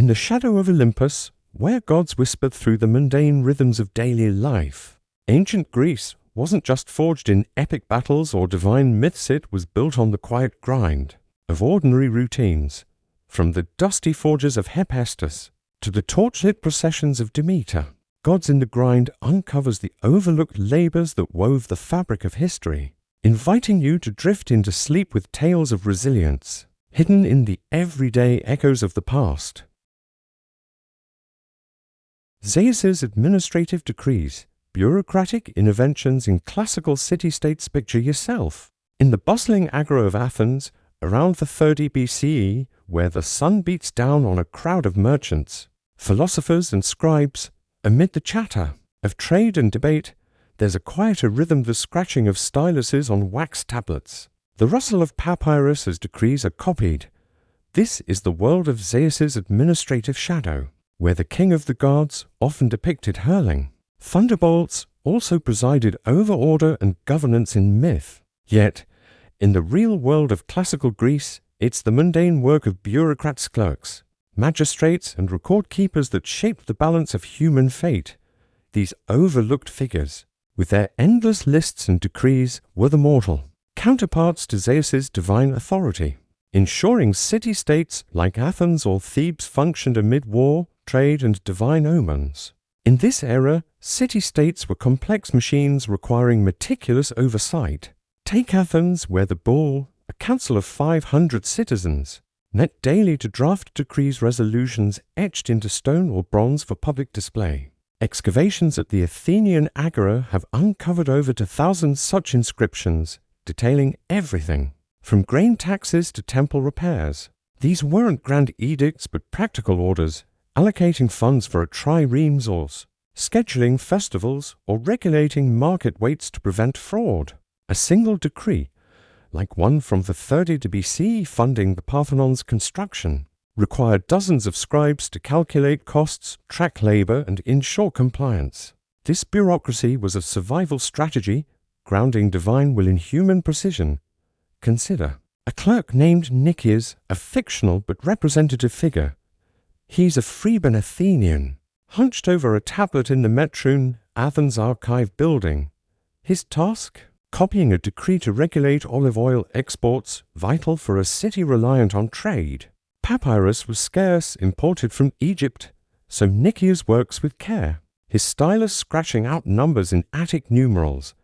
In the shadow of Olympus, where gods whispered through the mundane rhythms of daily life, ancient Greece wasn't just forged in epic battles or divine myths, it was built on the quiet grind of ordinary routines, from the dusty forges of Hephaestus to the torchlit processions of Demeter. Gods in the Grind uncovers the overlooked labors that wove the fabric of history, inviting you to drift into sleep with tales of resilience, hidden in the everyday echoes of the past. Zeus's administrative decrees, bureaucratic interventions in classical city-states. Picture yourself in the bustling agora of Athens around the 30 BCE, where the sun beats down on a crowd of merchants, philosophers and scribes. Amid the chatter of trade and debate, there's a quieter rhythm, the scratching of styluses on wax tablets, the rustle of papyrus as decrees are copied. This is the world of Zeus's administrative shadow, where the king of the gods, often depicted hurling thunderbolts, also presided over order and governance in myth. Yet, in the real world of classical Greece, it's the mundane work of bureaucrats, clerks, magistrates, and record keepers that shaped the balance of human fate. These overlooked figures, with their endless lists and decrees, were the mortal counterparts to Zeus's divine authority, ensuring city-states like Athens or Thebes functioned amid war, trade, and divine omens. In this era, city-states were complex machines requiring meticulous oversight. Take Athens, where the bull, a council of 500 citizens, met daily to draft decrees, resolutions etched into stone or bronze for public display. Excavations at the Athenian Agora have uncovered over 2,000 such inscriptions, detailing everything from grain taxes to temple repairs. These weren't grand edicts but practical orders, allocating funds for a triremes or scheduling festivals or regulating market weights to prevent fraud. A single decree, like one from the 30 BCE funding the Parthenon's construction, required dozens of scribes to calculate costs, track labor, and ensure compliance. This bureaucracy was a survival strategy, grounding divine will in human precision. Consider a clerk named Nicias, a fictional but representative figure. He's a freeborn Athenian, hunched over a tablet in the Metroun, Athens archive building. His task? Copying a decree to regulate olive oil exports, vital for a city reliant on trade. Papyrus was scarce, imported from Egypt, so Nicias works with care, his stylus scratching out numbers in Attic numerals.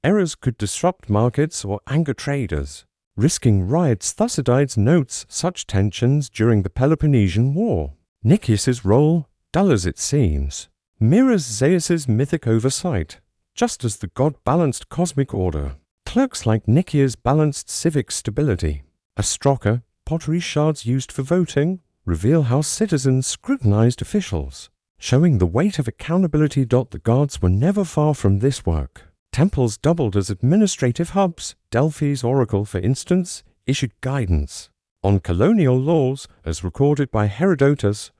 Errors could disrupt markets or anger traders, risking riots. Thucydides notes such tensions during the Peloponnesian War. Nicias's role, dull as it seems, mirrors Zeus's mythic oversight. Just as the god balanced cosmic order, clerks like Nicias balanced civic stability. A stroker, pottery shards used for voting, reveal how citizens scrutinized officials, showing the weight of accountability. The gods were never far from this work. Temples doubled as administrative hubs. Delphi's oracle, for instance, issued guidance on colonial laws, as recorded by Herodotus.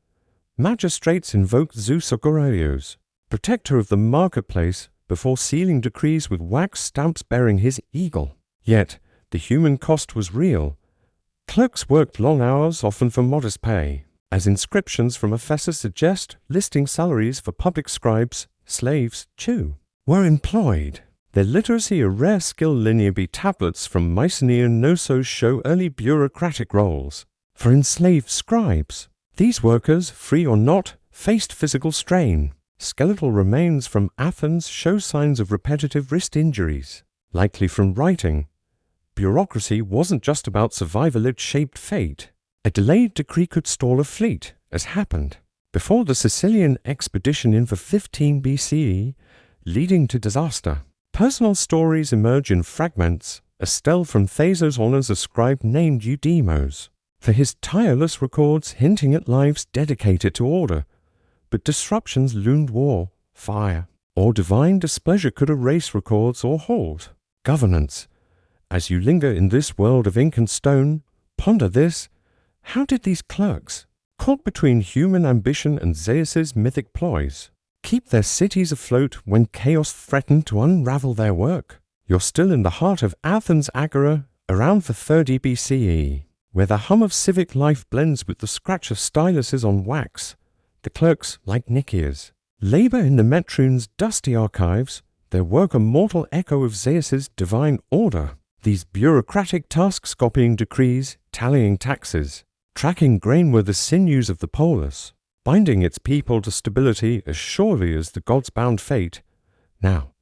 Magistrates invoked Zeus Agoraios, protector of the marketplace, before sealing decrees with wax stamps bearing his eagle. Yet, the human cost was real. Clerks worked long hours, often for modest pay, as inscriptions from Ephesus suggest, listing salaries for public scribes, slaves, too, were employed. Their literacy, a rare skill. Linear B tablets from Mycenaean Knossos show early bureaucratic roles. For enslaved scribes, these workers, free or not, faced physical strain. Skeletal remains from Athens show signs of repetitive wrist injuries, likely from writing. Bureaucracy wasn't just about survival, it shaped fate. A delayed decree could stall a fleet, as happened before the Sicilian expedition in the 15 BCE, leading to disaster. Personal stories emerge in fragments. Estelle from Thasos honors a scribe named Eudemos for his tireless records, hinting at lives dedicated to order. But disruptions loomed. War, fire, or divine displeasure could erase records or halt governance. As you linger in this world of ink and stone, ponder this. How did these clerks, caught between human ambition and Zeus's mythic ploys, keep their cities afloat when chaos threatened to unravel their work? You're still in the heart of Athens Agora, around the 30 BCE. where the hum of civic life blends with the scratch of styluses on wax. The clerks, like Nicias, labor in the Metroon's dusty archives, their work a mortal echo of Zeus's divine order. These bureaucratic tasks copying decrees, tallying taxes, tracking grain were the sinews of the polis, binding its people to stability as surely as the gods bound fate. Now,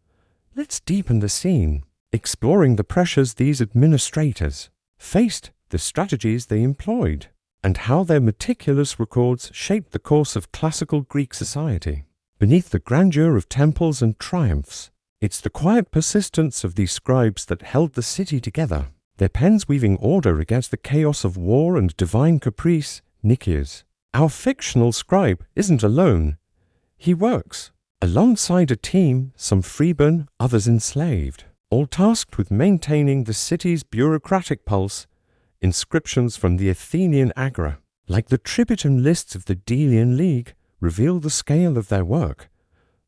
let's deepen the scene, exploring the pressures these administrators faced, the strategies they employed, and how their meticulous records shaped the course of classical Greek society. Beneath the grandeur of temples and triumphs, it's the quiet persistence of these scribes that held the city together, their pens weaving order against the chaos of war and divine caprice. Nicias, our fictional scribe, isn't alone. He works alongside a team, some freeborn, others enslaved, all tasked with maintaining the city's bureaucratic pulse. Inscriptions from the Athenian Agora, like the tributum lists of the Delian League, reveal the scale of their work.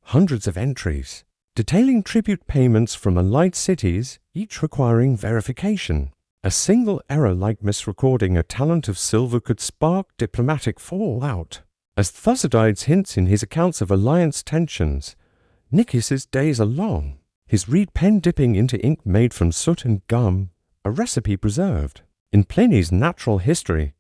Hundreds of entries, detailing tribute payments from allied cities, each requiring verification. A single error like misrecording a talent of silver could spark diplomatic fallout. As Thucydides hints in his accounts of alliance tensions, Nicias's days are long, his reed pen dipping into ink made from soot and gum, a recipe preserved. In Pliny's Natural History,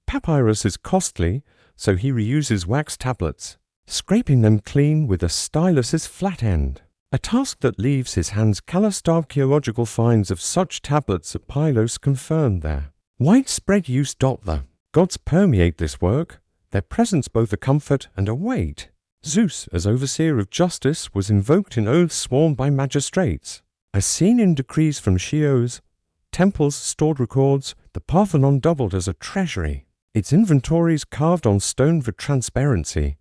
papyrus is costly, so he reuses wax tablets, scraping them clean with a stylus's flat end, a task that leaves his hands calloused. Archaeological finds of such tablets at Pylos confirm their widespread use. The gods permeate this work, their presence both a comfort and a weight. Zeus, as overseer of justice, was invoked in oaths sworn by magistrates, as seen in decrees from Chios. Temples stored records, the Parthenon doubled as a treasury, its inventories carved on stone for transparency.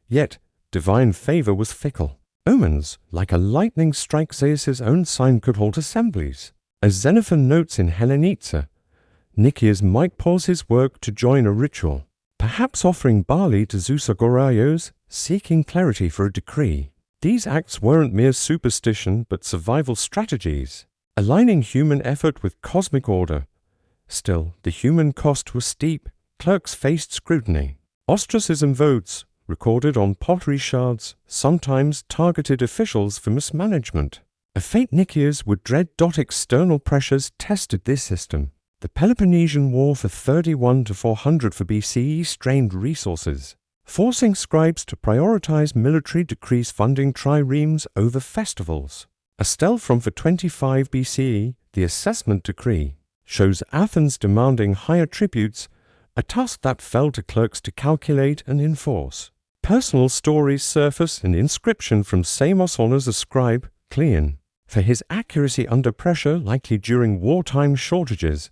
Yet, divine favor was fickle. Omens, like a lightning strike, Zeus's own sign could halt assemblies. As Xenophon notes in Hellenitza, Nicias might pause his work to join a ritual, perhaps offering barley to Zeus Agoraios, seeking clarity for a decree. These acts weren't mere superstition but survival strategies, aligning human effort with cosmic order. Still, the human cost was steep. Clerks faced scrutiny. Ostracism votes, recorded on pottery shards, sometimes targeted officials for mismanagement. A fate Nicias would dread. External pressures tested this system. The Peloponnesian War for 31 to 400 for BCE strained resources, forcing scribes to prioritize military decrees funding triremes over festivals. A stele from 425 BCE, the Assessment Decree, shows Athens demanding higher tributes, a task that fell to clerks to calculate and enforce. Personal stories surface. An inscription from Samos honors a scribe, Cleon, for his accuracy under pressure, likely during wartime shortages,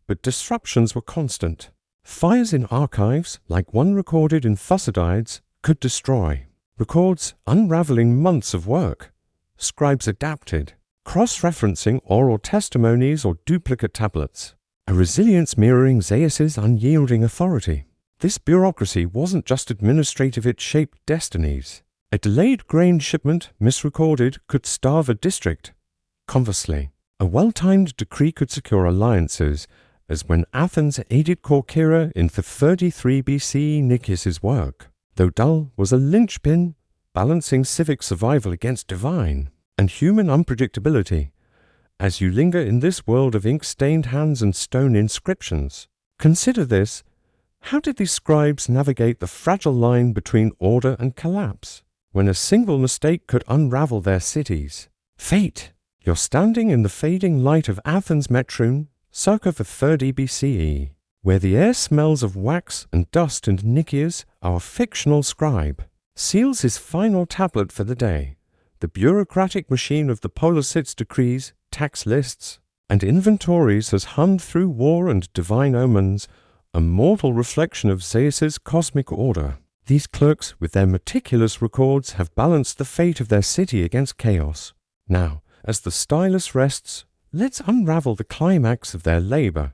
but disruptions were constant. Fires in archives, like one recorded in Thucydides, could destroy records, unraveling months of work. Scribes adapted, cross-referencing oral testimonies or duplicate tablets, a resilience mirroring Zeus's unyielding authority. This bureaucracy wasn't just administrative, it shaped destinies. A delayed grain shipment, misrecorded, could starve a district. Conversely, a well-timed decree could secure alliances, as when Athens aided Corcyra in 33 BCE. Nicias's work, though dull, was a linchpin, balancing civic survival against divine and human unpredictability. As you linger in this world of ink-stained hands and stone inscriptions, consider this: how did these scribes navigate the fragile line between order and collapse, when a single mistake could unravel their cities? Fate! You're standing in the fading light of Athens' Metroon, circa 30 BCE, where the air smells of wax and dust, and Nicias, our fictional scribe, seals his final tablet for the day. The bureaucratic machine of the polis's decrees, tax lists, and inventories has hummed through war and divine omens, a mortal reflection of Zeus's cosmic order. These clerks, with their meticulous records, have balanced the fate of their city against chaos. Now, as the stylus rests, let's unravel the climax of their labor,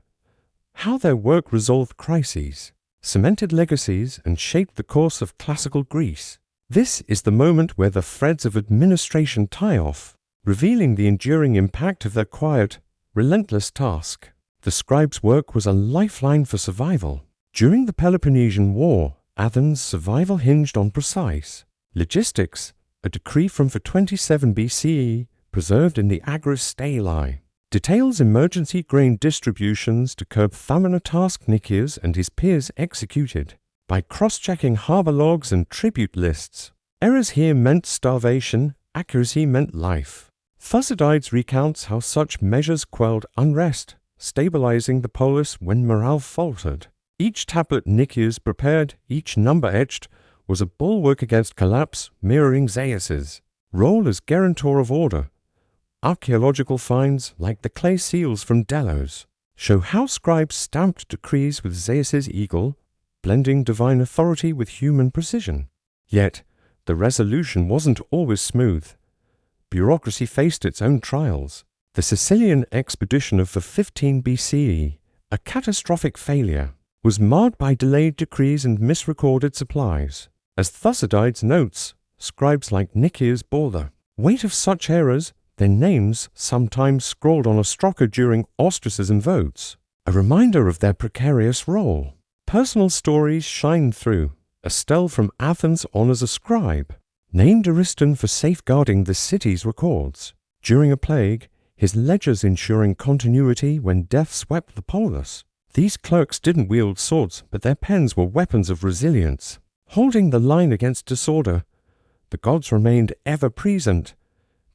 how their work resolved crises, cemented legacies, and shaped the course of classical Greece. This is the moment where the threads of administration tie off, revealing the enduring impact of their quiet, relentless task. The The scribe's work was a lifeline for survival. During the Peloponnesian War, Athens' survival hinged on precise logistics. A decree from 427 BCE, preserved in the Agris Stelae, details emergency grain distributions to curb famine, a task Nicias and his peers executed by cross-checking harbour logs and tribute lists. Errors here meant starvation, accuracy meant life. Thucydides recounts how such measures quelled unrest, stabilizing the polis when morale faltered. Each tablet Nicias prepared, each number etched, was a bulwark against collapse, mirroring Zeus's role as guarantor of order. Archaeological finds, like the clay seals from Delos, show how scribes stamped decrees with Zeus's eagle, blending divine authority with human precision. Yet, the resolution wasn't always smooth. Bureaucracy faced its own trials. The Sicilian expedition of 15 BCE, a catastrophic failure, was marred by delayed decrees and misrecorded supplies. As Thucydides notes, scribes like Nicias bore the weight of such errors, their names sometimes scrawled on a stroker during ostracism votes, a reminder of their precarious role. Personal stories shine through. Estelle from Athens honors a scribe, named Ariston for safeguarding the city's records. During a plague, his ledgers ensuring continuity when death swept the polis. These clerks didn't wield swords, but their pens were weapons of resilience. Holding the line against disorder, the gods remained ever present.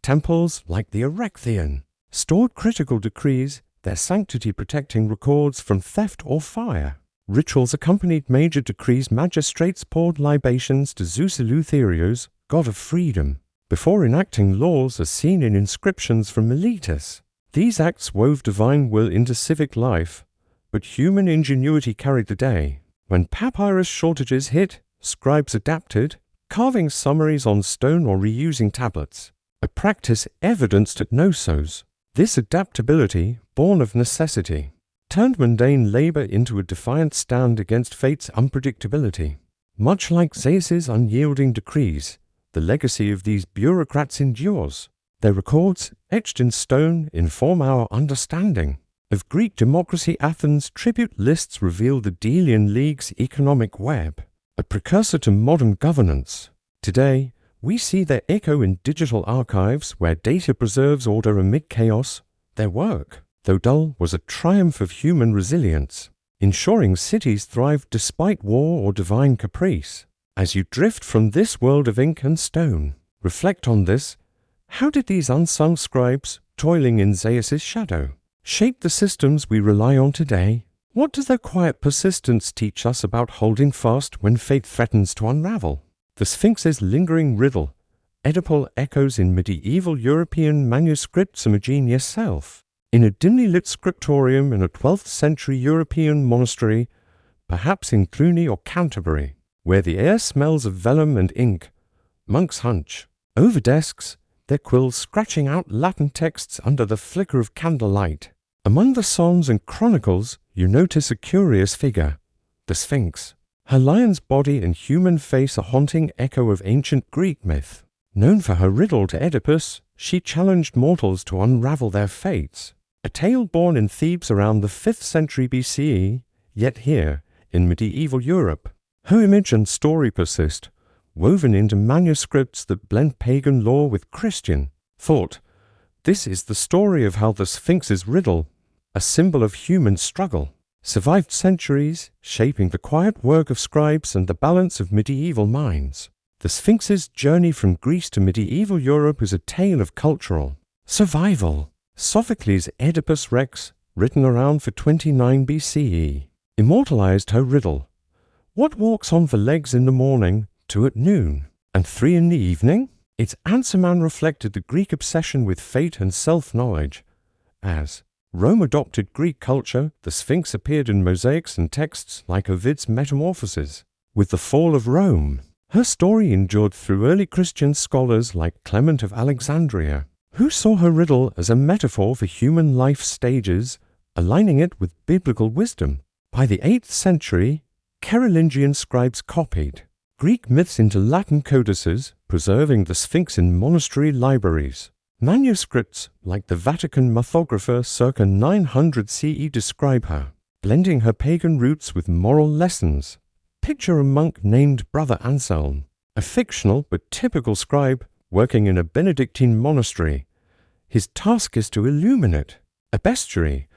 Temples, like the Erechtheion, stored critical decrees, their sanctity protecting records from theft or fire. Rituals accompanied major decrees. Magistrates poured libations to Zeus Eleutherios, god of freedom, before enacting laws as seen in inscriptions from Miletus. These acts wove divine will into civic life, but human ingenuity carried the day. When papyrus shortages hit, scribes adapted, carving summaries on stone or reusing tablets, a practice evidenced at Knossos. This adaptability, born of necessity, turned mundane labor into a defiant stand against fate's unpredictability. Much like Zeus's unyielding decrees, the legacy of these bureaucrats endures. Their records, etched in stone, inform our understanding of Greek democracy. Athens' tribute lists reveal the Delian League's economic web, a precursor to modern governance. Today, we see their echo in digital archives where data preserves order amid chaos. Their work, though dull, was a triumph of human resilience, ensuring cities thrived despite war or divine caprice. As you drift from this world of ink and stone, reflect on this. How did these unsung scribes, toiling in Zeus's shadow, shape the systems we rely on today? What does their quiet persistence teach us about holding fast when fate threatens to unravel? The Sphinx's lingering riddle, Oedipal echoes in medieval European manuscripts. Homogeneous self. In a dimly lit scriptorium in a 12th century European monastery, perhaps in Cluny or Canterbury, where the air smells of vellum and ink, monks hunch over desks, their quills scratching out Latin texts under the flicker of candlelight. Among the Psalms and Chronicles, you notice a curious figure, the Sphinx. Her lion's body and human face a haunting echo of ancient Greek myth. Known for her riddle to Oedipus, she challenged mortals to unravel their fates. A tale born in Thebes around the 5th century BCE, yet here, in medieval Europe, her image and story persist, woven into manuscripts that blend pagan lore with Christian thought. This is the story of how the Sphinx's riddle, a symbol of human struggle, survived centuries, shaping the quiet work of scribes and the balance of medieval minds. The Sphinx's journey from Greece to medieval Europe is a tale of cultural survival. Sophocles' Oedipus Rex, written around 429 BCE, immortalized her riddle. What walks on 4 legs in the morning, 2 at noon, and 3 in the evening? Its answer man reflected the Greek obsession with fate and self-knowledge. As Rome adopted Greek culture, the Sphinx appeared in mosaics and texts like Ovid's Metamorphoses. With the fall of Rome, her story endured through early Christian scholars like Clement of Alexandria, who saw her riddle as a metaphor for human life stages, aligning it with biblical wisdom. By the 8th century, Carolingian scribes copied Greek myths into Latin codices, preserving the Sphinx in monastery libraries. Manuscripts like the Vatican Mythographer circa 900 CE describe her, blending her pagan roots with moral lessons. Picture a monk named Brother Anselm, a fictional but typical scribe working in a Benedictine monastery. His task is to illuminate a bestiary,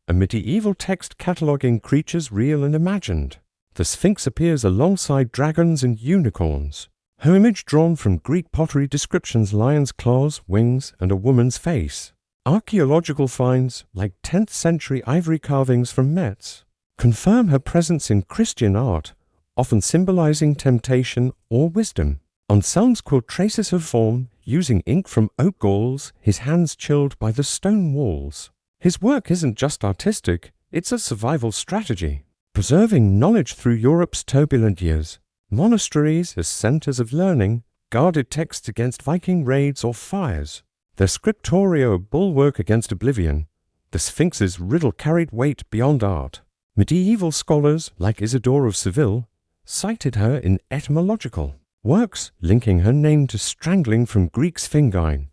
a medieval text cataloguing creatures real and imagined. The Sphinx appears alongside dragons and unicorns, her image drawn from Greek pottery descriptions: lion's claws, wings, and a woman's face. Archaeological finds, like 10th century ivory carvings from Metz, confirm her presence in Christian art, often symbolizing temptation or wisdom. Anselm's quilt traces her form using ink from oak galls, his hands chilled by the stone walls. His work isn't just artistic, it's a survival strategy, preserving knowledge through Europe's turbulent years. Monasteries as centers of learning guarded texts against Viking raids or fires. Their scriptoria a bulwark against oblivion. The Sphinx's riddle carried weight beyond art. Medieval scholars like Isidore of Seville cited her in etymological works, linking her name to strangling from Greek sphingine,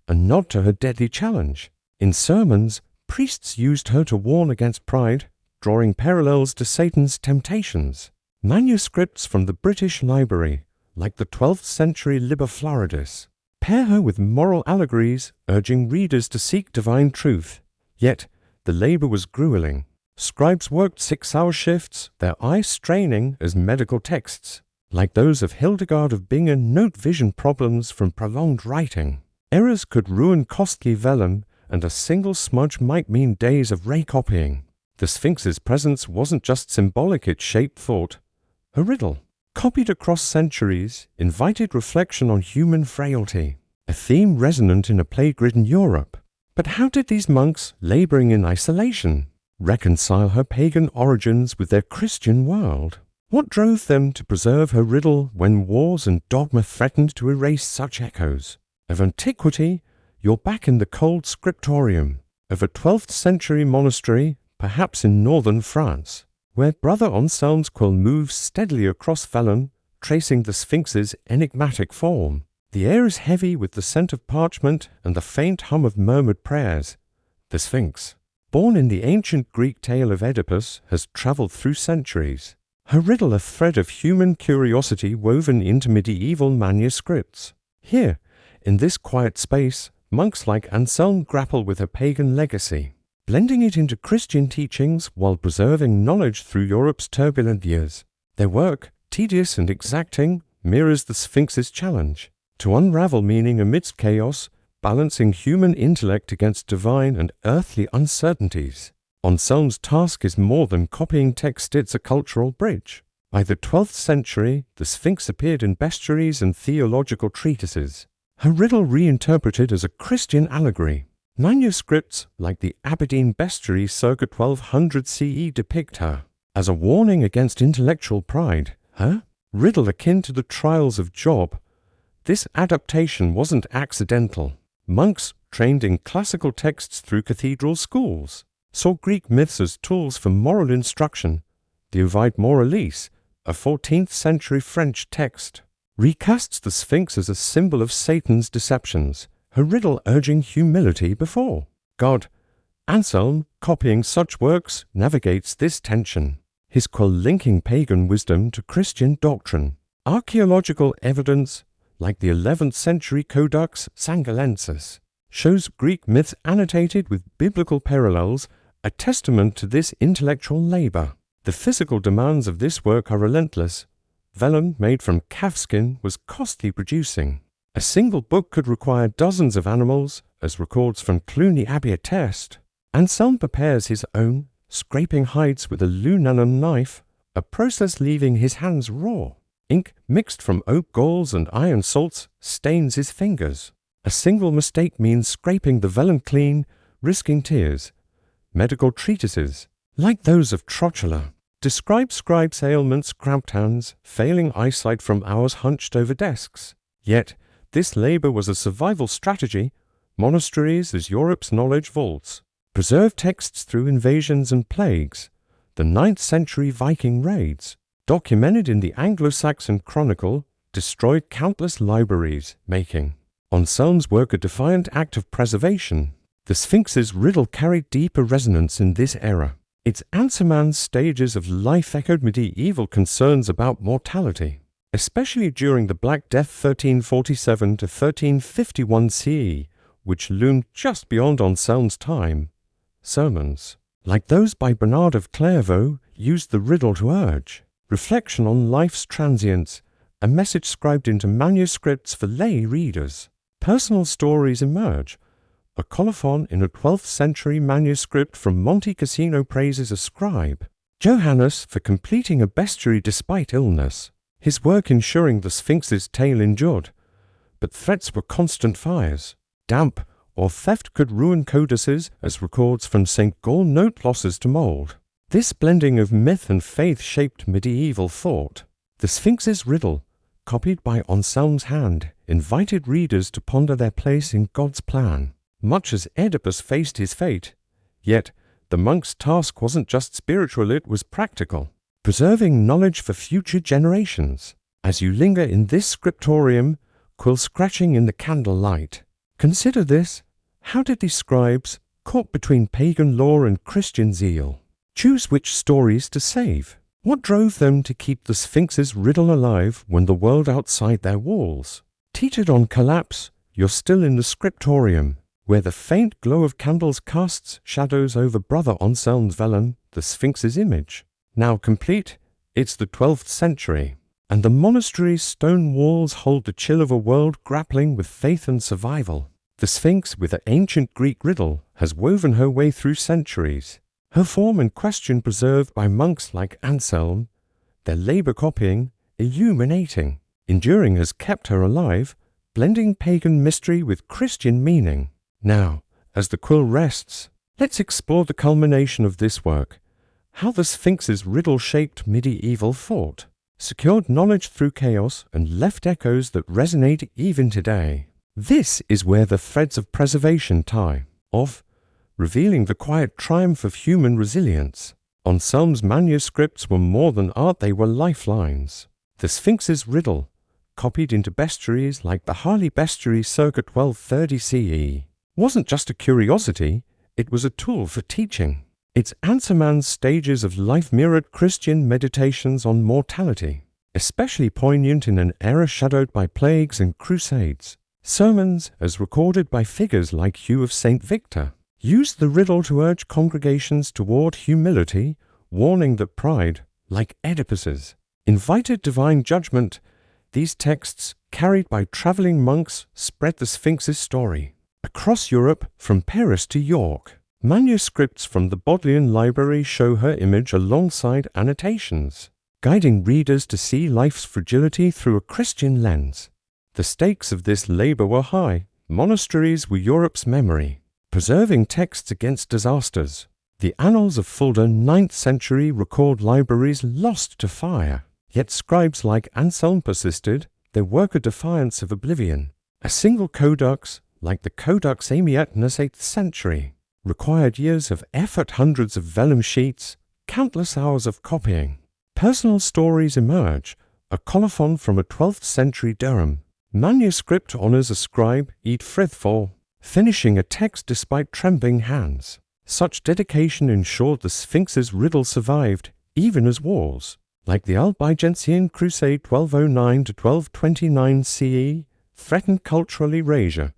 a nod to her deadly challenge. In sermons, priests used her to warn against pride, drawing parallels to Satan's temptations. Manuscripts from the British Library, like the 12th century Liber Floridis, pair her with moral allegories, urging readers to seek divine truth. Yet, the labor was grueling. Scribes worked 6-hour shifts, their eyes straining as medical texts, like those of Hildegard of Bingen, note vision problems from prolonged writing. Errors could ruin costly vellum, and a single smudge might mean days of recopying. The Sphinx's presence wasn't just symbolic, it shaped thought. Her riddle, copied across centuries, invited reflection on human frailty, a theme resonant in a plague-ridden Europe. But how did these monks, laboring in isolation, reconcile her pagan origins with their Christian world? What drove them to preserve her riddle when wars and dogma threatened to erase such echoes? Of antiquity, you're back in the cold scriptorium of a 12th century monastery, perhaps in northern France, where Brother Anselm's quill moves steadily across vellum, tracing the Sphinx's enigmatic form. The air is heavy with the scent of parchment and the faint hum of murmured prayers. The Sphinx, born in the ancient Greek tale of Oedipus, has traveled through centuries. Her riddle a thread of human curiosity woven into medieval manuscripts. Here, in this quiet space, monks like Anselm grapple with her pagan legacy, blending it into Christian teachings while preserving knowledge through Europe's turbulent years. Their work, tedious and exacting, mirrors the Sphinx's challenge to unravel meaning amidst chaos, balancing human intellect against divine and earthly uncertainties. Anselm's task is more than copying text, it's a cultural bridge. By the 12th century, the Sphinx appeared in bestiaries and theological treatises, her riddle reinterpreted as a Christian allegory. Manuscripts like the Aberdeen Bestiary circa 1200 CE depict her as a warning against intellectual pride, her riddle akin to the trials of Job. This adaptation wasn't accidental. Monks, trained in classical texts through cathedral schools, saw Greek myths as tools for moral instruction. The Ovid Moralise, a 14th century French text, recasts the Sphinx as a symbol of Satan's deceptions, her riddle urging humility before God. Anselm, copying such works, navigates this tension, his quill linking pagan wisdom to Christian doctrine. Archaeological evidence, like the 11th century Codex Sangalensis, shows Greek myths annotated with biblical parallels, a testament to this intellectual labor. The physical demands of this work are relentless. Vellum made from calfskin was costly producing. A single book could require dozens of animals, as records from Cluny Abbey attest. Anselm prepares his own, scraping hides with a lunanum knife, a process leaving his hands raw. Ink mixed from oak galls and iron salts stains his fingers. A single mistake means scraping the vellum clean, risking tears. Medical treatises, like those of Trotula, describe scribes' ailments, cramped hands, failing eyesight from hours hunched over desks. Yet, this labor was a survival strategy. Monasteries as Europe's knowledge vaults, preserved texts through invasions and plagues. The 9th century Viking raids, documented in the Anglo-Saxon Chronicle, destroyed countless libraries, making Anselm's work a defiant act of preservation. The Sphinx's riddle carried deeper resonance in this era. Its answerman's stages of life echoed medieval concerns about mortality, especially during the Black Death 1347 to 1351 CE, which loomed just beyond Anselm's time. Sermons, like those by Bernard of Clairvaux, used the riddle to urge reflection on life's transience, a message scribed into manuscripts for lay readers. Personal stories emerge. A colophon in a 12th century manuscript from Monte Cassino praises a scribe, Johannes, for completing a bestiary despite illness, his work ensuring the Sphinx's tale endured. But threats were constant fires. Damp or theft could ruin codices, as records from St. Gall note losses to mold. This blending of myth and faith shaped medieval thought. The Sphinx's riddle, copied by Anselm's hand, invited readers to ponder their place in God's plan. Much as Oedipus faced his fate, yet the monk's task wasn't just spiritual, it was practical, preserving knowledge for future generations. As you linger in this scriptorium, quill scratching in the candle light, consider this: how did these scribes, caught between pagan lore and Christian zeal, choose which stories to save? What drove them to keep the Sphinx's riddle alive when the world outside their walls teetered on collapse? You're still in the scriptorium, where the faint glow of candles casts shadows over Brother Anselm's vellum, the Sphinx's image. Now complete, it's the 12th century, and the monastery's stone walls hold the chill of a world grappling with faith and survival. The Sphinx, with an ancient Greek riddle, has woven her way through centuries, her form and question preserved by monks like Anselm, their labor copying, illuminating. Enduring has kept her alive, blending pagan mystery with Christian meaning. Now, as the quill rests, let's explore the culmination of this work, how the Sphinx's riddle shaped medieval thought, secured knowledge through chaos, and left echoes that resonate even today. This is where the threads of preservation tie off, revealing the quiet triumph of human resilience. Anselm's manuscripts were more than art, they were lifelines. The Sphinx's riddle, copied into bestiaries like the Harley Bestiary circa 1230 CE, wasn't just a curiosity, it was a tool for teaching. Its answerman's stages of life mirrored Christian meditations on mortality, especially poignant in an era shadowed by plagues and crusades. Sermons, as recorded by figures like Hugh of St. Victor, used the riddle to urge congregations toward humility, warning that pride, like Oedipus's, invited divine judgment. These texts, carried by traveling monks, spread the Sphinx's story across Europe, from Paris to York. Manuscripts from the Bodleian Library show her image alongside annotations, guiding readers to see life's fragility through a Christian lens. The stakes of this labor were high. Monasteries were Europe's memory, preserving texts against disasters. The annals of Fulda 9th century record libraries lost to fire, yet scribes like Anselm persisted, their work a defiance of oblivion. A single codex, like the Codex Amietnus 8th century, required years of effort, hundreds of vellum sheets, countless hours of copying. Personal stories emerge. A colophon from a 12th century Durham manuscript honors a scribe, Ed Frithfor, finishing a text despite trembling hands. Such dedication ensured the Sphinx's riddle survived, even as wars, like the Albigensian Crusade 1209 to 1229 CE, threatened cultural erasure.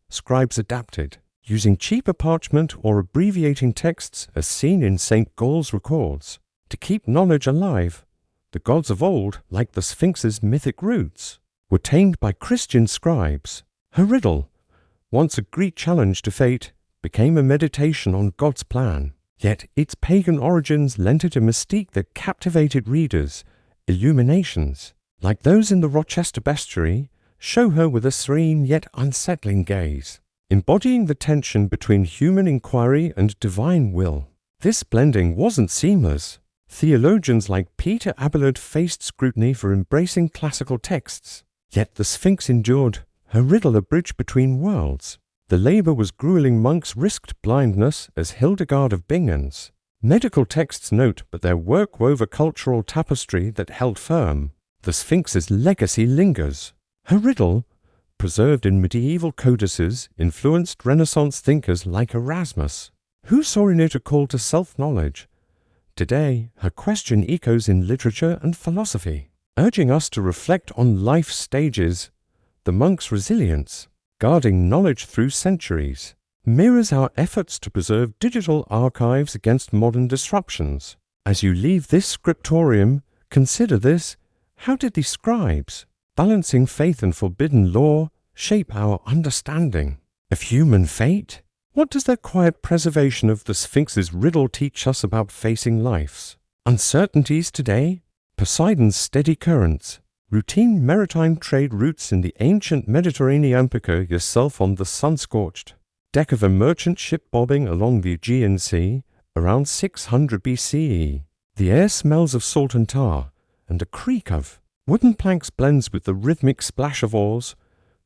Scribes adapted, using cheaper parchment or abbreviating texts as seen in St. Gall's records, to keep knowledge alive. The gods of old, like the Sphinx's mythic roots, were tamed by Christian scribes. Her riddle, once a Greek challenge to fate, became a meditation on God's plan. Yet its pagan origins lent it a mystique that captivated readers. Illuminations, like those in the Rochester Bestiary, show her with a serene yet unsettling gaze, embodying the tension between human inquiry and divine will. This blending wasn't seamless. Theologians like Peter Abelard faced scrutiny for embracing classical texts. Yet the Sphinx endured, her riddle a bridge between worlds. The labor was grueling. Monks risked blindness, as Hildegard of Bingen's medical texts note, but their work wove a cultural tapestry that held firm. The Sphinx's legacy lingers. Her riddle, preserved in medieval codices influenced Renaissance thinkers like Erasmus, who saw in it a call to self-knowledge. Today, her question echoes in literature and philosophy, urging us to reflect on life's stages. The monk's resilience, guarding knowledge through centuries, mirrors our efforts to preserve digital archives against modern disruptions. As you leave this scriptorium, consider this: how did the scribes, balancing faith and forbidden law, shape our understanding of human fate? What does their quiet preservation of the Sphinx's riddle teach us about facing life's uncertainties today? Poseidon's steady currents, routine maritime trade routes in the ancient Mediterranean. Picture yourself on the sun-scorched deck of a merchant ship bobbing along the Aegean Sea around 600 BCE. The air smells of salt and tar, and a creak of wooden planks blends with the rhythmic splash of oars.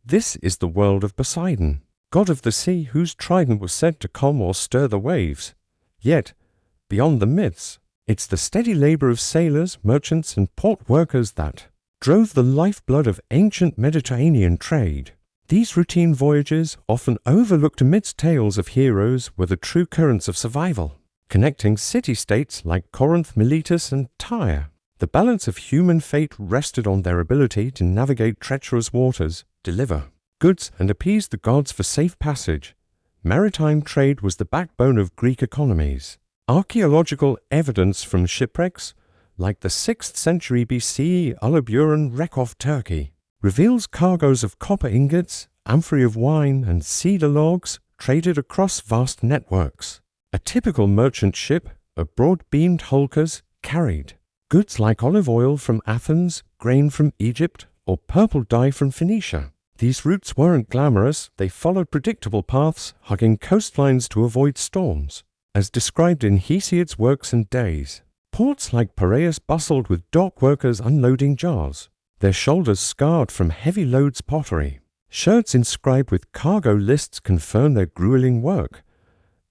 This is the world of Poseidon, god of the sea, whose trident was said to calm or stir the waves. Yet, beyond the myths, it's the steady labor of sailors, merchants, and port workers that drove the lifeblood of ancient Mediterranean trade. These routine voyages, often overlooked amidst tales of heroes, were the true currents of survival, connecting city-states like Corinth, Miletus, and Tyre. The balance of human fate rested on their ability to navigate treacherous waters, deliver goods, and appease the gods for safe passage. Maritime trade was the backbone of Greek economies. Archaeological evidence from shipwrecks, like the 6th century BCE Uluburan wreck off Turkey, reveals cargoes of copper ingots, amphorae of wine, and cedar logs traded across vast networks. A typical merchant ship, a broad-beamed hulkers, carried goods like olive oil from Athens, grain from Egypt, or purple dye from Phoenicia. These routes weren't glamorous, they followed predictable paths, hugging coastlines to avoid storms. As described in Hesiod's works and days, ports like Piraeus bustled with dock workers unloading jars, their shoulders scarred from heavy loads pottery. Shirts inscribed with cargo lists confirm their grueling work.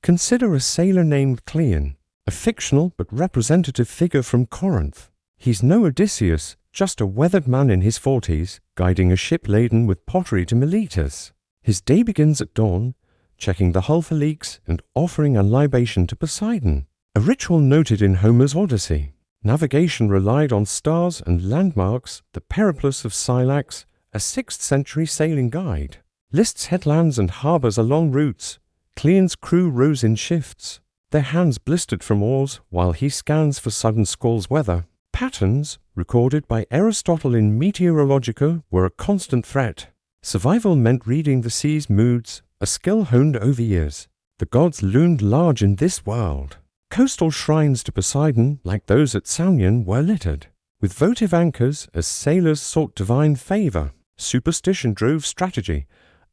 Consider a sailor named Cleon, a fictional but representative figure from Corinth. He's no Odysseus, just a weathered man in his 40s, guiding a ship laden with pottery to Miletus. His day begins at dawn, checking the hull for leaks and offering a libation to Poseidon, a ritual noted in Homer's Odyssey. Navigation relied on stars and landmarks. The Periplus of Scylax, a 6th century sailing guide, lists headlands and harbors along routes. Cleon's crew rows in shifts, their hands blistered from oars while he scans for sudden squalls. Weather patterns, recorded by Aristotle in Meteorologica, were a constant threat. Survival meant reading the sea's moods, a skill honed over years. The gods loomed large in this world. Coastal shrines to Poseidon, like those at Saunion, were littered with votive anchors as sailors sought divine favor. Superstition drove strategy.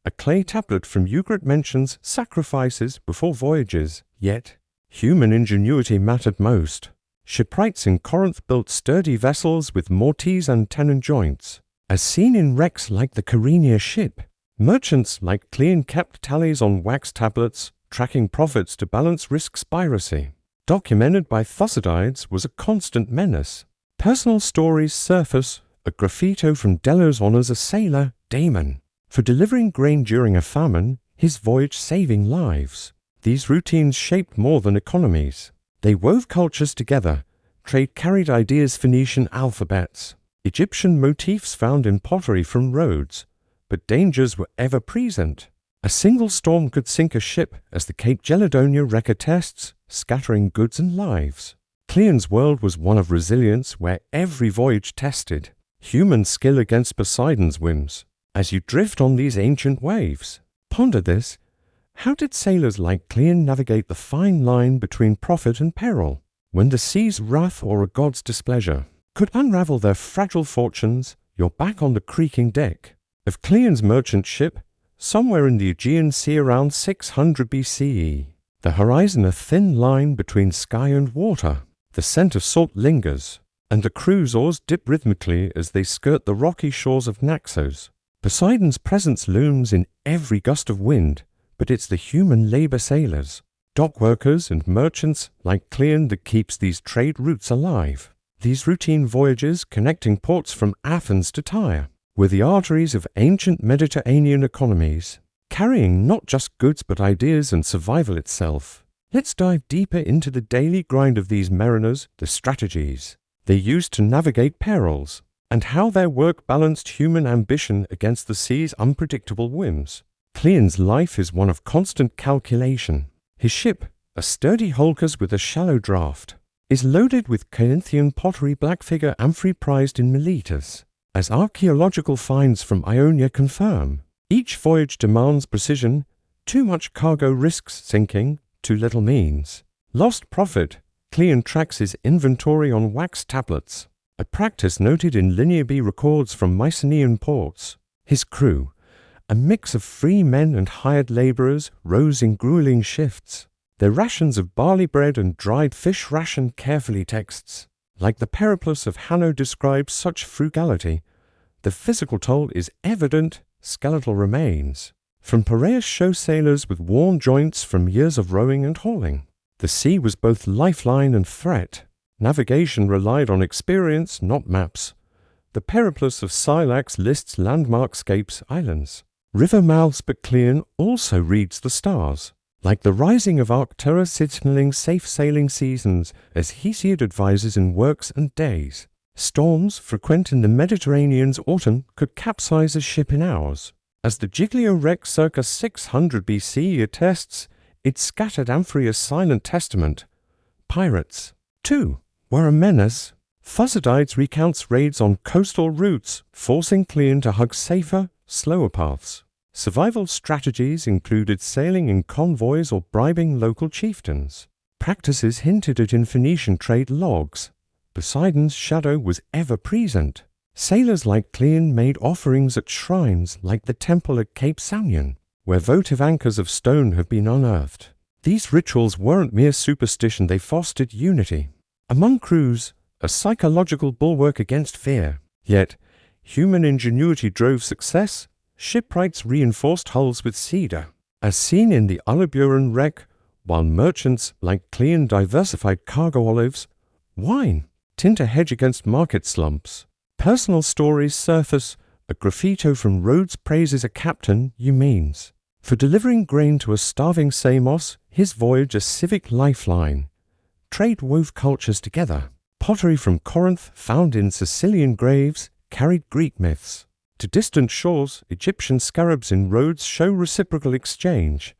A clay tablet from Euclid mentions sacrifices before voyages. Yet, human ingenuity mattered most. Shipwrights in Corinth built sturdy vessels with mortise and tenon joints, as seen in wrecks like the Carenia ship. Merchants like Cleon kept tallies on wax tablets, tracking profits to balance risks. Piracy, documented by Thucydides, was a constant menace. Personal stories surface. A graffito from Delos honors a sailor, Damon, for delivering grain during a famine, his voyage saving lives. These routines shaped more than economies. They wove cultures together. Trade carried ideas, Phoenician alphabets, Egyptian motifs found in pottery from Rhodes, but dangers were ever present. A single storm could sink a ship, as the Cape Gelidonia wreck attests, scattering goods and lives. Cleon's world was one of resilience, where every voyage tested human skill against Poseidon's whims. As you drift on these ancient waves, ponder this: how did sailors like Cleon navigate the fine line between profit and peril, when the sea's wrath or a god's displeasure could unravel their fragile fortunes? You're back on the creaking deck of Cleon's merchant ship, somewhere in the Aegean Sea around 600 BCE. The horizon a thin line between sky and water. The scent of salt lingers, and the crew's oars dip rhythmically as they skirt the rocky shores of Naxos. Poseidon's presence looms in every gust of wind, but it's the human labor sailors, dock workers, and merchants like Cleon that keeps these trade routes alive. These routine voyages connecting ports from Athens to Tyre, were the arteries of ancient Mediterranean economies, carrying not just goods but ideas and survival itself. Let's dive deeper into the daily grind of these mariners, the strategies they used to navigate perils, and how their work balanced human ambition against the sea's unpredictable whims. Cleon's life is one of constant calculation. His ship, a sturdy hulkus with a shallow draft, is loaded with Corinthian pottery black figure amphorae prized in Miletus, as archaeological finds from Ionia confirm. Each voyage demands precision. Too much cargo risks sinking, too little means lost profit. Cleon tracks his inventory on wax tablets, a practice noted in Linear B records from Mycenaean ports. His crew, a mix of free men and hired laborers, rose in grueling shifts. Their rations of barley bread and dried fish rationed carefully. Texts like the Periplus of Hanno describe such frugality. The physical toll is evident. Skeletal remains from Piraeus show sailors with worn joints from years of rowing and hauling. The sea was both lifeline and threat. Navigation relied on experience, not maps. The Periplus of Scylax lists landmarkscapes, islands, river mouths, but Cleon also reads the stars, like the rising of Arcturus signaling safe sailing seasons, as Hesiod advises in Works and Days. Storms, frequent in the Mediterranean's autumn, could capsize a ship in hours. As the Giglio wreck circa 600 BC attests, it scattered amphorae a silent testament. Pirates, too, were a menace. Thucydides recounts raids on coastal routes, forcing Cleon to hug safer, slower paths. Survival strategies included sailing in convoys or bribing local chieftains. Practices hinted at in Phoenician trade logs. Poseidon's shadow was ever present. Sailors like Cleon made offerings at shrines like the temple at Cape Saunion, where votive anchors of stone have been unearthed. These rituals weren't mere superstition, they fostered unity among crews, a psychological bulwark against fear. Yet, human ingenuity drove success. Shipwrights reinforced hulls with cedar, as seen in the Ullaburan wreck, while merchants like Cleon diversified cargo olives, wine, tint a hedge against market slumps. Personal stories surface. A graffito from Rhodes praises a captain, Eumenes, for delivering grain to a starving Samos, his voyage a civic lifeline. Trade wove cultures together. Pottery from Corinth, found in Sicilian graves, carried Greek myths. To distant shores, Egyptian scarabs in Rhodes show reciprocal exchange.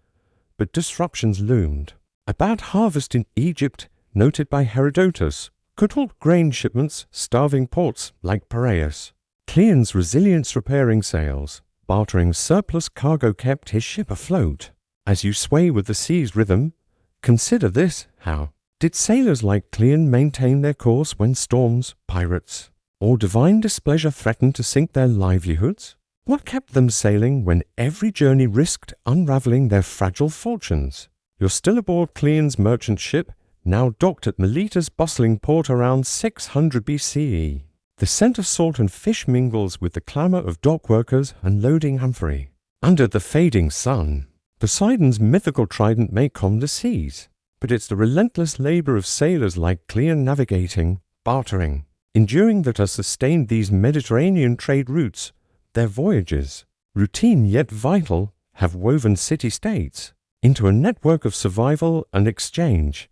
But disruptions loomed. A bad harvest in Egypt, noted by Herodotus, could halt grain shipments, starving ports like Piraeus. Cleon's resilience repairing sails, bartering surplus cargo kept his ship afloat. As you sway with the sea's rhythm, consider this: how did sailors like Cleon maintain their course when storms, pirates, or divine displeasure threatened to sink their livelihoods? What kept them sailing when every journey risked unraveling their fragile fortunes? You're still aboard Cleon's merchant ship, now docked at Miletus' bustling port around 600 BCE. The scent of salt and fish mingles with the clamor of dock workers unloading amphorae. Under the fading sun, Poseidon's mythical trident may calm the seas, but it's the relentless labor of sailors like Cleon navigating, bartering, enduring that has sustained these Mediterranean trade routes. Their voyages, routine yet vital, have woven city-states into a network of survival and exchange.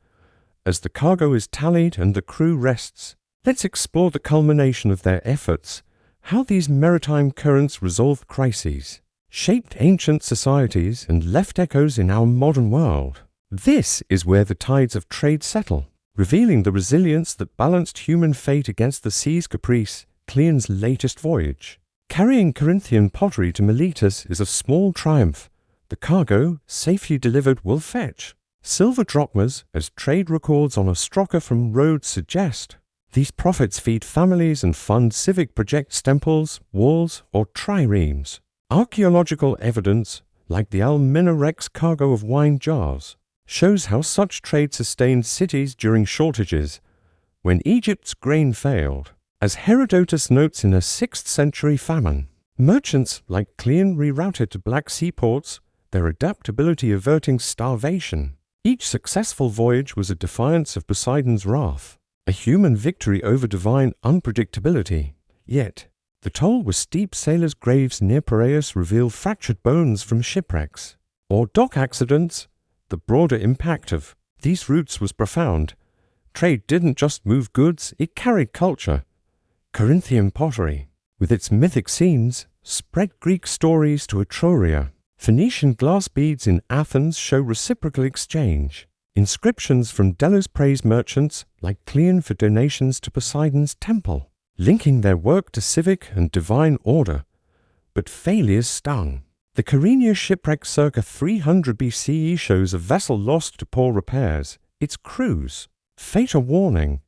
As the cargo is tallied and the crew rests, let's explore the culmination of their efforts, how these maritime currents resolved crises, shaped ancient societies, and left echoes in our modern world. This is where the tides of trade settle, revealing the resilience that balanced human fate against the sea's caprice. Cleon's latest voyage, carrying Corinthian pottery to Miletus, is a small triumph. The cargo, safely delivered, will fetch silver drachmas, as trade records on a stroker from Rhodes suggest. These profits feed families and fund civic projects, temples, walls, or triremes. Archaeological evidence, like the Alminarex cargo of wine jars, shows how such trade sustained cities during shortages, when Egypt's grain failed. As Herodotus notes in a 6th century famine, merchants like Cleon rerouted to Black Sea ports, their adaptability averting starvation. Each successful voyage was a defiance of Poseidon's wrath, a human victory over divine unpredictability. Yet, The toll was steep. Sailors' graves near Piraeus reveal fractured bones from shipwrecks or dock accidents. The broader impact of these routes was profound. Trade didn't just move goods, it carried culture. Corinthian pottery, with its mythic scenes, spread Greek stories to Etruria. Phoenician glass beads in Athens show reciprocal exchange. Inscriptions from Delos praise merchants like Cleon for donations to Poseidon's temple, linking their work to civic and divine order. But failures stung. The Kyrenia shipwreck circa 300 BCE shows a vessel lost to poor repairs. Its crews. Fate a warning.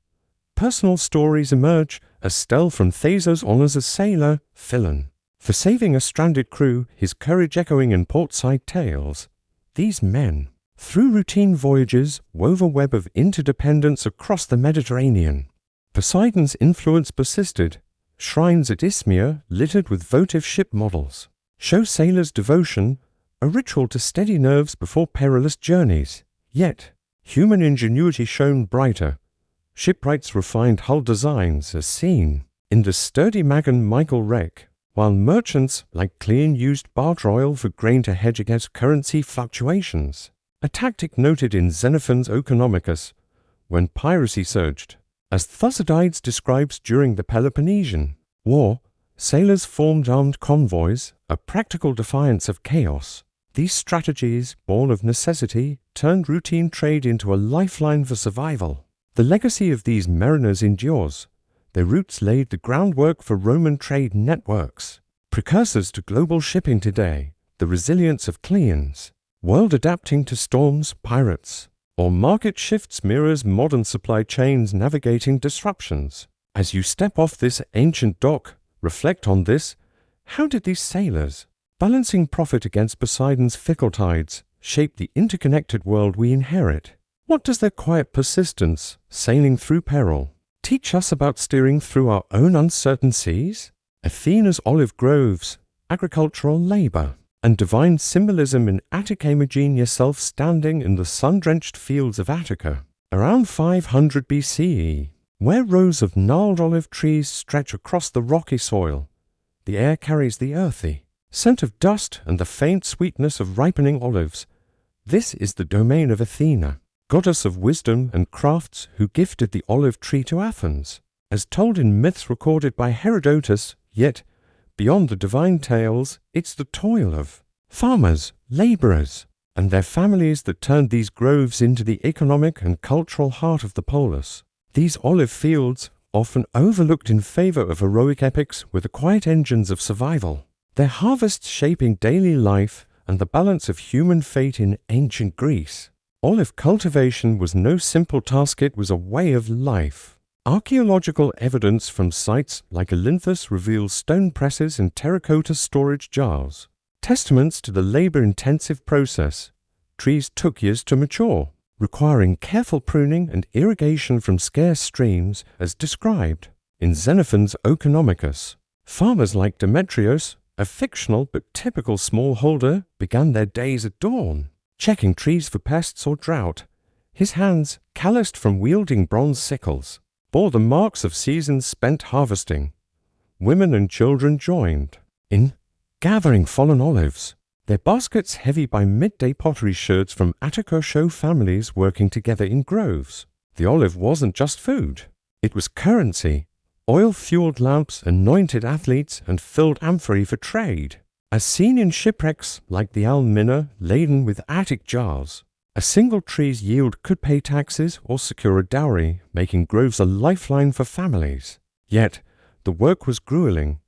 Personal stories emerge as Stel from Thasos honors a sailor, Philon, for saving a stranded crew, his courage echoing in portside tales. These men, through routine voyages, wove a web of interdependence across the Mediterranean. Poseidon's influence persisted. Shrines at Isthmia, littered with votive ship models, show sailors' devotion, a ritual to steady nerves before perilous journeys. Yet, human ingenuity shone brighter. Shipwrights refined hull designs as seen in the sturdy Magan Michael wreck, while merchants like Cleon used barge oil for grain to hedge against currency fluctuations, a tactic noted in Xenophon's Oeconomicus when piracy surged. As Thucydides describes during the Peloponnesian War, sailors formed armed convoys, a practical defiance of chaos. These strategies, born of necessity, turned routine trade into a lifeline for survival. The legacy of these mariners endures. Their roots laid the groundwork for Roman trade networks, precursors to global shipping today. The resilience of Cleons, world adapting to storms, pirates, or market shifts mirrors modern supply chains navigating disruptions. As you step off this ancient dock, reflect on this. How did these sailors, balancing profit against Poseidon's fickle tides, shape the interconnected world we inherit? What does their quiet persistence, sailing through peril, teach us about steering through our own uncertain seas? Athena's olive groves, agricultural labor, and divine symbolism in Attic Imogene yourself standing in the sun-drenched fields of Attica, around 500 BCE, where rows of gnarled olive trees stretch across the rocky soil. The air carries the earthy scent of dust and the faint sweetness of ripening olives. This is the domain of Athena, goddess of wisdom and crafts, who gifted the olive tree to Athens, as told in myths recorded by Herodotus. Yet, beyond the divine tales, it's the toil of farmers, laborers, and their families that turned these groves into the economic and cultural heart of the polis. These olive fields, often overlooked in favor of heroic epics, were the quiet engines of survival, their harvests shaping daily life and the balance of human fate in ancient Greece. Olive cultivation was no simple task, it was a way of life. Archaeological evidence from sites like Olympus reveals stone presses and terracotta storage jars, testaments to the labor-intensive process. Trees took years to mature, requiring careful pruning and irrigation from scarce streams, as described in Xenophon's Oeconomicus. Farmers like Demetrius, a fictional but typical smallholder, began their days at dawn, checking trees for pests or drought. His hands, calloused from wielding bronze sickles, bore the marks of seasons spent harvesting. Women and children joined in gathering fallen olives, their baskets heavy by midday pottery sherds from Attica show families working together in groves. The olive wasn't just food, it was currency. Oil-fueled lamps anointed athletes and filled amphorae for trade, as seen in shipwrecks like the Almina laden with Attic jars. A single tree's yield could pay taxes or secure a dowry, making groves a lifeline for families. Yet, the work was grueling.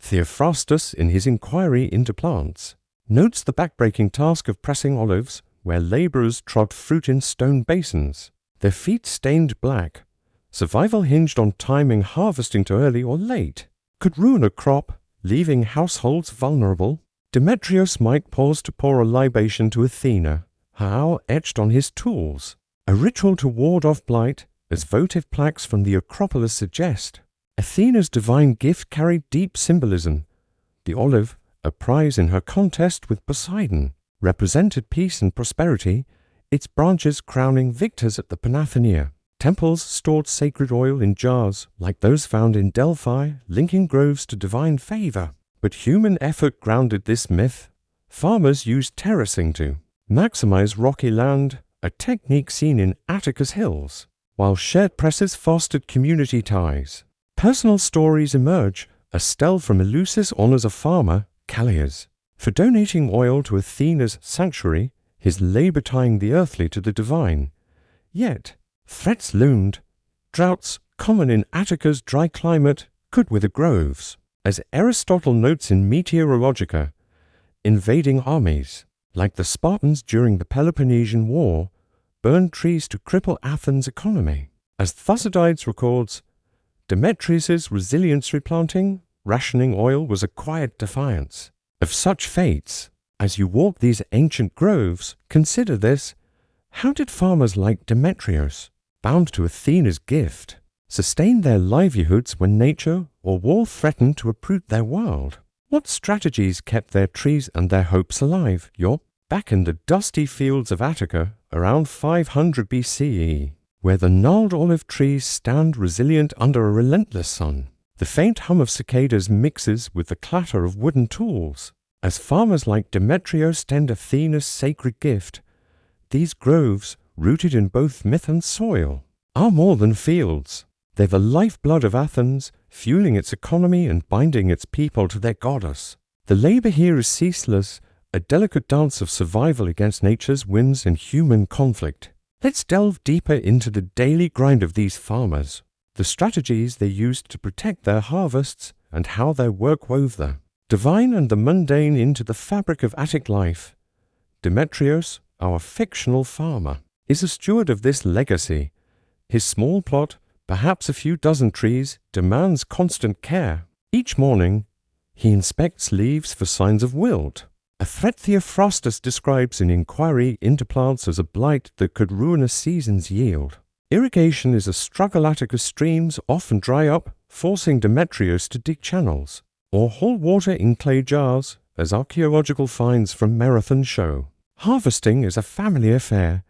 Theophrastus, in his inquiry into plants, notes the backbreaking task of pressing olives, where laborers trod fruit in stone basins, their feet stained black. Survival hinged on timing harvesting to early or late, could ruin a crop, leaving households vulnerable. Demetrius might pause to pour a libation to Athena, her owl etched on his tools, a ritual to ward off blight, as votive plaques from the Acropolis suggest. Athena's divine gift carried deep symbolism. The olive, a prize in her contest with Poseidon, represented peace and prosperity, its branches crowning victors at the Panathenaea. Temples stored sacred oil in jars like those found in Delphi, linking groves to divine favor. But human effort grounded this myth. Farmers used terracing to maximize rocky land, a technique seen in Atticus hills, while shared presses fostered community ties. Personal stories emerge. A stele from Eleusis honors a farmer, Callias, for donating oil to Athena's sanctuary, his labor tying the earthly to the divine. Yet, threats loomed. Droughts, common in Attica's dry climate, could wither groves. As Aristotle notes in Meteorologica, invading armies, like the Spartans during the Peloponnesian War, burned trees to cripple Athens' economy. As Thucydides records, Demetrius's resilience replanting, rationing oil was a quiet defiance of such fates. As you walk these ancient groves, consider this. How did farmers like Demetrius, bound to Athena's gift, sustain their livelihoods when nature or war threatened to uproot their world? What strategies kept their trees and their hopes alive? You're back in the dusty fields of Attica around 500 BCE, where the gnarled olive trees stand resilient under a relentless sun. The faint hum of cicadas mixes with the clatter of wooden tools. As farmers like Demetrius tend Athena's sacred gift, these groves, rooted in both myth and soil, are more than fields. They're the lifeblood of Athens, fueling its economy and binding its people to their goddess. The labor here is ceaseless, a delicate dance of survival against nature's winds and human conflict. Let's delve deeper into the daily grind of these farmers, the strategies they used to protect their harvests, and how their work wove the divine and the mundane into the fabric of Attic life. Demetrius, our fictional farmer, is a steward of this legacy. His small plot, perhaps a few dozen trees, demands constant care. Each morning, he inspects leaves for signs of wilt, a threat Theophrastus describes in Inquiry into Plants as a blight that could ruin a season's yield. Irrigation is a struggle. Atticus streams often dry up, forcing Demetrius to dig channels, or haul water in clay jars, as archaeological finds from Marathon show. Harvesting is a family affair.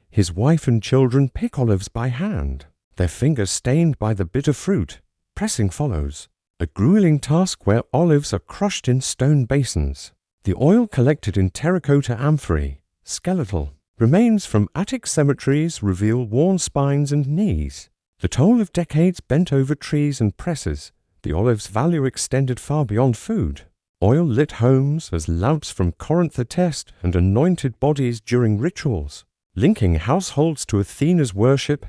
His wife and children pick olives by hand, their fingers stained by the bitter fruit. Pressing follows, a grueling task where olives are crushed in stone basins. The oil collected in terracotta amphorae, skeletal. Remains from Attic cemeteries reveal worn spines and knees. The toll of decades bent over trees and presses. The olive's value extended far beyond food. Oil lit homes as lamps from Corinth attest, and anointed bodies during rituals, linking households to Athena's worship.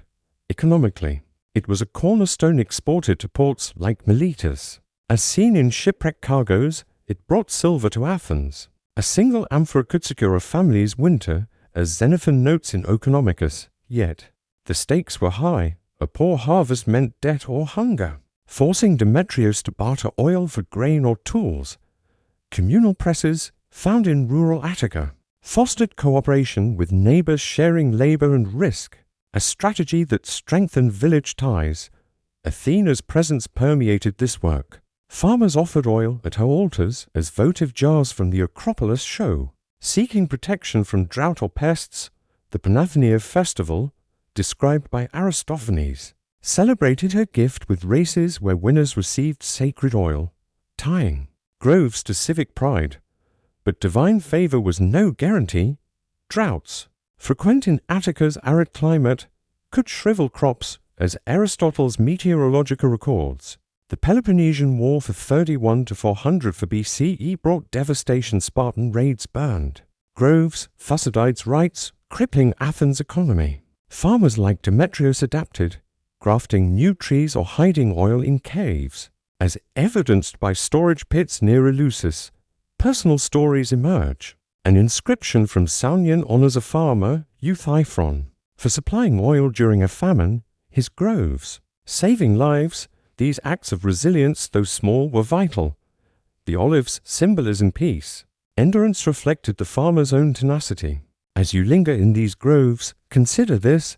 Economically, it was a cornerstone exported to ports like Miletus. As seen in shipwreck cargoes, it brought silver to Athens. A single amphora could secure a family's winter, as Xenophon notes in Oeconomicus. Yet, the stakes were high. A poor harvest meant debt or hunger, forcing Demetrius to barter oil for grain or tools. Communal presses, found in rural Attica, fostered cooperation with neighbors sharing labor and risk, a strategy that strengthened village ties. Athena's presence permeated this work. Farmers offered oil at her altars as votive jars from the Acropolis show. Seeking protection from drought or pests, the Panathenaea festival, described by Aristophanes, celebrated her gift with races where winners received sacred oil, tying groves to civic pride. But divine favor was no guarantee. Droughts, frequent in Attica's arid climate, could shrivel crops, as Aristotle's Meteorologica records. The Peloponnesian War for 31 to 400 for BCE brought devastation. Spartan raids burned groves, Thucydides writes, crippling Athens' economy. Farmers like Demetrius adapted, grafting new trees or hiding oil in caves. As evidenced by storage pits near Eleusis, personal stories emerge. An inscription from Saunian honors a farmer, Euthyphron, for supplying oil during a famine, his groves. Saving lives, these acts of resilience, though small, were vital. The olive's symbolism peace. Endurance reflected the farmer's own tenacity. As you linger in these groves, consider this.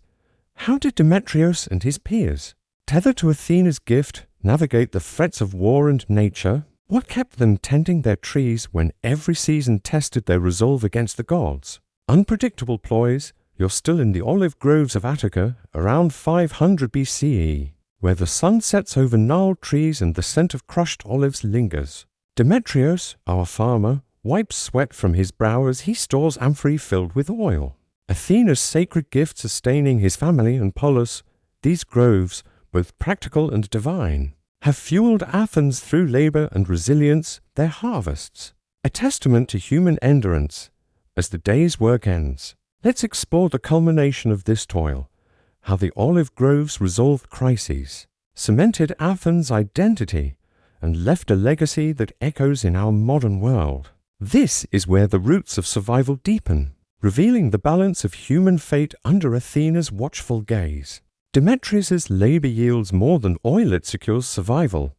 How did Demetrius and his peers, tethered to Athena's gift, navigate the threats of war and nature? What kept them tending their trees when every season tested their resolve against the gods? Unpredictable ploys, you're still in the olive groves of Attica around 500 BCE, where the sun sets over gnarled trees and the scent of crushed olives lingers. Demetrius, our farmer, wipes sweat from his brow as he stores amphorae filled with oil. Athena's sacred gift sustaining his family and Polus, these groves, both practical and divine, have fueled Athens through labor and resilience, their harvests, a testament to human endurance as the day's work ends. Let's explore the culmination of this toil, how the olive groves resolved crises, cemented Athens' identity, and left a legacy that echoes in our modern world. This is where the roots of survival deepen, revealing the balance of human fate under Athena's watchful gaze. Demetrius's labor yields more than oil, it secures survival.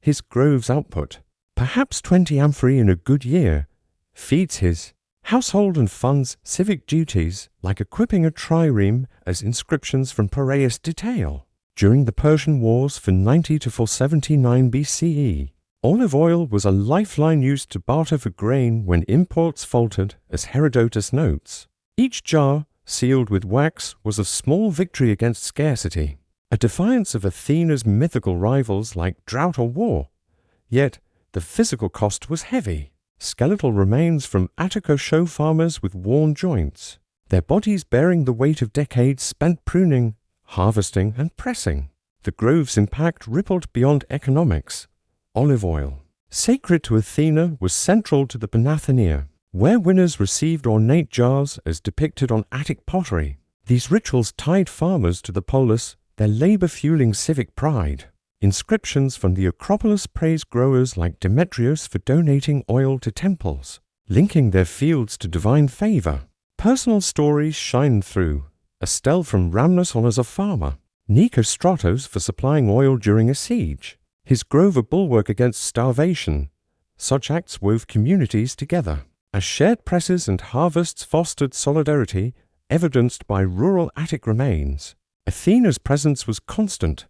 His grove's output, perhaps 20 amphorae in a good year, feeds his household and funds civic duties like equipping a trireme, as inscriptions from Piraeus detail. During the Persian Wars from 90 to 479 BCE, olive oil was a lifeline used to barter for grain when imports faltered, as Herodotus notes. Each jar, sealed with wax, was a small victory against scarcity, a defiance of Athena's mythical rivals like drought or war. Yet, the physical cost was heavy. Skeletal remains from Attica show farmers with worn joints, their bodies bearing the weight of decades spent pruning, harvesting, and pressing. The grove's impact rippled beyond economics. Olive oil, sacred to Athena, was central to the Panathenea, where winners received ornate jars as depicted on Attic pottery. These rituals tied farmers to the polis, their labor fueling civic pride. Inscriptions from the Acropolis praise growers like Demetrius for donating oil to temples, linking their fields to divine favor. Personal stories shine through. Estelle from Rhamnus honors a farmer, Nicostratos for supplying oil during a siege, his grove a bulwark against starvation. Such acts wove communities together, as shared presses and harvests fostered solidarity, evidenced by rural Attic remains. Athena's presence was constant.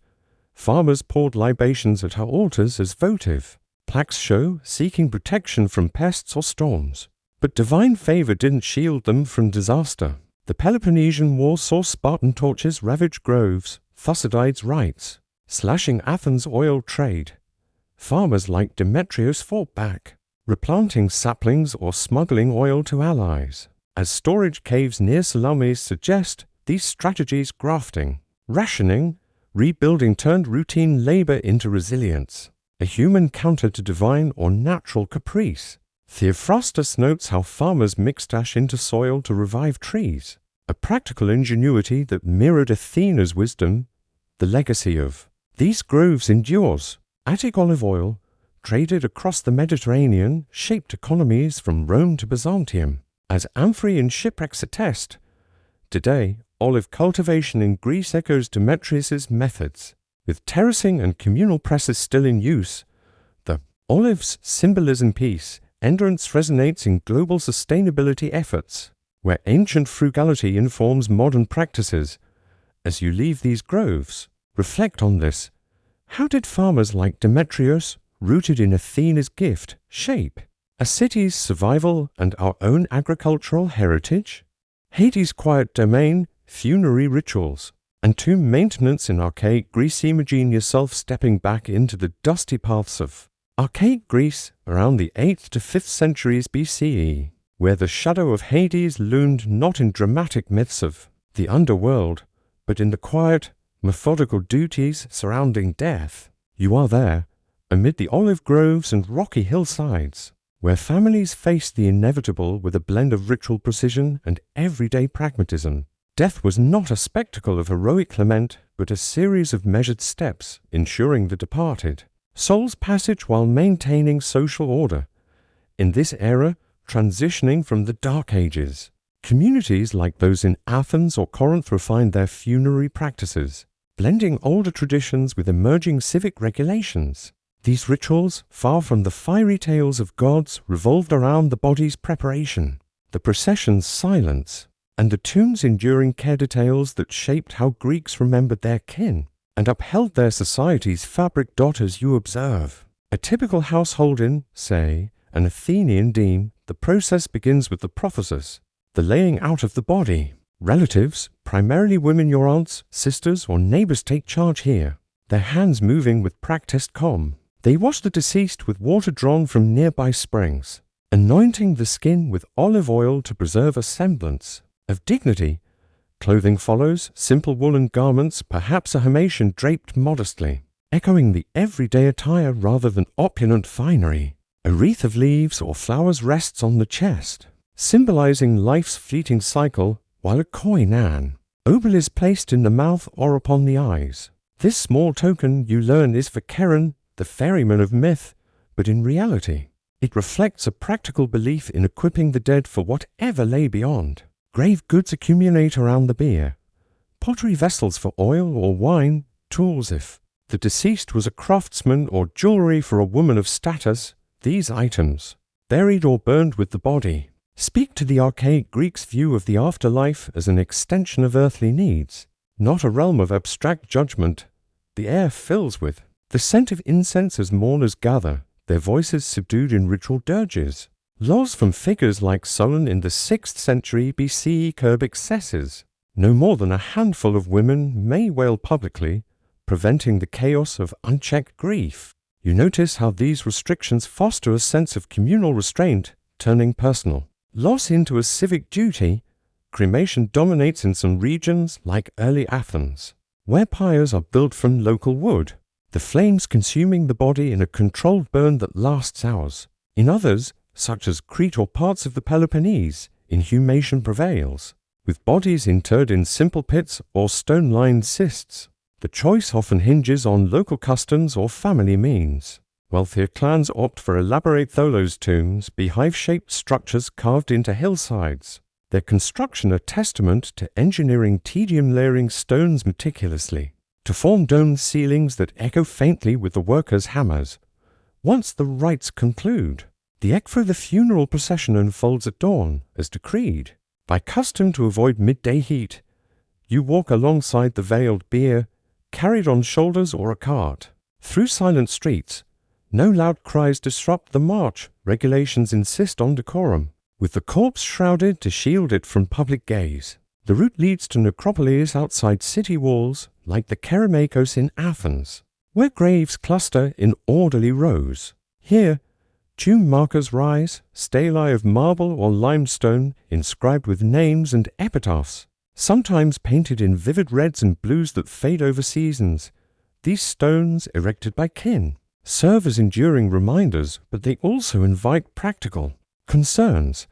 Farmers poured libations at her altars as votive. Plaques show seeking protection from pests or storms. But divine favor didn't shield them from disaster. The Peloponnesian War saw Spartan torches ravage groves, Thucydides' rites, slashing Athens' oil trade. Farmers like Demetrius fought back, replanting saplings or smuggling oil to allies. As storage caves near Salamis suggest, these strategies grafting, rationing, rebuilding turned routine labor into resilience, a human counter to divine or natural caprice. Theophrastus notes how farmers mixed ash into soil to revive trees, a practical ingenuity that mirrored Athena's wisdom. The legacy of these groves endures. Attic olive oil, traded across the Mediterranean, shaped economies from Rome to Byzantium, as amphorae and shipwrecks attest. Today, olive cultivation in Greece echoes Demetrius's methods. With terracing and communal presses still in use, the olive's symbolism piece, endurance resonates in global sustainability efforts, where ancient frugality informs modern practices. As you leave these groves, reflect on this. How did farmers like Demetrius, rooted in Athena's gift, shape a city's survival and our own agricultural heritage? Hades' quiet domain, funerary rituals, and tomb maintenance in archaic Greece. Imagine yourself stepping back into the dusty paths of archaic Greece around the 8th to 5th centuries BCE, where the shadow of Hades loomed not in dramatic myths of the underworld, but in the quiet, methodical duties surrounding death. You are there, amid the olive groves and rocky hillsides, where families face the inevitable with a blend of ritual precision and everyday pragmatism. Death was not a spectacle of heroic lament, but a series of measured steps, ensuring the departed soul's passage while maintaining social order. In this era, transitioning from the Dark Ages, communities like those in Athens or Corinth refined their funerary practices, blending older traditions with emerging civic regulations. These rituals, far from the fiery tales of gods, revolved around the body's preparation, the procession's silence, and the tomb's enduring care details that shaped how Greeks remembered their kin and upheld their society's fabric. As you observe a typical household in, say, an Athenian deme, the process begins with the prophysis, the laying out of the body. Relatives, primarily women your aunts, sisters, or neighbors, take charge here, their hands moving with practiced calm. They wash the deceased with water drawn from nearby springs, anointing the skin with olive oil to preserve a semblance of dignity. Clothing follows, simple woolen garments, perhaps a himation draped modestly, echoing the everyday attire rather than opulent finery. A wreath of leaves or flowers rests on the chest, symbolizing life's fleeting cycle, while a koinan obol is placed in the mouth or upon the eyes. This small token, you learn, is for Keren, the ferryman of myth, but in reality, it reflects a practical belief in equipping the dead for whatever lay beyond. Grave goods accumulate around the bier, pottery vessels for oil or wine, tools if the deceased was a craftsman, or jewelry for a woman of status. These items, buried or burned with the body, speak to the archaic Greeks' view of the afterlife as an extension of earthly needs, not a realm of abstract judgment. The air fills with the scent of incense as mourners gather, their voices subdued in ritual dirges. Laws from figures like Solon in the 6th century BCE curb excesses. No more than a handful of women may wail publicly, preventing the chaos of unchecked grief. You notice how these restrictions foster a sense of communal restraint, turning personal loss into a civic duty. Cremation dominates in some regions, like early Athens, where pyres are built from local wood, the flames consuming the body in a controlled burn that lasts hours. In others, such as Crete or parts of the Peloponnese, inhumation prevails, with bodies interred in simple pits or stone-lined cists. The choice often hinges on local customs or family means. Wealthier clans opt for elaborate tholos tombs, beehive-shaped structures carved into hillsides, their construction a testament to engineering tedium, layering stones meticulously to form domed ceilings that echo faintly with the workers' hammers. Once the rites conclude, the ekphra, the funeral procession, unfolds at dawn, as decreed. By custom to avoid midday heat, you walk alongside the veiled bier, carried on shoulders or a cart, through silent streets. No loud cries disrupt the march. Regulations insist on decorum, with the corpse shrouded to shield it from public gaze. The route leads to necropolis outside city walls, like the Kerameikos in Athens, where graves cluster in orderly rows. Here, tomb markers rise, stelae of marble or limestone inscribed with names and epitaphs, sometimes painted in vivid reds and blues that fade over seasons. These stones, erected by kin, serve as enduring reminders, but they also invite practical concerns.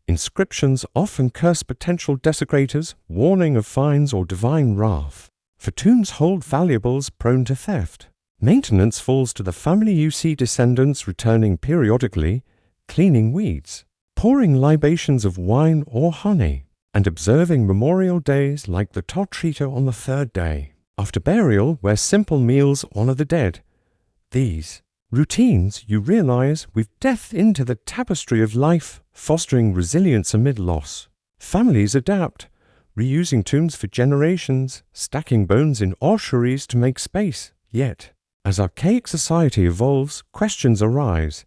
Inscriptions often curse potential desecrators, warning of fines or divine wrath. For tombs hold valuables prone to theft, maintenance falls to the family. You see descendants returning periodically, cleaning weeds, pouring libations of wine or honey, and observing memorial days like the Totrita on the 3rd day after burial, where simple meals honor the dead. These routines, you realize, weave death into the tapestry of life, fostering resilience amid loss. Families adapt, reusing tombs for generations, stacking bones in ossuaries to make space. Yet, as archaic society evolves, questions arise.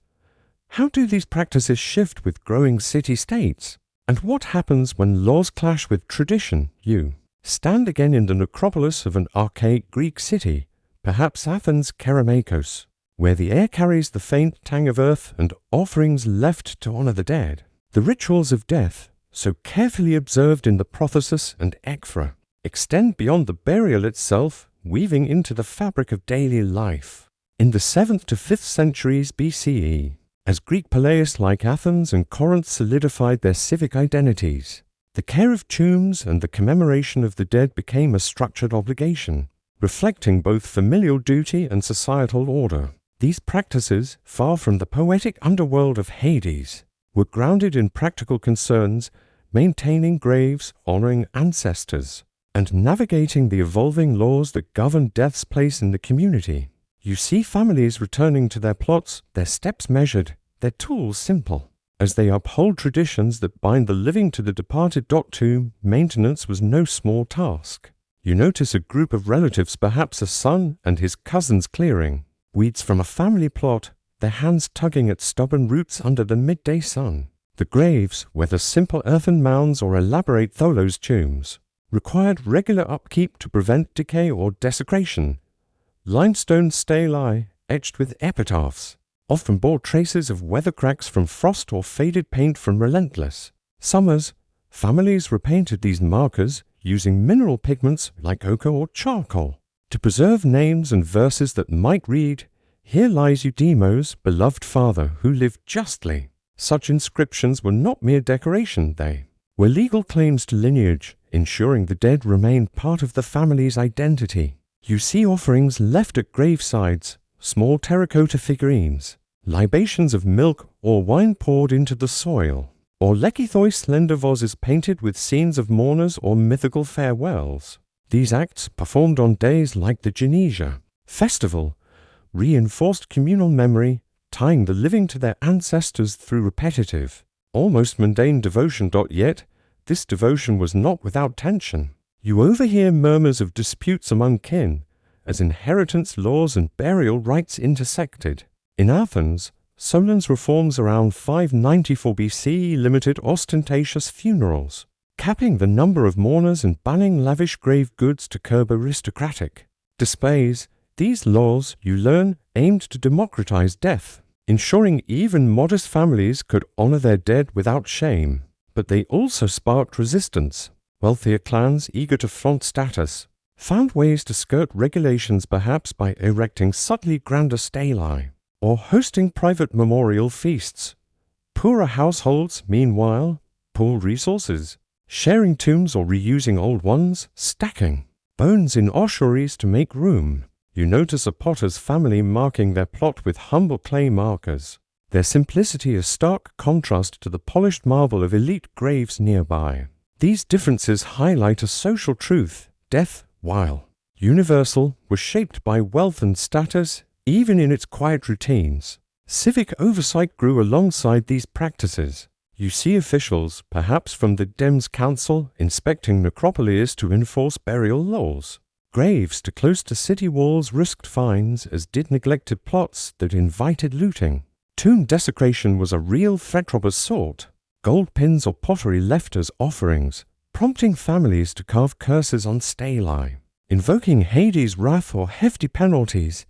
How do these practices shift with growing city-states? And what happens when laws clash with tradition? You stand again in the necropolis of an archaic Greek city, perhaps Athens' Kerameikos, where the air carries the faint tang of earth and offerings left to honor the dead. The rituals of death, so carefully observed in the prothesis and ekphra, extend beyond the burial itself, weaving into the fabric of daily life. In the 7th to 5th centuries BCE, as Greek Peleis like Athens and Corinth solidified their civic identities, the care of tombs and the commemoration of the dead became a structured obligation, reflecting both familial duty and societal order. These practices, far from the poetic underworld of Hades, were grounded in practical concerns, maintaining graves, honoring ancestors, and navigating the evolving laws that govern death's place in the community. You see families returning to their plots, their steps measured, their tools simple. As they uphold traditions that bind the living to the departed. Tomb maintenance was no small task. You notice a group of relatives, perhaps a son and his cousins, clearing weeds from a family plot, their hands tugging at stubborn roots under the midday sun. The graves, whether simple earthen mounds or elaborate tholos tombs, required regular upkeep to prevent decay or desecration. Limestone stelae, etched with epitaphs, often bore traces of weather cracks from frost or faded paint from relentless summers. Families repainted these markers using mineral pigments like ochre or charcoal to preserve names and verses that might read, "Here lies Eudemo's beloved father who lived justly." Such inscriptions were not mere decoration, they were legal claims to lineage, ensuring the dead remained part of the family's identity. You see offerings left at gravesides, small terracotta figurines, libations of milk or wine poured into the soil, or lekythoi slender vases painted with scenes of mourners or mythical farewells. These acts, performed on days like the Genesia festival, reinforced communal memory, tying the living to their ancestors through repetitive, almost mundane devotion. Yet, this devotion was not without tension. You overhear murmurs of disputes among kin, as inheritance laws and burial rites intersected. In Athens, Solon's reforms around 594 BCE limited ostentatious funerals, capping the number of mourners and banning lavish grave goods to curb aristocratic displays. These laws, you learn, aimed to democratize death, ensuring even modest families could honor their dead without shame. But they also sparked resistance. Wealthier clans, eager to flaunt status, found ways to skirt regulations, perhaps by erecting subtly grander stelae or hosting private memorial feasts. Poorer households, meanwhile, pooled resources, sharing tombs or reusing old ones, stacking bones in ossuaries to make room. You notice a potter's family marking their plot with humble clay markers, their simplicity a stark contrast to the polished marble of elite graves nearby. These differences highlight a social truth: death, while universal, was shaped by wealth and status, even in its quiet routines. Civic oversight grew alongside these practices. You see officials, perhaps from the Dems Council, inspecting necropolies to enforce burial laws. Graves too close to city walls risked fines, as did neglected plots that invited looting. Tomb desecration was a real threat-robber's sort. Gold pins or pottery left as offerings, prompting families to carve curses on stelae, invoking Hades' wrath or hefty penalties.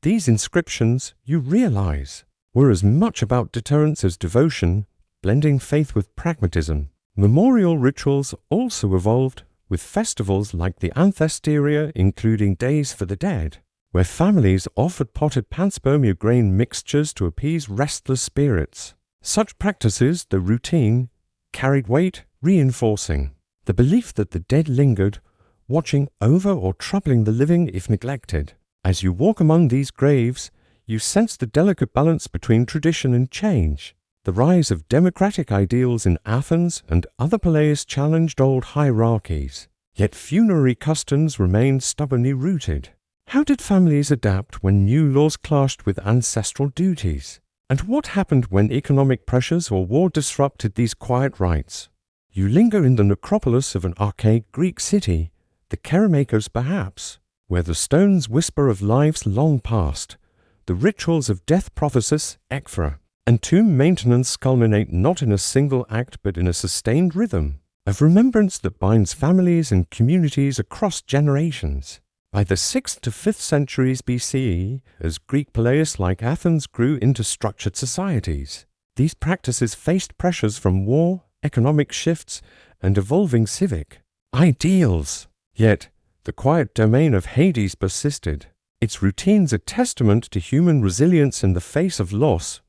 These inscriptions, you realize, were as much about deterrence as devotion, blending faith with pragmatism. Memorial rituals also evolved, with festivals like the Anthesteria, including days for the dead, where families offered potted panspermia grain mixtures to appease restless spirits. Such practices, though routine, carried weight, reinforcing the belief that the dead lingered, watching over or troubling the living if neglected. As you walk among these graves, you sense the delicate balance between tradition and change. The rise of democratic ideals in Athens and other ploys challenged old hierarchies, yet funerary customs remained stubbornly rooted. How did families adapt when new laws clashed with ancestral duties? And what happened when economic pressures or war disrupted these quiet rites? You linger in the necropolis of an archaic Greek city, the Keramakos perhaps, where the stones whisper of lives long past, the rituals of death prophecies, ekphra, and tomb maintenance culminate not in a single act but in a sustained rhythm of remembrance that binds families and communities across generations. By the 6th to 5th centuries BCE, as Greek ploys like Athens grew into structured societies, these practices faced pressures from war, economic shifts, and evolving civic ideals. Yet, the quiet domain of Hades persisted, its routines a testament to human resilience in the face of loss.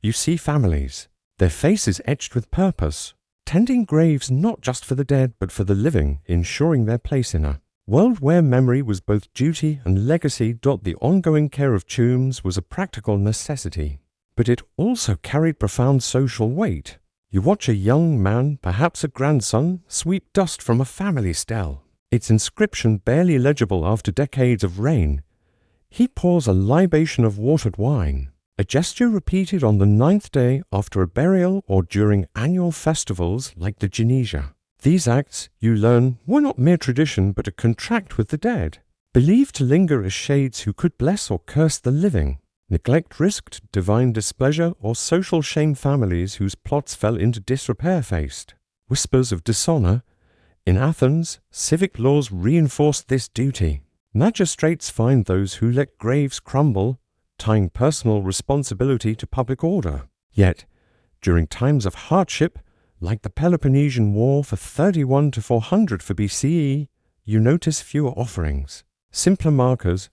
You see families, their faces etched with purpose, tending graves not just for the dead but for the living, ensuring their place in a world where memory was both duty and legacy. The ongoing care of tombs was a practical necessity, but it also carried profound social weight. You watch a young man, perhaps a grandson, sweep dust from a family stele, its inscription barely legible after decades of rain. He pours a libation of watered wine, a gesture repeated on the 9th day after a burial or during annual festivals like the Genesia. These acts, you learn, were not mere tradition but a contract with the dead, believed to linger as shades who could bless or curse the living. Neglect risked divine displeasure, or social shame families whose plots fell into disrepair faced whispers of dishonor. In Athens, civic laws reinforced this duty. Magistrates fined those who let graves crumble, tying personal responsibility to public order. Yet, during times of hardship, like the Peloponnesian War for 31 to 400 for BCE, you notice fewer offerings, simpler markers.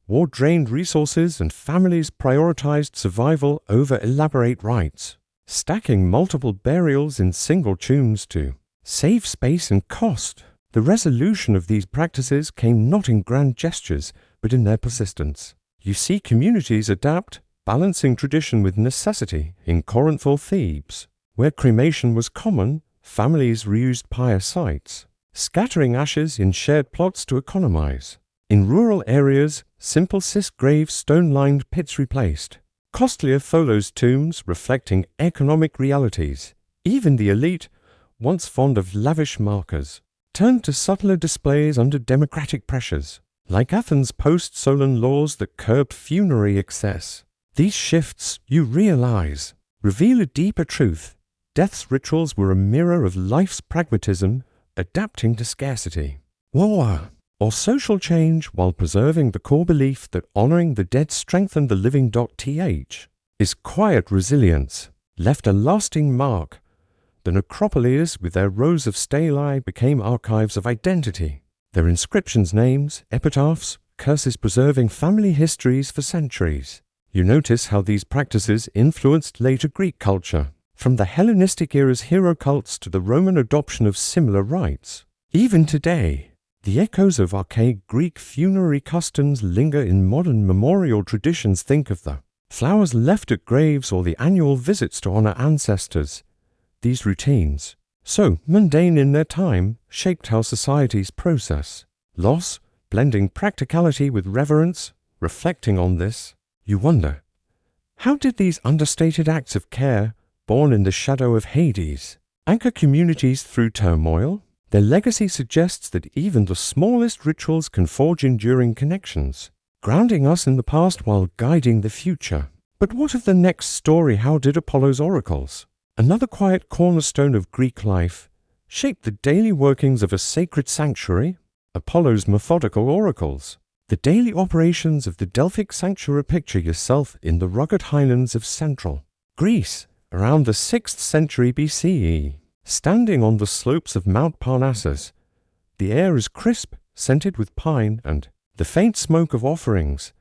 War drained resources and families prioritized survival over elaborate rites, stacking multiple burials in single tombs to save space and cost. The resolution of these practices came not in grand gestures, but in their persistence. You see communities adapt, balancing tradition with necessity. In Corinth or Thebes, where cremation was common, families reused pious sites, scattering ashes in shared plots to economize. In rural areas, simple cis-grave stone-lined pits replaced costlier tholos tombs reflecting economic realities. Even the elite, once fond of lavish markers, turned to subtler displays under democratic pressures, like Athens' post-Solon laws that curbed funerary excess. These shifts, you realize, reveal a deeper truth. Death's rituals were a mirror of life's pragmatism, adapting to scarcity. War, or social change, while preserving the core belief that honoring the dead strengthened the living. Th is quiet resilience, left a lasting mark. The necropolies with their rows of stelae became archives of identity, their inscriptions, names, epitaphs, curses preserving family histories for centuries. You notice how these practices influenced later Greek culture, from the Hellenistic era's hero cults to the Roman adoption of similar rites. Even today, the echoes of archaic Greek funerary customs linger in modern memorial traditions. Think of the flowers left at graves or the annual visits to honor ancestors. These routines, so mundane in their time, shaped how societies process loss, blending practicality with reverence. Reflecting on this, you wonder, how did these understated acts of care, born in the shadow of Hades, anchor communities through turmoil? Their legacy suggests that even the smallest rituals can forge enduring connections, grounding us in the past while guiding the future. But what of the next story? How did Apollo's oracles, another quiet cornerstone of Greek life, shape the daily workings of a sacred sanctuary? Apollo's methodical oracles, the daily operations of the Delphic sanctuary. Picture yourself in the rugged highlands of central Greece around the 6th century BCE. Standing on the slopes of Mount Parnassus, the air is crisp, scented with pine and the faint smoke of offerings.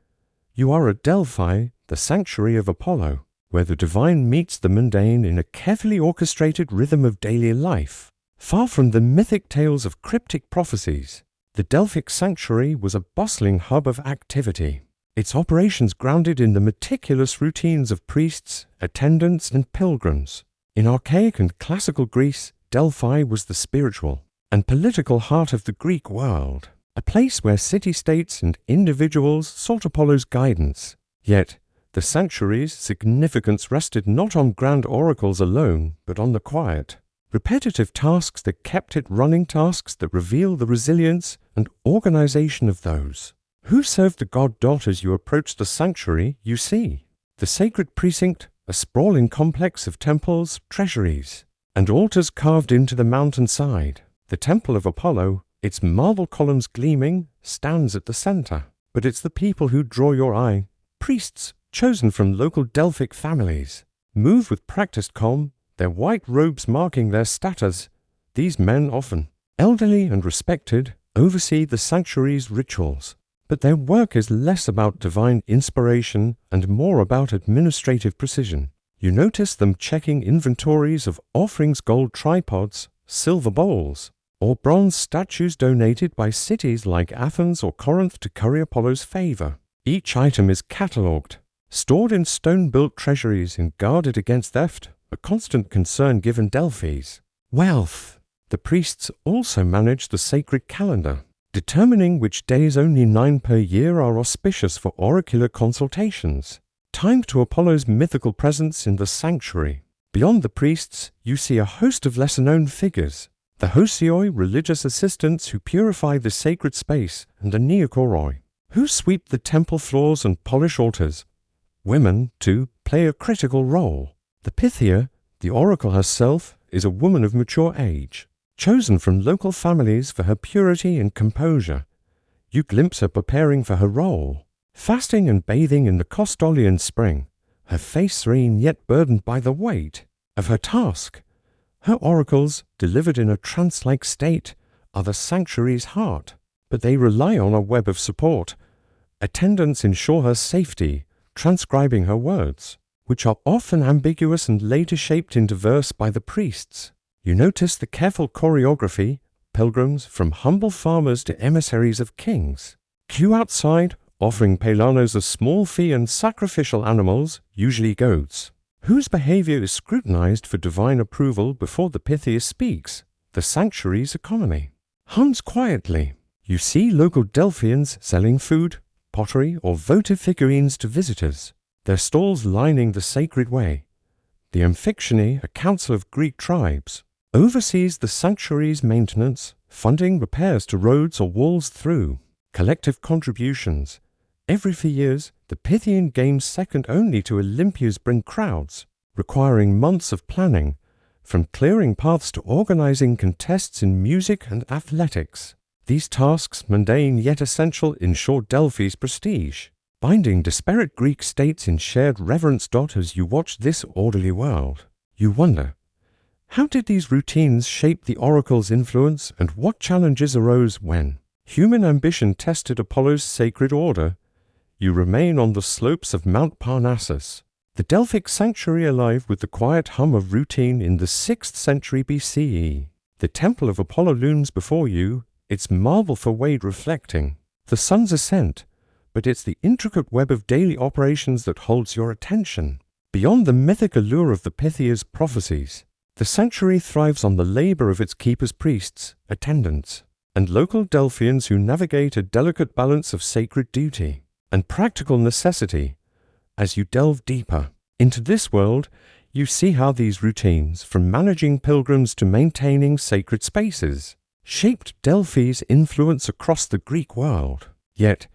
You are at Delphi, the sanctuary of Apollo, where the divine meets the mundane in a carefully orchestrated rhythm of daily life. Far from the mythic tales of cryptic prophecies, the Delphic sanctuary was a bustling hub of activity, its operations grounded in the meticulous routines of priests, attendants, and pilgrims. In archaic and classical Greece, Delphi was the spiritual and political heart of the Greek world, a place where city-states and individuals sought Apollo's guidance. Yet, the sanctuary's significance rested not on grand oracles alone, but on the quiet, repetitive tasks that kept it running, tasks that reveal the resilience and organization of those who served the god. As you approach the sanctuary, you see the sacred precinct, a sprawling complex of temples, treasuries, and altars carved into the mountainside. The Temple of Apollo, its marble columns gleaming, stands at the center. But it's the people who draw your eye. Priests, chosen from local Delphic families, move with practiced calm, their white robes marking their status. These men, often elderly and respected, oversee the sanctuary's rituals. But their work is less about divine inspiration and more about administrative precision. You notice them checking inventories of offerings, gold tripods, silver bowls, or bronze statues donated by cities like Athens or Corinth to curry Apollo's favor. Each item is catalogued, stored in stone-built treasuries and guarded against theft, a constant concern given Delphi's wealth. The priests also manage the sacred calendar, determining which days, only 9 per year, are auspicious for oracular consultations, timed to Apollo's mythical presence in the sanctuary. Beyond the priests, you see a host of lesser-known figures, the hosioi, religious assistants who purify the sacred space, and the neokoroi, who sweep the temple floors and polish altars. women, too, play a critical role. The Pythia, the oracle herself, is a woman of mature age, chosen from local families for her purity and composure. You glimpse her preparing for her role, fasting and bathing in the Costolian spring, her face serene yet burdened by the weight of her task. Her oracles, delivered in a trance-like state, are the sanctuary's heart, but they rely on a web of support. Attendants ensure her safety, transcribing her words, which are often ambiguous and later shaped into verse by the priests. You notice the careful choreography, pilgrims from humble farmers to emissaries of kings. Queue outside, offering Pelanos a small fee and sacrificial animals, usually goats, whose behavior is scrutinized for divine approval before the Pythia speaks. The sanctuary's economy hums quietly. You see local Delphians selling food, pottery, or votive figurines to visitors, their stalls lining the sacred way. The Amphiktyonie, a council of Greek tribes, oversees the sanctuary's maintenance, funding repairs to roads or walls through collective contributions. Every few years, the Pythian Games, second only to Olympus, bring crowds, requiring months of planning, from clearing paths to organizing contests in music and athletics. These tasks, mundane yet essential, ensure Delphi's prestige, binding disparate Greek states in shared reverence. As you watch this orderly world, you wonder, how did these routines shape the oracle's influence, and what challenges arose when human ambition tested Apollo's sacred order? You remain on the slopes of Mount Parnassus, the Delphic sanctuary alive with the quiet hum of routine in the 6th century BCE. The temple of Apollo looms before you, its marble forehead reflecting the sun's ascent, but it's the intricate web of daily operations that holds your attention. Beyond the mythic allure of the Pythia's prophecies, the sanctuary thrives on the labor of its keepers, priests, attendants, and local Delphians who navigate a delicate balance of sacred duty and practical necessity. As you delve deeper into this world, you see how these routines, from managing pilgrims to maintaining sacred spaces, shaped Delphi's influence across the Greek world. Yet,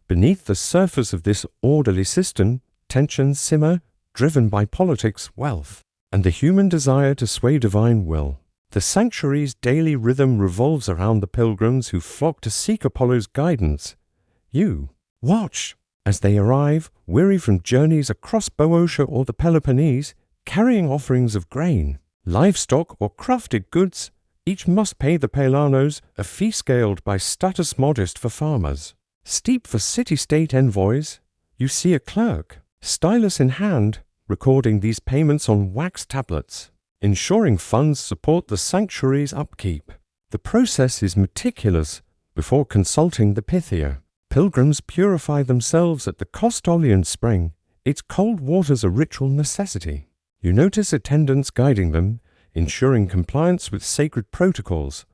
beneath the surface of this orderly system, tensions simmer, driven by politics, wealth, and the human desire to sway divine will. The sanctuary's daily rhythm revolves around the pilgrims who flock to seek Apollo's guidance. You watch as they arrive, weary from journeys across Boeotia or the Peloponnese, carrying offerings of grain, livestock, or crafted goods. Each must pay the Pelanos a fee scaled by status modest for farmers, steep for city-state envoys. You see a clerk, stylus in hand, recording these payments on wax tablets, ensuring funds support the sanctuary's upkeep. The process is meticulous. Before consulting the Pythia, pilgrims purify themselves at the Costolian spring, its cold waters a ritual necessity. You notice attendants guiding them, ensuring compliance with sacred protocols.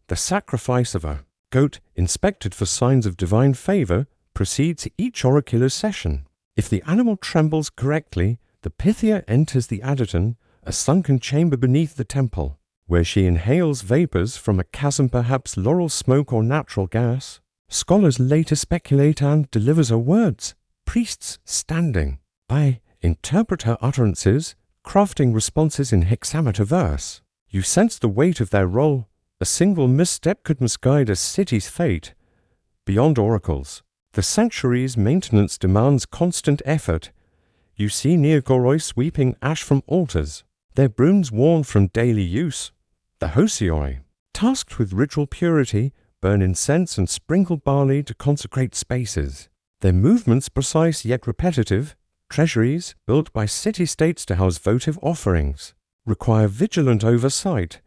The sacrifice of a goat, inspected for signs of divine favor, precedes each oracular session. If the animal trembles correctly, the Pythia enters the adyton, a sunken chamber beneath the temple, where she inhales vapors from a chasm, perhaps laurel smoke or natural gas. Scholars later speculate and delivers her words. Priests, standing by, interpret her utterances, crafting responses in hexameter verse. You sense the weight of their role. A single misstep could misguide a city's fate. Beyond oracles, the sanctuary's maintenance demands constant effort. You see neogoroi sweeping ash from altars, their brooms worn from daily use. The hosioi, tasked with ritual purity, burn incense and sprinkle barley to consecrate spaces. Their movements precise yet repetitive. Treasuries, built by city-states to house votive offerings, require vigilant oversight.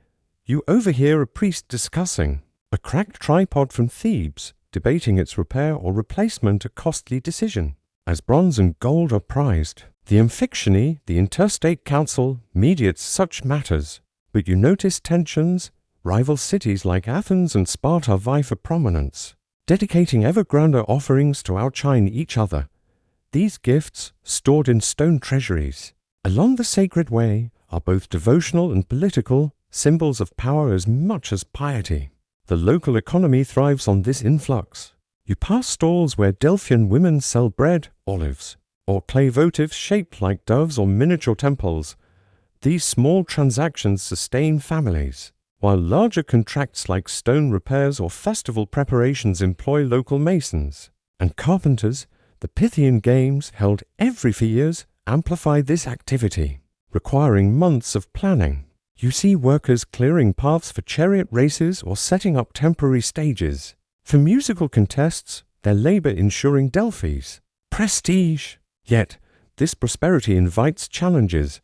You overhear a priest discussing a cracked tripod from Thebes, debating its repair or replacement, a costly decision, as bronze and gold are prized. The Amphiktyonie, the interstate council, mediates such matters, but you notice tensions. Rival cities like Athens and Sparta vie for prominence, dedicating ever grander offerings to outshine each other. These gifts, stored in stone treasuries along the sacred way, are both devotional and political, symbols of power as much as piety. The local economy thrives on this influx. You pass stalls where Delphian women sell bread, olives, or clay votives shaped like doves or miniature temples. These small transactions sustain families, while larger contracts like stone repairs or festival preparations employ local masons and carpenters. The Pythian Games, held every 4 years, amplify this activity, requiring months of planning. You see workers clearing paths for chariot races or setting up temporary stages. For musical contests, their labor ensuring Delphi's prestige. Yet, this prosperity invites challenges.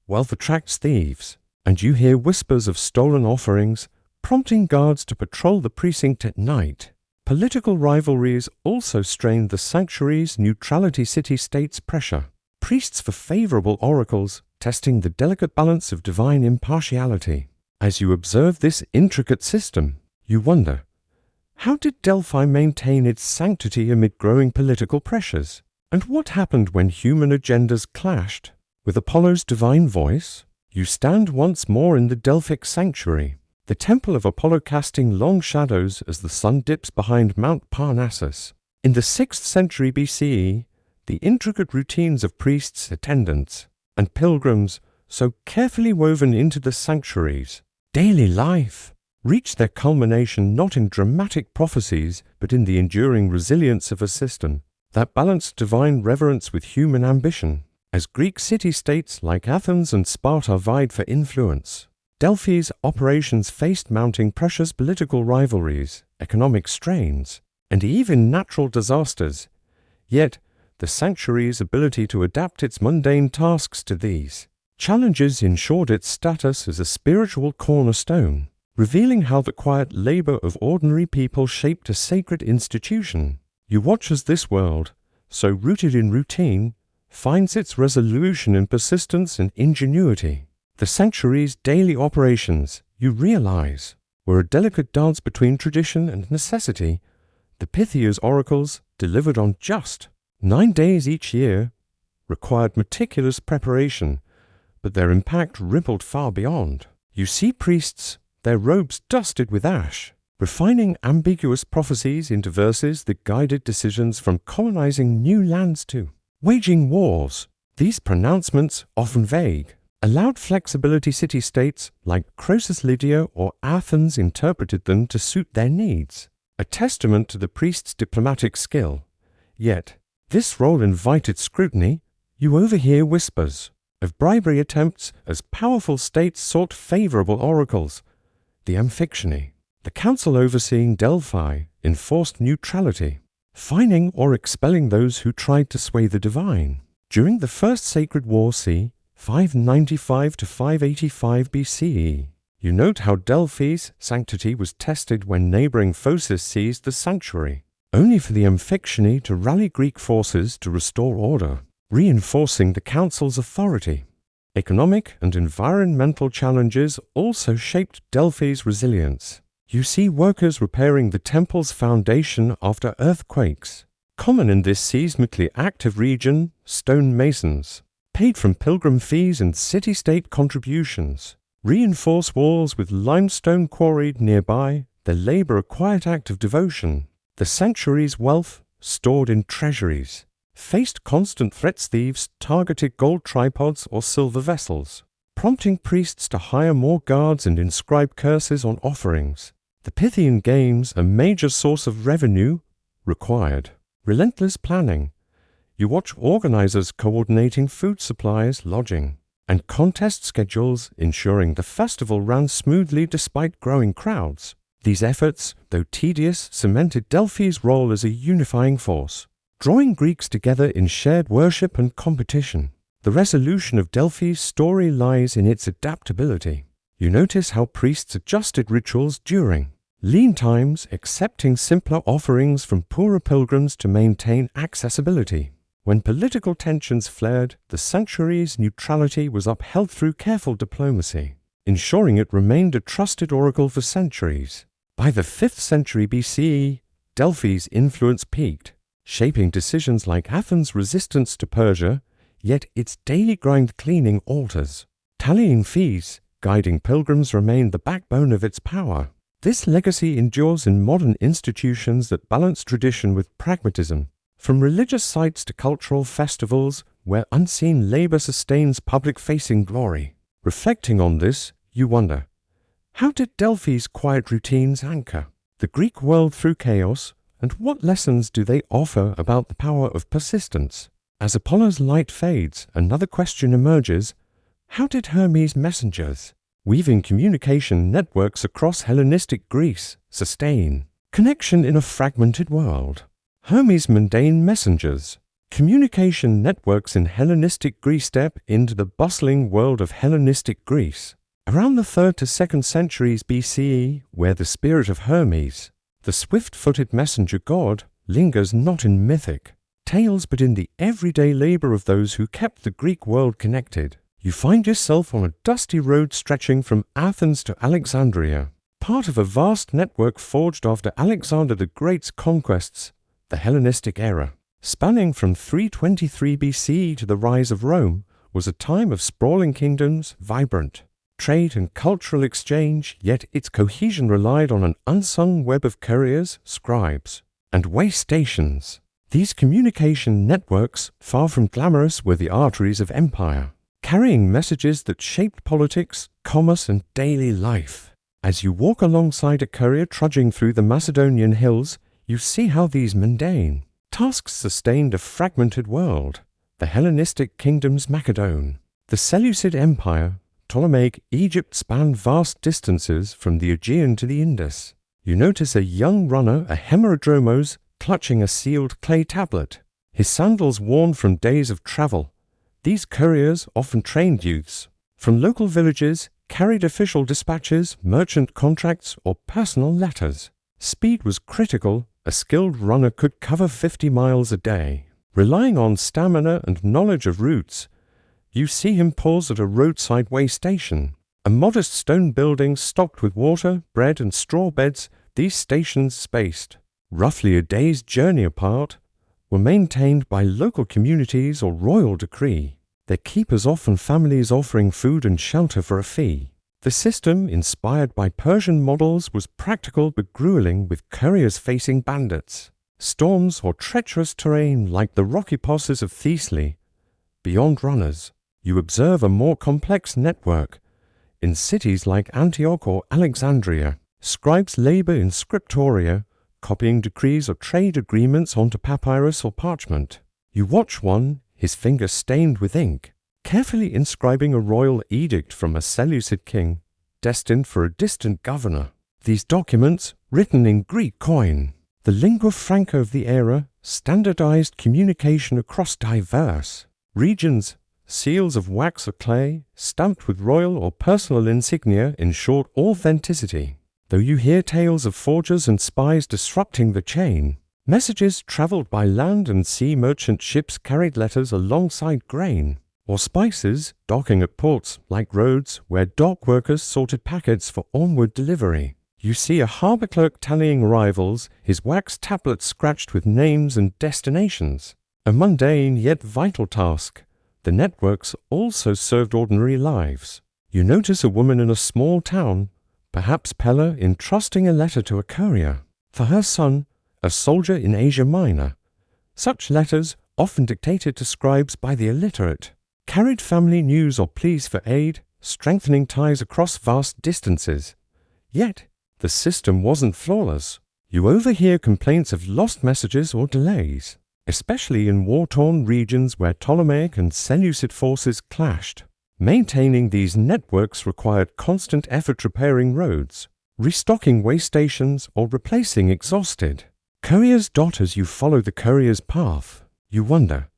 Wealth attracts thieves, and you hear whispers of stolen offerings, prompting guards to patrol the precinct at night. Political rivalries also strain the sanctuary's neutrality city-states pressure. Priests for favorable oracles, testing the delicate balance of divine impartiality. As you observe this intricate system, you wonder, how did Delphi maintain its sanctity amid growing political pressures? And what happened when human agendas clashed? With Apollo's divine voice, you stand once more in the Delphic sanctuary, the temple of Apollo casting long shadows as the sun dips behind Mount Parnassus. In the 6th century BCE, the intricate routines of priests, attendants, and pilgrims, so carefully woven into the sanctuary's daily life, reach their culmination not in dramatic prophecies, but in the enduring resilience of a system that balanced divine reverence with human ambition. As Greek city-states like Athens and Sparta vied for influence, Delphi's operations faced mounting pressures, political rivalries, economic strains, and even natural disasters. Yet, the sanctuary's ability to adapt its mundane tasks to these challenges ensured its status as a spiritual cornerstone, revealing how the quiet labor of ordinary people shaped a sacred institution. You watch as this world, so rooted in routine, finds its resolution in persistence and ingenuity. The sanctuary's daily operations, you realize, were a delicate dance between tradition and necessity. The Pythia's oracles, delivered on just 9 days each year, required meticulous preparation, but their impact rippled far beyond. You see priests, their robes dusted with ash, refining ambiguous prophecies into verses that guided decisions from colonizing new lands to waging wars. These pronouncements, often vague, allowed flexibility. City-states like Croesus Lydia or Athens interpreted them to suit their needs, a testament to the priest's diplomatic skill. Yet, this role invited scrutiny. You overhear whispers of bribery attempts as powerful states sought favorable oracles. The Amphictyony, the council overseeing Delphi, enforced neutrality, fining or expelling those who tried to sway the divine. During the First Sacred War c. 595 to 585 BCE, you note how Delphi's sanctity was tested when neighboring Phocis seized the sanctuary, only for the Amphictyony to rally Greek forces to restore order, reinforcing the council's authority. Economic and environmental challenges also shaped Delphi's resilience. You see workers repairing the temple's foundation after earthquakes. Common in this seismically active region, stone masons, paid from pilgrim fees and city-state contributions, reinforce walls with limestone quarried nearby, their labor a quiet act of devotion. The sanctuary's wealth, stored in treasuries, faced constant threats. Thieves targeted gold tripods or silver vessels, prompting priests to hire more guards and inscribe curses on offerings. The Pythian Games, a major source of revenue, required relentless planning. You watch organizers coordinating food supplies, lodging, and contest schedules, ensuring the festival ran smoothly despite growing crowds. These efforts, though tedious, cemented Delphi's role as a unifying force, drawing Greeks together in shared worship and competition. The resolution of Delphi's story lies in its adaptability. You notice how priests adjusted rituals during lean times, accepting simpler offerings from poorer pilgrims to maintain accessibility. When political tensions flared, the sanctuary's neutrality was upheld through careful diplomacy, ensuring it remained a trusted oracle for centuries. By the 5th century BCE, Delphi's influence peaked, shaping decisions like Athens' resistance to Persia, yet its daily grind cleaning altars, tallying fees, guiding pilgrims remained the backbone of its power. This legacy endures in modern institutions that balance tradition with pragmatism, From religious sites to cultural festivals where unseen labor sustains public-facing glory. Reflecting on this, you wonder, how did Delphi's quiet routines anchor the Greek world through chaos, and what lessons do they offer about the power of persistence? As Apollo's light fades, another question emerges: how did Hermes' messengers, weaving communication networks across Hellenistic Greece, sustain connection in a fragmented world? Hermes' mundane messengers, communication networks in Hellenistic Greece. Step into the bustling world of Hellenistic Greece, around the 3rd to 2nd centuries BCE, where the spirit of Hermes, the swift-footed messenger god, lingers not in mythic tales but in the everyday labor of those who kept the Greek world connected. You find yourself on a dusty road stretching from Athens to Alexandria, part of a vast network forged after Alexander the Great's conquests, the Hellenistic era. Spanning from 323 BCE to the rise of Rome, was a time of sprawling kingdoms, vibrant trade and cultural exchange, yet its cohesion relied on an unsung web of couriers, scribes, and way stations. These communication networks, far from glamorous, were the arteries of empire, carrying messages that shaped politics, commerce, and daily life. As you walk alongside a courier trudging through the Macedonian hills, you see how these mundane tasks sustained a fragmented world. The Hellenistic kingdoms Macedon, the Seleucid Empire, Ptolemaic Egypt spanned vast distances from the Aegean to the Indus. You notice a young runner, a hemerodromos, clutching a sealed clay tablet, his sandals worn from days of travel. These couriers, often trained youths, from local villages, carried official dispatches, merchant contracts, or personal letters. Speed was critical. A skilled runner could cover 50 miles a day. Relying on stamina and knowledge of routes, you see him pause at a roadside way station, a modest stone building stocked with water, bread, and straw beds. These stations, spaced roughly a day's journey apart, were maintained by local communities or royal decree, their keepers often families offering food and shelter for a fee. The system, inspired by Persian models, was practical but grueling, with couriers facing bandits, storms, or treacherous terrain like the rocky passes of Thessaly. Beyond runners, you observe a more complex network. In cities like Antioch or Alexandria, scribes labor in scriptoria, copying decrees or trade agreements onto papyrus or parchment. You watch one, his finger stained with ink, carefully inscribing a royal edict from a Seleucid king, destined for a distant governor. These documents, written in Greek coin, the lingua franca of the era, standardized communication across diverse regions, seals of wax or clay, stamped with royal or personal insignia, ensured authenticity. Though you hear tales of forgers and spies disrupting the chain, messages traveled by land and sea. Merchant ships carried letters alongside grain or spices, docking at ports like Rhodes, where dock workers sorted packets for onward delivery. You see a harbor clerk tallying arrivals, his wax tablet scratched with names and destinations. A mundane yet vital task. The networks also served ordinary lives. You notice a woman in a small town, perhaps Pella, entrusting a letter to a courier for her son, a soldier in Asia Minor. Such letters, often dictated to scribes by the illiterate, carried family news or pleas for aid, strengthening ties across vast distances. Yet, the system wasn't flawless. You overhear complaints of lost messages or delays, especially in war-torn regions where Ptolemaic and Seleucid forces clashed. Maintaining these networks required constant effort, repairing roads, restocking way stations, or replacing exhausted couriers. As you follow the courier's path, you wonder,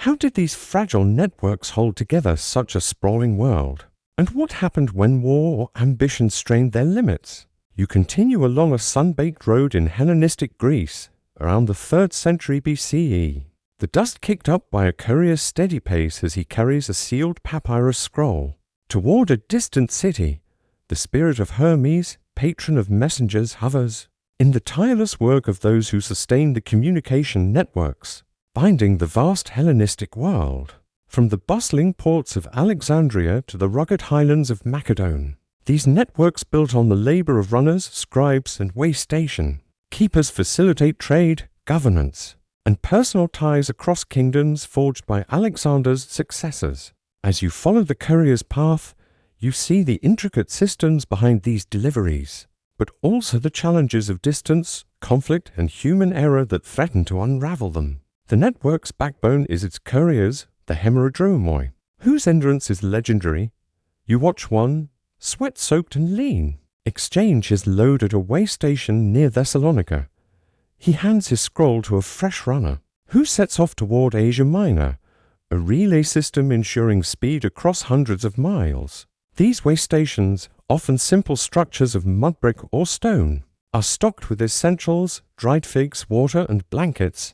how did these fragile networks hold together such a sprawling world? And what happened when war or ambition strained their limits? You continue along a sun-baked road in Hellenistic Greece, around the 3rd century BCE. The dust kicked up by a courier's steady pace as he carries a sealed papyrus scroll. Toward a distant city, the spirit of Hermes, patron of messengers, hovers. In the tireless work of those who sustain the communication networks, binding the vast Hellenistic world, from the bustling ports of Alexandria to the rugged highlands of Macedon, these networks built on the labor of runners, scribes, and way station keepers facilitate trade, governance, and personal ties across kingdoms forged by Alexander's successors. As you follow the courier's path, you see the intricate systems behind these deliveries, but also the challenges of distance, conflict, and human error that threaten to unravel them. The network's backbone is its couriers, the hemerodromoi, whose endurance is legendary. You watch one, sweat-soaked and lean, exchange his load at a way station near Thessalonica. He hands his scroll to a fresh runner, who sets off toward Asia Minor, a relay system ensuring speed across hundreds of miles. These way stations, often simple structures of mud brick or stone, are stocked with essentials, dried figs, water, and blankets.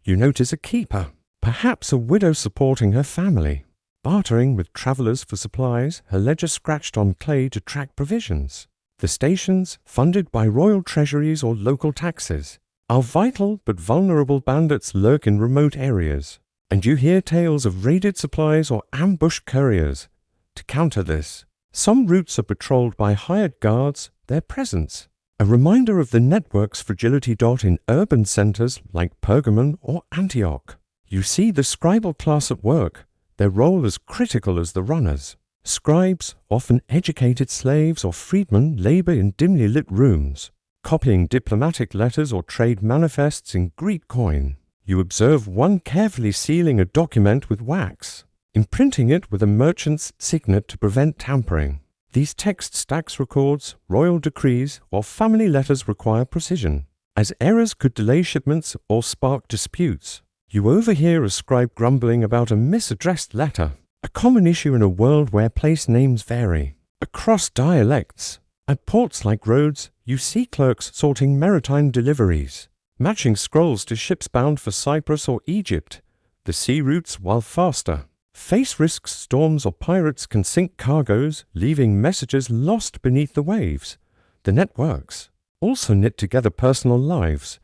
You notice a keeper, perhaps a widow supporting her family, bartering with travelers for supplies, her ledger scratched on clay to track provisions. The stations, funded by royal treasuries or local taxes, are vital but vulnerable bandits lurk in remote areas, and you hear tales of raided supplies or ambushed couriers. To counter this, some routes are patrolled by hired guards, their presence a reminder of the network's fragility. In urban centers like Pergamon or Antioch, you see the scribal class at work, their role as critical as the runners. Scribes, often educated slaves or freedmen, labor in dimly lit rooms, copying diplomatic letters or trade manifests in Greek coin. You observe one carefully sealing a document with wax, imprinting it with a merchant's signet to prevent tampering. These text stacks records, royal decrees, or family letters require precision, as errors could delay shipments or spark disputes. You overhear a scribe grumbling about a misaddressed letter, a common issue in a world where place names vary across dialects. At ports like Rhodes, you see clerks sorting maritime deliveries, matching scrolls to ships bound for Cyprus or Egypt. The sea routes, while faster, face risks. Storms or pirates can sink cargoes, leaving messages lost beneath the waves. The networks also knit together personal lives.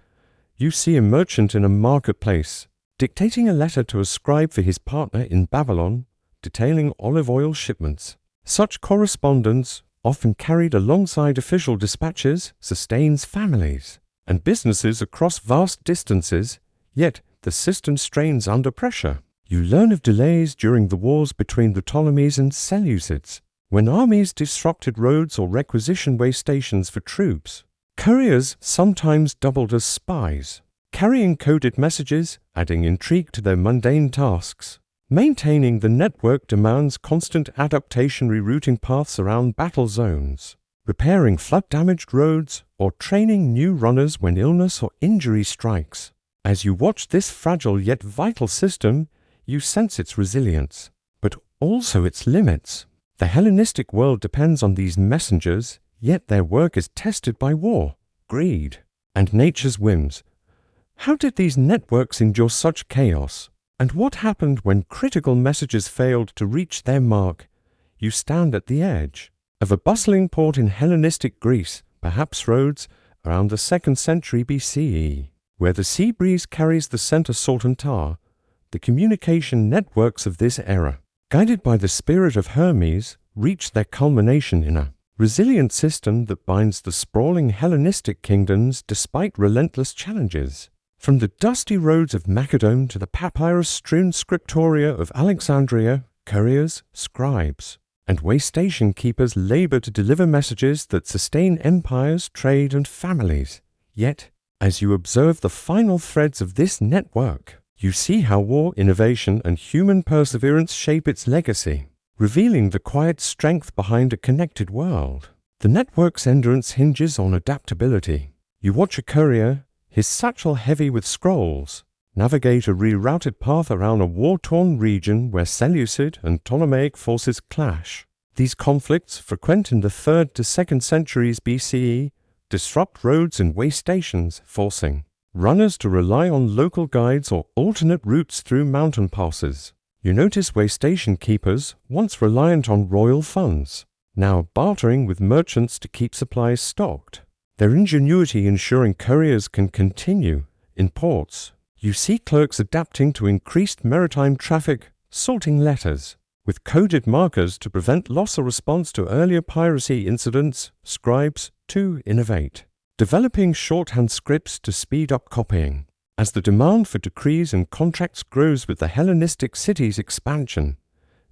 You see a merchant in a marketplace, dictating a letter to a scribe for his partner in Babylon, detailing olive oil shipments. Such correspondence, often carried alongside official dispatches, sustains families and businesses across vast distances, yet the system strains under pressure. You learn of delays during the wars between the Ptolemies and Seleucids, when armies disrupted roads or requisitioned way stations for troops. Couriers sometimes doubled as spies, carrying coded messages, adding intrigue to their mundane tasks. Maintaining the network demands constant adaptation, rerouting paths around battle zones, repairing flood-damaged roads, or training new runners when illness or injury strikes. As you watch this fragile yet vital system, you sense its resilience, but also its limits. The Hellenistic world depends on these messengers, yet their work is tested by war, greed, and nature's whims. How did these networks endure such chaos? And what happened when critical messages failed to reach their mark? You stand at the edge of a bustling port in Hellenistic Greece, perhaps Rhodes, around the 2nd century BCE, where the sea breeze carries the scent of salt and tar. The communication networks of this era, guided by the spirit of Hermes, reach their culmination in a resilient system that binds the sprawling Hellenistic kingdoms despite relentless challenges. From the dusty roads of Macedon to the papyrus-strewn scriptoria of Alexandria, couriers, scribes, and way station keepers labor to deliver messages that sustain empires, trade, and families. Yet, as you observe the final threads of this network, you see how war, innovation, and human perseverance shape its legacy, revealing the quiet strength behind a connected world. The network's endurance hinges on adaptability. You watch a courier, his satchel heavy with scrolls, navigate a rerouted path around a war-torn region where Seleucid and Ptolemaic forces clash. These conflicts, frequent in the 3rd to 2nd centuries BCE, disrupt roads and way stations, forcing runners to rely on local guides or alternate routes through mountain passes. You notice way station keepers, once reliant on royal funds, now bartering with merchants to keep supplies stocked. Their ingenuity ensuring couriers can continue. In ports, you see clerks adapting to increased maritime traffic, sorting letters with coded markers to prevent loss or response to earlier piracy incidents. Scribes, too, innovate, developing shorthand scripts to speed up copying. as the demand for decrees and contracts grows with the Hellenistic city's expansion.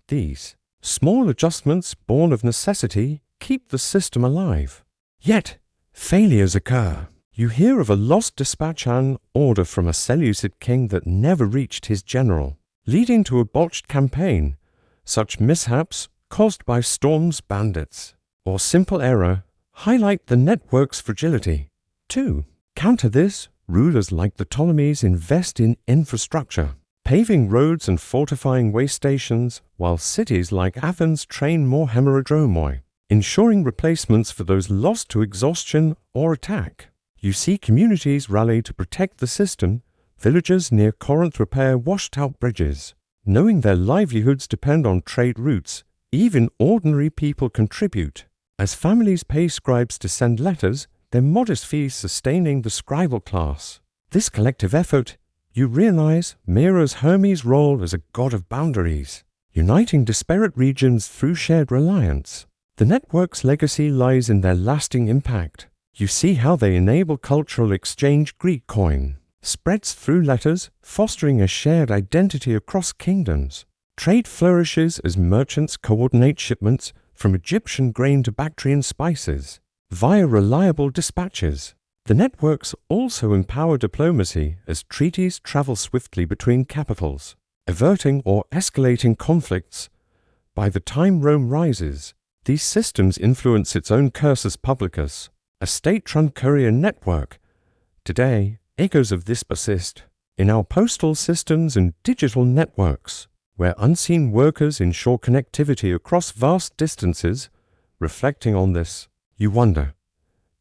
These small adjustments born of necessity keep the system alive. Yet, failures occur. You hear of a lost dispatch and order from a Seleucid king that never reached his general, leading to a botched campaign. Such mishaps, caused by storms, bandits, or simple error, highlight the network's fragility. 2. Counter this, rulers like the Ptolemies invest in infrastructure, paving roads and fortifying way stations, while cities like Athens train more hemerodromoi, ensuring replacements for those lost to exhaustion or attack. You see communities rally to protect the system. Villagers near Corinth repair washed-out bridges. Knowing their livelihoods depend on trade routes, even ordinary people contribute. As families pay scribes to send letters, their modest fees sustaining the scribal class. This collective effort, you realize, mirrors Hermes' role as a god of boundaries, uniting disparate regions through shared reliance. The network's legacy lies in their lasting impact. You see how they enable cultural exchange. Greek coin spreads through letters, fostering a shared identity across kingdoms. Trade flourishes as merchants coordinate shipments from Egyptian grain to Bactrian spices, via reliable dispatches. The networks also empower diplomacy as treaties travel swiftly between capitals, averting or escalating conflicts. By the time Rome rises, these systems influence its own cursus publicus, a state-run courier network. Today, echoes of this persist in our postal systems and digital networks, where unseen workers ensure connectivity across vast distances. Reflecting on this, you wonder,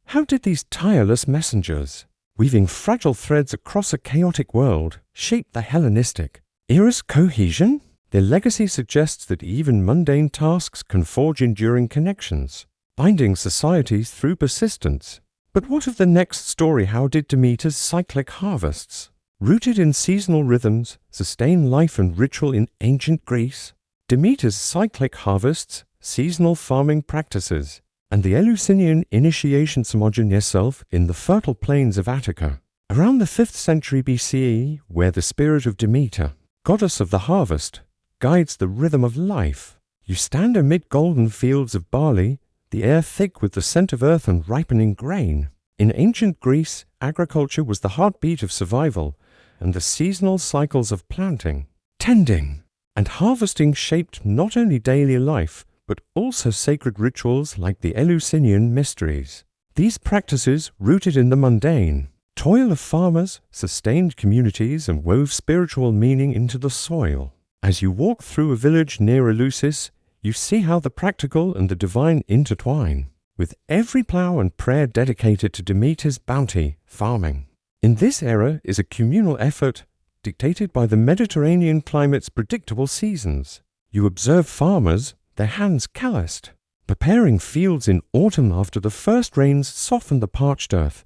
how did these tireless messengers, weaving fragile threads across a chaotic world, shape the Hellenistic era's cohesion? Their legacy suggests that even mundane tasks can forge enduring connections, binding societies through persistence. But what of the next story? How did Demeter's cyclic harvests, rooted in seasonal rhythms, sustain life and ritual in ancient Greece? Demeter's cyclic harvests, seasonal farming practices, and the Eleusinian initiation. Imagine yourself in the fertile plains of Attica, around the 5th century BCE, where the spirit of Demeter, goddess of the harvest, guides the rhythm of life. You stand amid golden fields of barley, the air thick with the scent of earth and ripening grain. In ancient Greece, agriculture was the heartbeat of survival, and the seasonal cycles of planting, tending, and harvesting shaped not only daily life, but also sacred rituals like the Eleusinian mysteries. These practices, rooted in the mundane toil of farmers, sustained communities and wove spiritual meaning into the soil. As you walk through a village near Eleusis, you see how the practical and the divine intertwine, with every plough and prayer dedicated to Demeter's bounty. Farming in this era is a communal effort dictated by the Mediterranean climate's predictable seasons. You observe farmers, their hands calloused, preparing fields in autumn after the first rains soften the parched earth.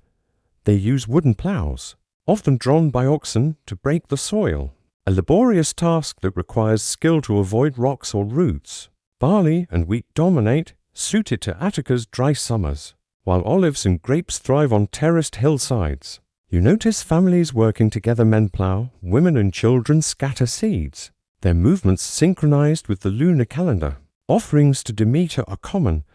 They use wooden ploughs, often drawn by oxen, to break the soil, a laborious task that requires skill to avoid rocks or roots. Barley and wheat dominate, suited to Attica's dry summers, while olives and grapes thrive on terraced hillsides. You notice families working together. Men plough, women and children scatter seeds, their movements synchronized with the lunar calendar. Offerings to Demeter are common,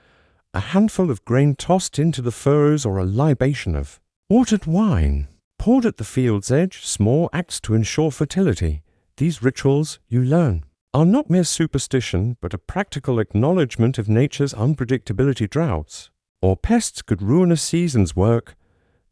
a handful of grain tossed into the furrows or a libation of watered wine poured at the field's edge, small acts to ensure fertility. These rituals, you learn, are not mere superstition, but a practical acknowledgement of nature's unpredictability. Droughts or pests could ruin a season's work.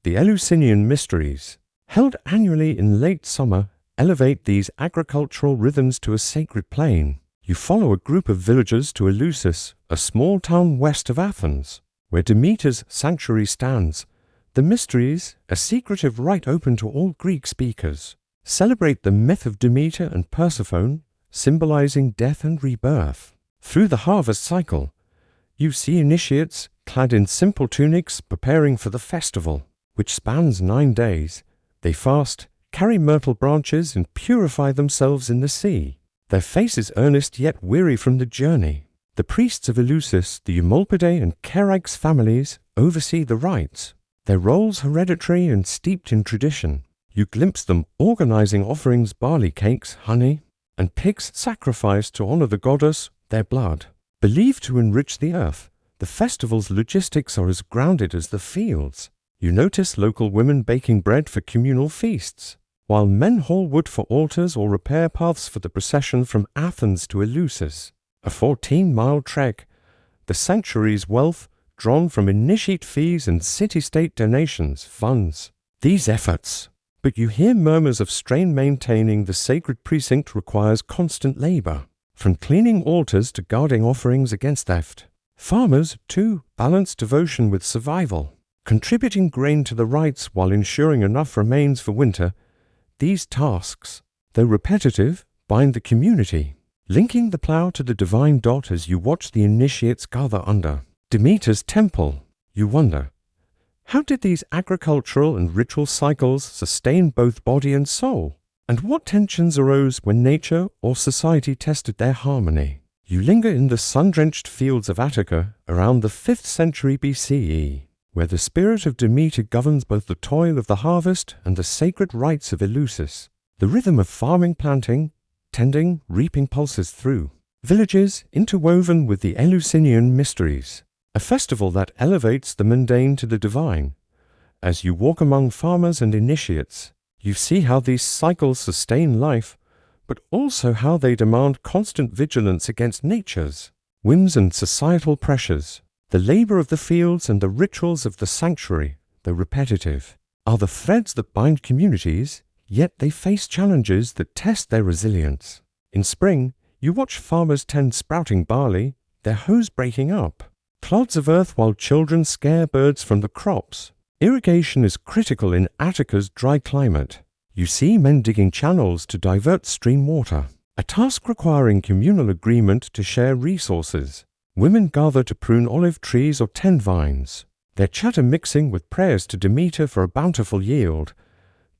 The Eleusinian mysteries, held annually in late summer, elevate these agricultural rhythms to a sacred plane. You follow a group of villagers to Eleusis, a small town west of Athens, where Demeter's sanctuary stands. The mysteries, a secretive rite open to all Greek speakers, celebrate the myth of Demeter and Persephone, symbolizing death and rebirth. Through the harvest cycle, you see initiates clad in simple tunics preparing for the festival, which spans 9 days. They fast, carry myrtle branches, and purify themselves in the sea, their faces earnest yet weary from the journey. The priests of Eleusis, the Eumolpidae and Charax families, oversee the rites, their roles hereditary and steeped in tradition. You glimpse them organizing offerings, barley cakes, honey, and pigs sacrificed to honor the goddess, their blood. Believed to enrich the earth, the festival's logistics are as grounded as the fields. You notice local women baking bread for communal feasts, while men haul wood for altars or repair paths for the procession from Athens to Eleusis. A 14-mile trek, the sanctuary's wealth drawn from initiate fees and city-state donations funds these efforts. But you hear murmurs of strain. Maintaining the sacred precinct requires constant labor, from cleaning altars to guarding offerings against theft. Farmers, too, balance devotion with survival, contributing grain to the rites while ensuring enough remains for winter. These tasks, though repetitive, bind the community, linking the plow to the divine dot as you watch the initiates gather under Demeter's temple. You wonder, how did these agricultural and ritual cycles sustain both body and soul? And what tensions arose when nature or society tested their harmony? You linger in the sun-drenched fields of Attica around the 5th century BCE, where the spirit of Demeter governs both the toil of the harvest and the sacred rites of Eleusis. The rhythm of farming, planting, tending, reaping pulses through villages interwoven with the Eleusinian mysteries, a festival that elevates the mundane to the divine. As you walk among farmers and initiates, you see how these cycles sustain life, but also how they demand constant vigilance against nature's whims and societal pressures. The labor of the fields and the rituals of the sanctuary, though repetitive, are the threads that bind communities, yet they face challenges that test their resilience. In spring, you watch farmers tend sprouting barley, their hoes breaking up clods of earth while children scare birds from the crops. Irrigation is critical in Attica's dry climate. You see men digging channels to divert stream water, a task requiring communal agreement to share resources. Women gather to prune olive trees or tend vines, their chatter mixing with prayers to Demeter for a bountiful yield.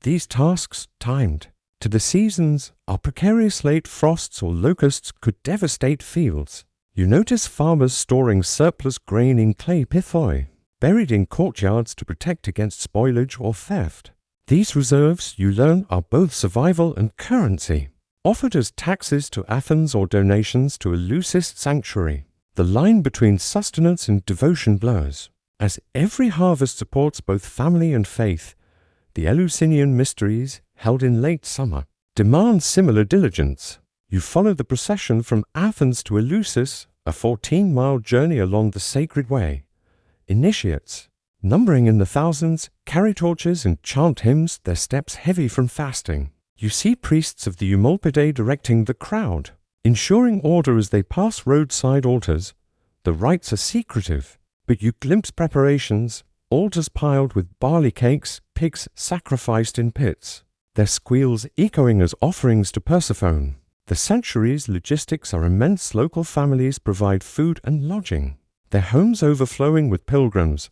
These tasks, timed to the seasons, are precarious. Late frosts or locusts could devastate fields. You notice farmers storing surplus grain in clay pithoi, buried in courtyards to protect against spoilage or theft. These reserves, you learn, are both survival and currency, offered as taxes to Athens or donations to Eleusis sanctuary. The line between sustenance and devotion blurs, as every harvest supports both family and faith. The Eleusinian mysteries, held in late summer, demand similar diligence. You follow the procession from Athens to Eleusis, a 14-mile journey along the sacred way. Initiates, numbering in the thousands, carry torches and chant hymns, their steps heavy from fasting. You see priests of the Eumolpidae directing the crowd, ensuring order as they pass roadside altars. The rites are secretive, but you glimpse preparations, altars piled with barley cakes, pigs sacrificed in pits, their squeals echoing as offerings to Persephone. The sanctuary's logistics are immense. Local families provide food and lodging, their homes overflowing with pilgrims.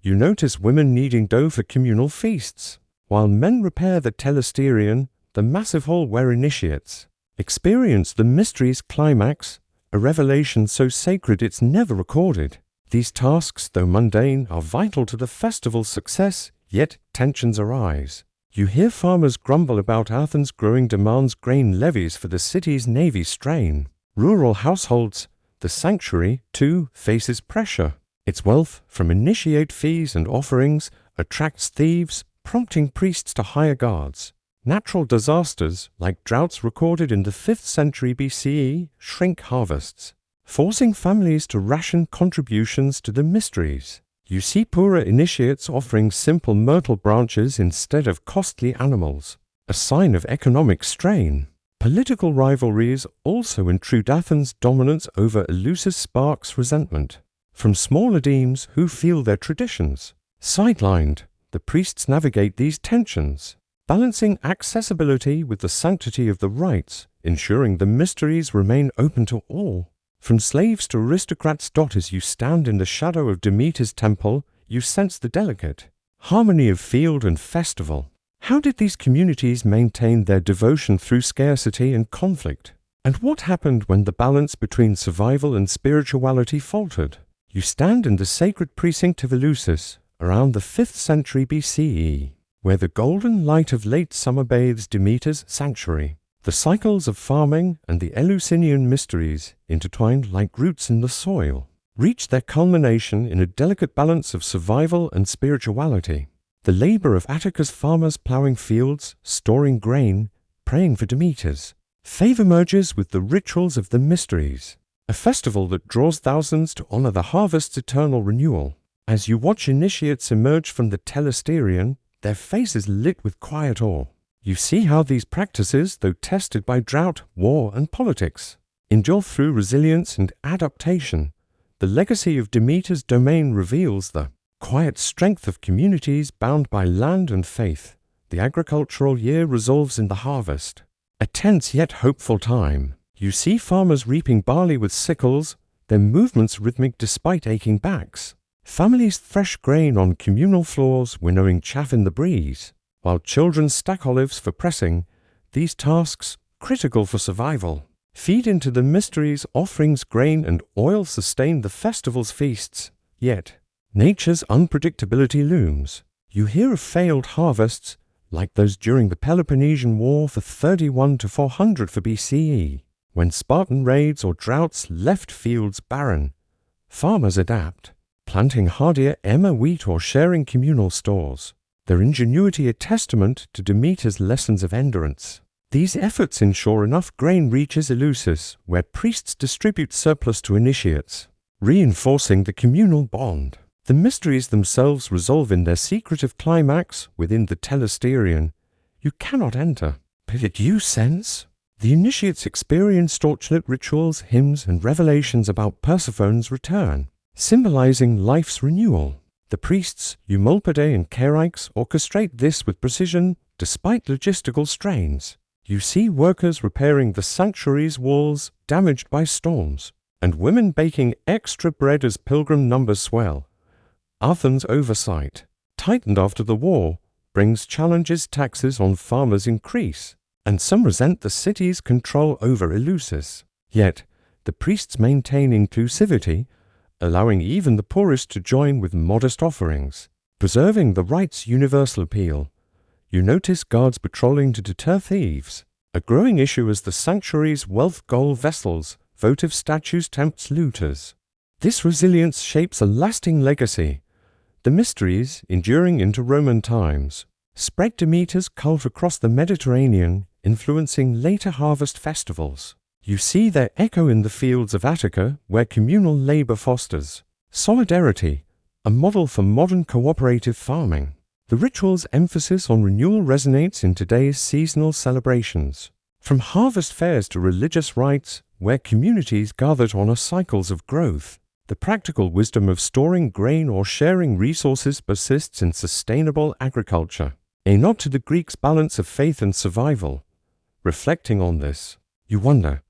You notice women kneading dough for communal feasts, while men repair the telesterion, the massive hall where initiates experience the mystery's climax, a revelation so sacred it's never recorded. These tasks, though mundane, are vital to the festival's success, yet tensions arise. You hear farmers grumble about Athens' growing demands, grain levies for the city's navy strain. Rural households, the sanctuary, too, faces pressure. Its wealth, from initiate fees and offerings, attracts thieves, prompting priests to hire guards. Natural disasters, like droughts recorded in the 5th century BCE, shrink harvests, forcing families to ration contributions to the mysteries. You see poorer initiates offering simple myrtle branches instead of costly animals, a sign of economic strain. Political rivalries also intrude. Athens' dominance over Eleusis sparks resentment from smaller demes who feel their traditions sidelined. The priests navigate these tensions, balancing accessibility with the sanctity of the rites, ensuring the mysteries remain open to all. From slaves to aristocrats. As you stand in the shadow of Demeter's temple, you sense the delicate harmony of field and festival. How did these communities maintain their devotion through scarcity and conflict? And what happened when the balance between survival and spirituality faltered? You stand in the sacred precinct of Eleusis around the 5th century BCE, where the golden light of late summer bathes Demeter's sanctuary. The cycles of farming and the Eleusinian mysteries, intertwined like roots in the soil, reach their culmination in a delicate balance of survival and spirituality. The labor of Attica's farmers plowing fields, storing grain, praying for Demeters. Favor merges with the rituals of the mysteries, a festival that draws thousands to honor the harvest's eternal renewal. As you watch initiates emerge from the telesterion, their faces lit with quiet awe. You see how these practices, though tested by drought, war, and politics, endure through resilience and adaptation. The legacy of Demeter's domain reveals the quiet strength of communities bound by land and faith. The agricultural year resolves in the harvest, a tense yet hopeful time. You see farmers reaping barley with sickles, their movements rhythmic despite aching backs. Families thresh grain on communal floors, winnowing chaff in the breeze, while children stack olives for pressing. These tasks, critical for survival, feed into the mysteries. Offerings, grain, and oil sustain the festival's feasts. Yet, nature's unpredictability looms. You hear of failed harvests, like those during the Peloponnesian War for 31 to 400 for BCE, when Spartan raids or droughts left fields barren. Farmers adapt, planting hardier emmer wheat or sharing communal stores, their ingenuity a testament to Demeter's lessons of endurance. These efforts ensure enough grain reaches Eleusis, where priests distribute surplus to initiates, reinforcing the communal bond. The mysteries themselves resolve in their secretive climax within the telesterion. You cannot enter, but yet you sense. The initiates experience torchlit rituals, hymns, and revelations about Persephone's return, symbolizing life's renewal. The priests, Eumolpidae and Kerykes, orchestrate this with precision, despite logistical strains. You see workers repairing the sanctuary's walls damaged by storms, and women baking extra bread as pilgrim numbers swell. Athens' oversight, tightened after the war, brings challenges. Taxes on farmers increase, and some resent the city's control over Eleusis. Yet, the priests maintain inclusivity, allowing even the poorest to join with modest offerings, preserving the rite's universal appeal. You notice guards patrolling to deter thieves, a growing issue as the sanctuary's wealth goal vessels, votive statues tempts looters. This resilience shapes a lasting legacy. The mysteries, enduring into Roman times, spread Demeter's cult across the Mediterranean, influencing later harvest festivals. You see their echo in the fields of Attica, where communal labor fosters solidarity, a model for modern cooperative farming. The ritual's emphasis on renewal resonates in today's seasonal celebrations, from harvest fairs to religious rites, where communities gather to honor cycles of growth. The practical wisdom of storing grain or sharing resources persists in sustainable agriculture, a nod to the Greeks' balance of faith and survival. Reflecting on this, you wonder,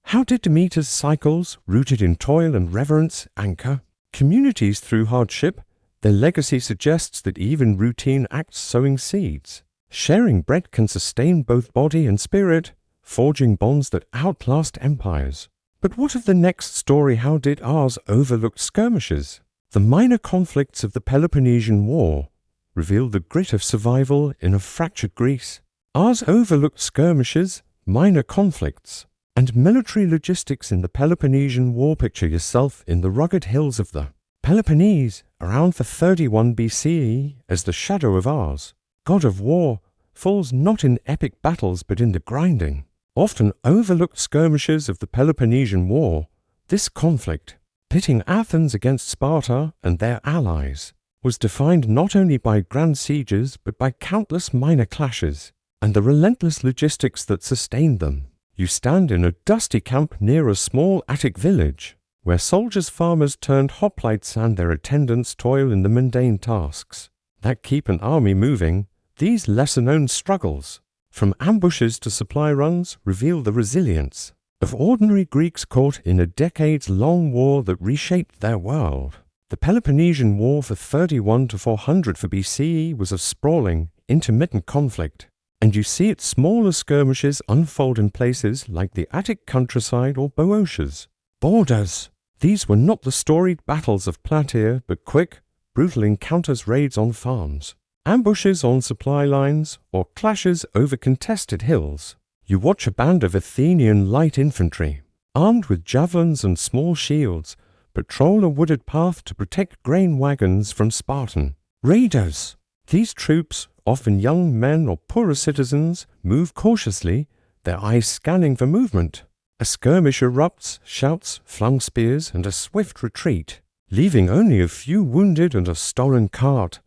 how did Demeter's cycles, rooted in toil and reverence, anchor communities through hardship? Their legacy suggests that even routine acts sowing seeds. Sharing bread can sustain both body and spirit, forging bonds that outlast empires. But what of the next story? How did Ars overlooked skirmishes? The minor conflicts of the Peloponnesian War reveal the grit of survival in a fractured Greece. Ars overlooked skirmishes, minor conflicts, and military logistics in the Peloponnesian War. Picture yourself in the rugged hills of the Peloponnese, around the 31 BCE, as the shadow of Ars, god of war, falls not in epic battles but in the grinding, often overlooked skirmishes of the Peloponnesian War. This conflict, pitting Athens against Sparta and their allies, was defined not only by grand sieges but by countless minor clashes, and the relentless logistics that sustained them. You stand in a dusty camp near a small Attic village, where soldiers, farmers turned hoplites and their attendants toil in the mundane tasks that keep an army moving. These lesser-known struggles, from ambushes to supply runs, reveal the resilience of ordinary Greeks caught in a decades-long war that reshaped their world. The Peloponnesian War for 31 to 400 for BCE was a sprawling, intermittent conflict, and you see its smaller skirmishes unfold in places like the Attic countryside or Boeotia's borders. These were not the storied battles of Plataea, but quick, brutal encounters, raids on farms, ambushes on supply lines, or clashes over contested hills. You watch a band of Athenian light infantry, armed with javelins and small shields, patrol a wooded path to protect grain wagons from Spartan raiders. These troops, often young men or poorer citizens, move cautiously, their eyes scanning for movement. A skirmish erupts, shouts, flung spears, and a swift retreat, leaving only a few wounded and a stolen cart.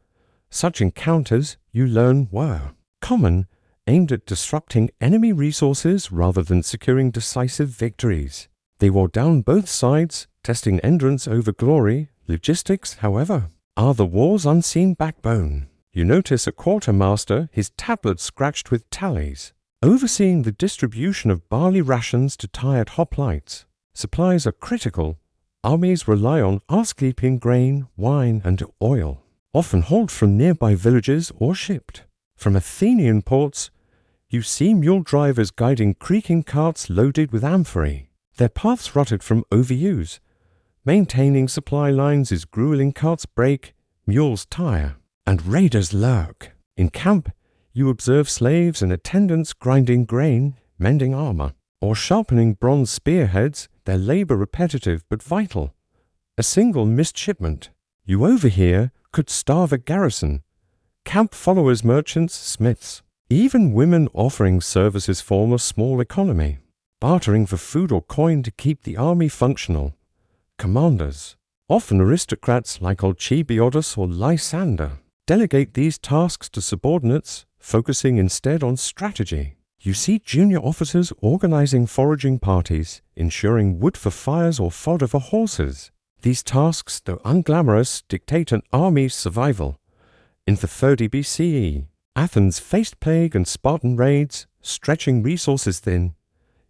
Such encounters, you learn, were common, aimed at disrupting enemy resources rather than securing decisive victories. They wore down both sides, testing endurance over glory. Logistics, however, are the war's unseen backbone. You notice a quartermaster, his tablet scratched with tallies, overseeing the distribution of barley rations to tired hoplites. Supplies are critical. Armies rely on Asclepian grain, wine, and oil, often hauled from nearby villages or shipped. From Athenian ports, you see mule drivers guiding creaking carts loaded with amphorae, their paths rutted from overuse. Maintaining supply lines is grueling. Carts break, mules tire, and raiders lurk. In camp, you observe slaves and attendants grinding grain, mending armor, or sharpening bronze spearheads, their labor repetitive but vital. A single missed shipment, you overhear, could starve a garrison. Camp followers, merchants, smiths, even women offering services form a small economy, bartering for food or coin to keep the army functional. Commanders, often aristocrats like Alcibiades or Lysander, delegate these tasks to subordinates, focusing instead on strategy. You see junior officers organizing foraging parties, ensuring wood for fires or fodder for horses. These tasks, though unglamorous, dictate an army's survival. In the 30 BCE, Athens faced plague and Spartan raids, stretching resources thin.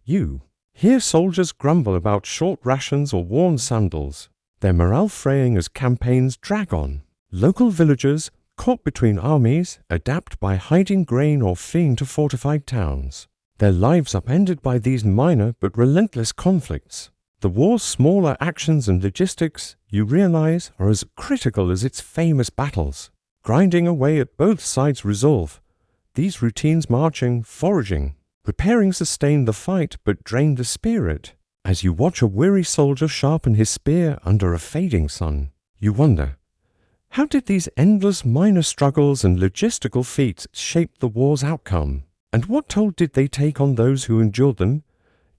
You hear soldiers grumble about short rations or worn sandals, their morale fraying as campaigns drag on. Local villagers, caught between armies, adapt by hiding grain or fleeing to fortified towns, their lives upended by these minor but relentless conflicts. The war's smaller actions and logistics, you realize, are as critical as its famous battles, grinding away at both sides' resolve. These routines, marching, foraging, preparing, sustain the fight but drain the spirit. As you watch a weary soldier sharpen his spear under a fading sun, you wonder, how did these endless minor struggles and logistical feats shape the war's outcome? And what toll did they take on those who endured them?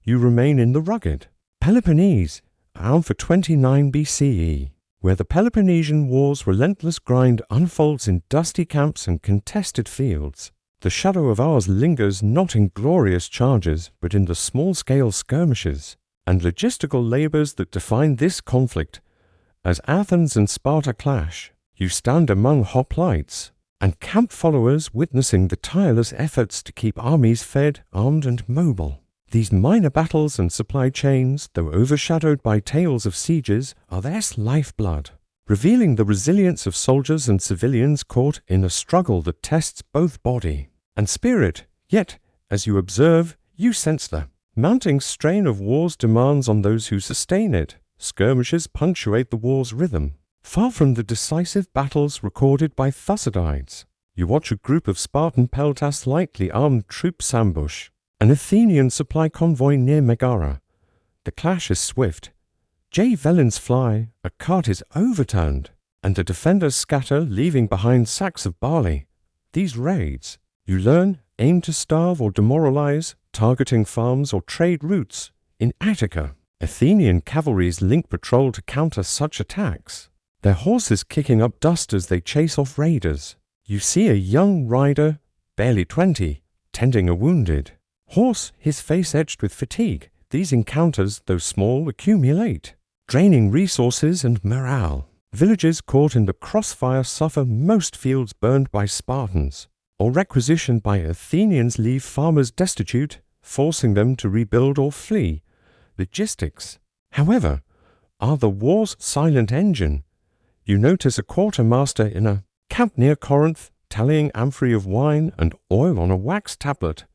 You remain in the rugged Peloponnese, around for 29 BCE, where the Peloponnesian War's relentless grind unfolds in dusty camps and contested fields. The shadow of ours lingers not in glorious charges, but in the small-scale skirmishes and logistical labors that define this conflict. As Athens and Sparta clash, you stand among hoplites and camp followers witnessing the tireless efforts to keep armies fed, armed, and mobile. These minor battles and supply chains, though overshadowed by tales of sieges, are their lifeblood, revealing the resilience of soldiers and civilians caught in a struggle that tests both body and spirit. Yet, as you observe, you sense the mounting strain of war's demands on those who sustain it. Skirmishes punctuate the war's rhythm, far from the decisive battles recorded by Thucydides. You watch a group of Spartan peltas lightly armed troops ambush an Athenian supply convoy near Megara. The clash is swift. Javelins fly, a cart is overturned, and the defenders scatter, leaving behind sacks of barley. These raids, you learn, aim to starve or demoralize, targeting farms or trade routes. In Attica, Athenian cavalry's link patrol to counter such attacks, their horses kicking up dust as they chase off raiders. You see a young rider, barely 20, tending a wounded horse, his face etched with fatigue. These encounters, though small, accumulate, draining resources and morale. Villages caught in the crossfire suffer. Most fields burned by Spartans or requisitioned by Athenians leave farmers destitute, forcing them to rebuild or flee. Logistics, however, are the war's silent engine. You notice a quartermaster in a camp near Corinth, tallying amphorae of wine and oil on a wax tablet.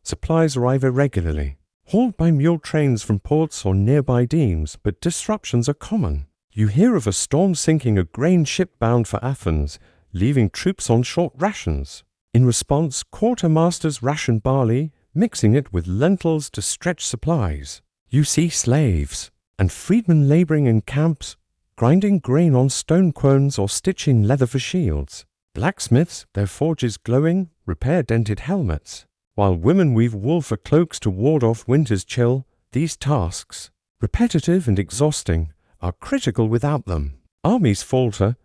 Supplies arrive irregularly, hauled by mule trains from ports or nearby demes, but disruptions are common. You hear of a storm sinking a grain ship bound for Athens, leaving troops on short rations. In response, quartermasters ration barley, mixing it with lentils to stretch supplies. You see slaves and freedmen laboring in camps, grinding grain on stone querns or stitching leather for shields. Blacksmiths, their forges glowing, repair dented helmets, while women weave wool for cloaks to ward off winter's chill. These tasks, repetitive and exhausting, are critical without them. Armies falter.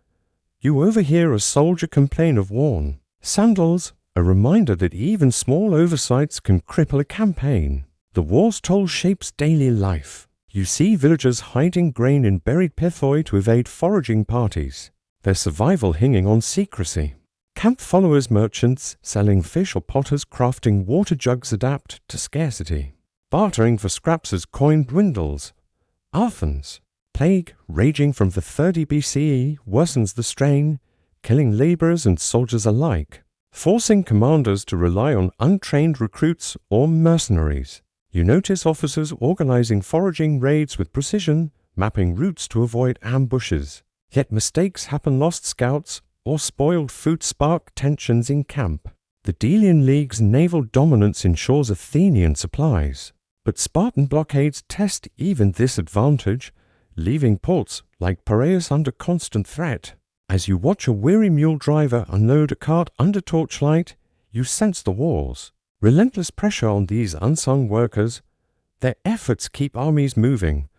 You overhear a soldier complain of worn sandals, a reminder that even small oversights can cripple a campaign. The war's toll shapes daily life. You see villagers hiding grain in buried pithoi to evade foraging parties, their survival hinging on secrecy. Camp followers, merchants selling fish or potters crafting water jugs adapt to scarcity. Bartering for scraps as coin dwindles. Athens, plague raging from the 30 BCE, worsens the strain, killing laborers and soldiers alike, forcing commanders to rely on untrained recruits or mercenaries. You notice officers organizing foraging raids with precision, mapping routes to avoid ambushes. Yet mistakes happen, lost scouts or spoiled food spark tensions in camp. The Delian League's naval dominance ensures Athenian supplies, but Spartan blockades test even this advantage, leaving ports like Piraeus under constant threat. As you watch a weary mule driver unload a cart under torchlight, you sense the war's relentless pressure on these unsung workers. Their efforts keep armies moving,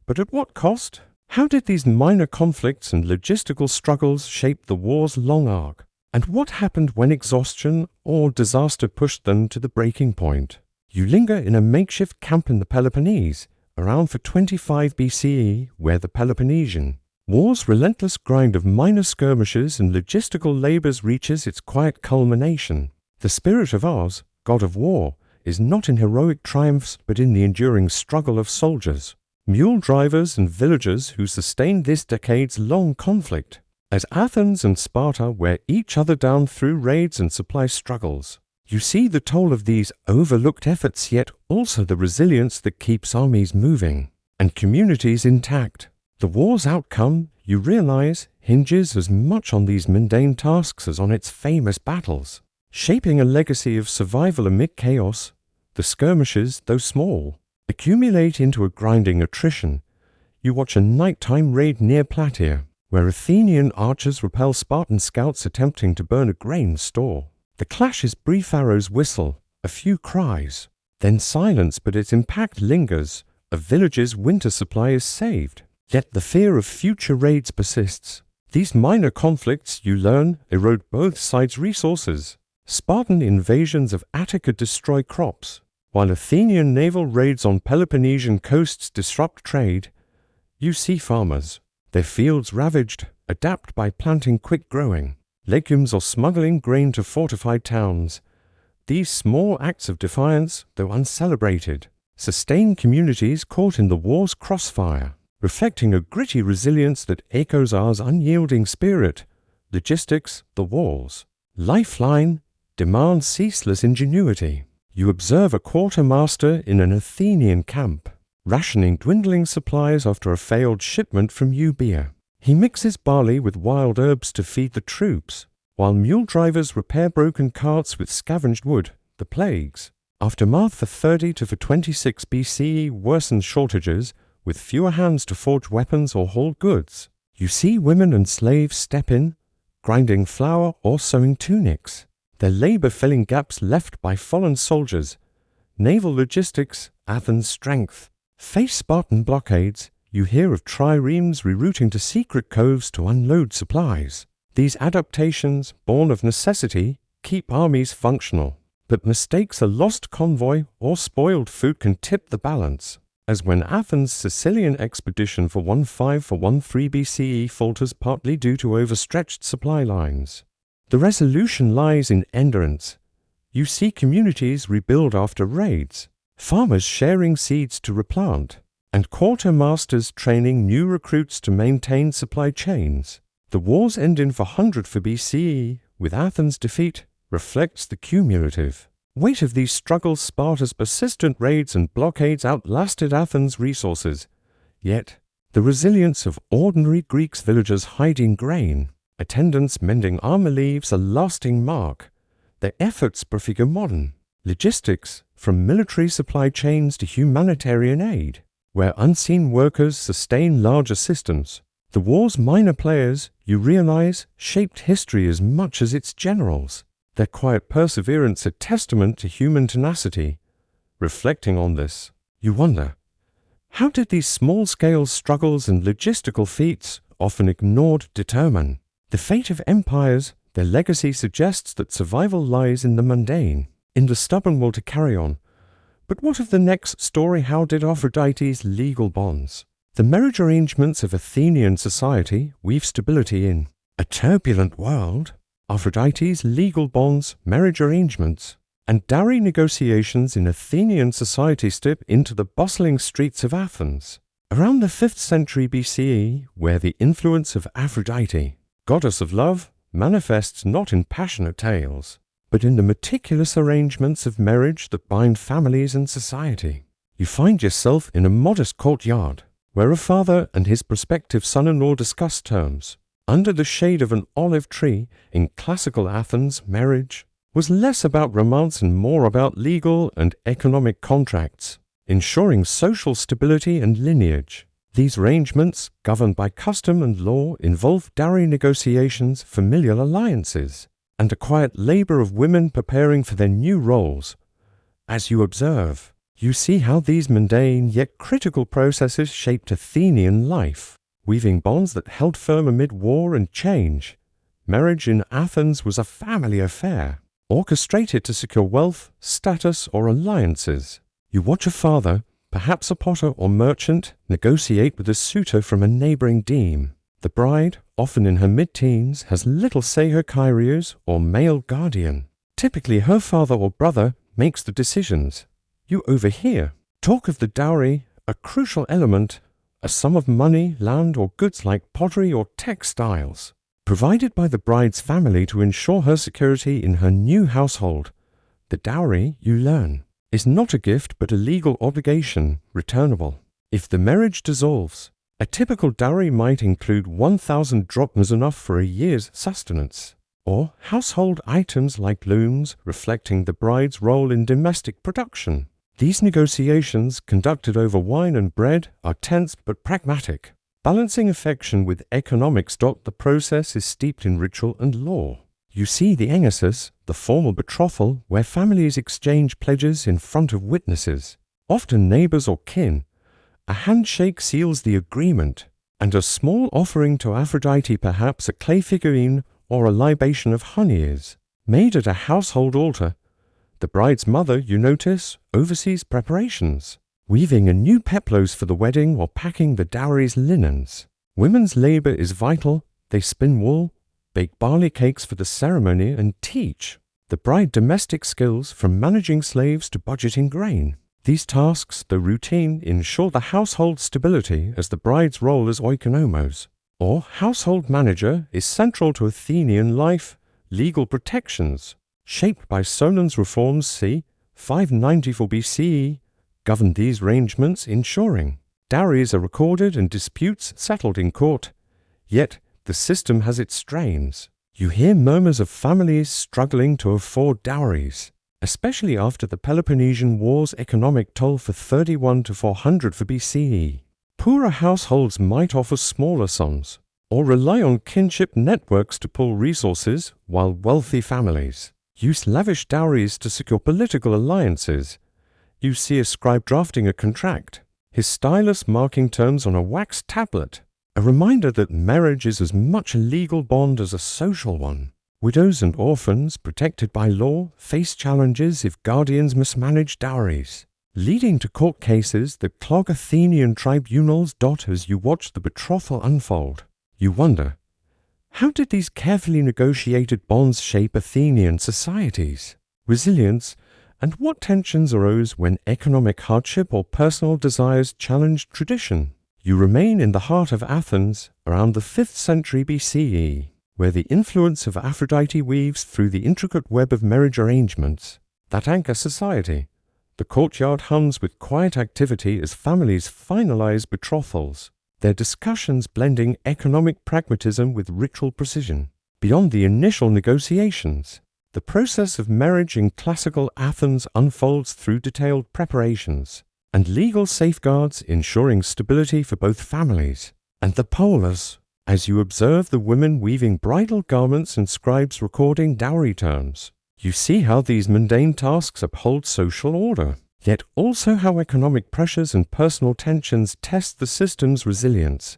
but at what cost? How did these minor conflicts and logistical struggles shape the war's long arc? And what happened when exhaustion or disaster pushed them to the breaking point? You linger in a makeshift camp in the Peloponnese, around for 25 BCE, where the Peloponnesian war's relentless grind of minor skirmishes and logistical labors reaches its quiet culmination. The spirit of Ars, god of war, is not in heroic triumphs but in the enduring struggle of soldiers, mule drivers and villagers who sustained this decades-long conflict. As Athens and Sparta wear each other down through raids and supply struggles, you see the toll of these overlooked efforts, yet also the resilience that keeps armies moving and communities intact. The war's outcome, you realize, hinges as much on these mundane tasks as on its famous battles, shaping a legacy of survival amid chaos. The skirmishes, though small, accumulate into a grinding attrition. You watch a nighttime raid near Plataea, where Athenian archers repel Spartan scouts attempting to burn a grain store. The clash is brief, arrows whistle, a few cries, then silence, but its impact lingers. A village's winter supply is saved, yet the fear of future raids persists. These minor conflicts, you learn, erode both sides' resources. Spartan invasions of Attica destroy crops, while Athenian naval raids on Peloponnesian coasts disrupt trade. You see farmers, their fields ravaged, adapt by planting quick-growing legumes or smuggling grain to fortified towns. These small acts of defiance, though uncelebrated, sustain communities caught in the war's crossfire, reflecting a gritty resilience that echoes Ars' unyielding spirit. Logistics, the war's lifeline, demands ceaseless ingenuity. You observe a quartermaster in an Athenian camp, rationing dwindling supplies after a failed shipment from Euboea. He mixes barley with wild herbs to feed the troops, while mule drivers repair broken carts with scavenged wood. The plagues, aftermath for 30 to 26 BCE, worsens shortages, with fewer hands to forge weapons or haul goods. You see women and slaves step in, grinding flour or sewing tunics, their labor filling gaps left by fallen soldiers. Naval logistics, Athens' strength. Face Spartan blockades, you hear of triremes rerouting to secret coves to unload supplies. These adaptations, born of necessity, keep armies functional. But mistakes, a lost convoy or spoiled food can tip the balance, as when Athens' Sicilian expedition for 15–13 BCE falters partly due to overstretched supply lines. The resolution lies in endurance. You see communities rebuild after raids, farmers sharing seeds to replant, and quartermasters training new recruits to maintain supply chains. The war's end in 400 for BCE, with Athens' defeat, reflects the cumulative weight of these struggles. Sparta's persistent raids and blockades outlasted Athens' resources. Yet, the resilience of ordinary Greeks, villagers hiding grain, Attendants mending armor leaves a lasting mark. Their efforts prefigure modern logistics, from military supply chains to humanitarian aid, where unseen workers sustain larger systems. The war's minor players, you realize, shaped history as much as its generals. Their quiet perseverance a testament to human tenacity. Reflecting on this, you wonder, how did these small-scale struggles and logistical feats, often ignored, determine the fate of empires? Their legacy suggests that survival lies in the mundane, in the stubborn will to carry on. But what of the next story? How did Aphrodite's legal bonds, the marriage arrangements of Athenian society, weave stability in a turbulent world? Aphrodite's legal bonds, marriage arrangements, and dowry negotiations in Athenian society step into the bustling streets of Athens. Around the 5th century BCE, where the influence of Aphrodite, goddess of love, manifests not in passionate tales, but in the meticulous arrangements of marriage that bind families and society. You find yourself in a modest courtyard, where a father and his prospective son-in-law discuss terms. Under the shade of an olive tree, in classical Athens, marriage was less about romance and more about legal and economic contracts, ensuring social stability and lineage. These arrangements, governed by custom and law, involve dowry negotiations, familial alliances, and a quiet labor of women preparing for their new roles. As you observe, you see how these mundane yet critical processes shaped Athenian life, weaving bonds that held firm amid war and change. Marriage in Athens was a family affair, orchestrated to secure wealth, status, or alliances. You watch a father, perhaps a potter or merchant, negotiate with a suitor from a neighboring deme. The bride, often in her mid-teens, has little say her kyrios or male guardian. Typically her father or brother makes the decisions. You overhear talk of the dowry, a crucial element, a sum of money, land, or goods like pottery or textiles, provided by the bride's family to ensure her security in her new household. The dowry, you learn, is not a gift but a legal obligation, returnable if the marriage dissolves. A typical dowry might include 1,000 drachmas, enough for a year's sustenance, or household items like looms reflecting the bride's role in domestic production. These negotiations, conducted over wine and bread, are tense but pragmatic. Balancing affection with economics. The process is steeped in ritual and law. You see the engesis, the formal betrothal, where families exchange pledges in front of witnesses, often neighbors or kin. A handshake seals the agreement, and a small offering to Aphrodite, perhaps a clay figurine or a libation of honey, is made at a household altar. The bride's mother, you notice, oversees preparations, weaving a new peplos for the wedding or packing the dowry's linens. Women's labor is vital. They spin wool, bake barley cakes for the ceremony, and teach the bride domestic skills, from managing slaves to budgeting grain. These tasks, though routine, ensure the household stability, as the bride's role as oikonomos, or household manager, is central to Athenian life. Legal protections, shaped by Solon's reforms c. 594 BCE, governed these arrangements, ensuring dowries are recorded and disputes settled in court. Yet, the system has its strains. You hear murmurs of families struggling to afford dowries, especially after the Peloponnesian War's economic toll for 31 to 400 for BCE. Poorer households might offer smaller sums, or rely on kinship networks to pull resources, while wealthy families use lavish dowries to secure political alliances. You see a scribe drafting a contract, his stylus marking terms on a wax tablet, a reminder that marriage is as much a legal bond as a social one. Widows and orphans, protected by law, face challenges if guardians mismanage dowries, leading to court cases that clog Athenian tribunals. As you watch the betrothal unfold, you wonder, how did these carefully negotiated bonds shape Athenian societies? Resilience, and what tensions arose when economic hardship or personal desires challenged tradition? You remain in the heart of Athens, around the 5th century BCE. Where the influence of Aphrodite weaves through the intricate web of marriage arrangements that anchor society. The courtyard hums with quiet activity as families finalize betrothals. their discussions blending economic pragmatism with ritual precision. Beyond the initial negotiations, the process of marriage in classical Athens unfolds through detailed preparations and legal safeguards ensuring stability for both families. And the polis, as you observe the women weaving bridal garments and scribes recording dowry terms, you see how these mundane tasks uphold social order, yet also how economic pressures and personal tensions test the system's resilience.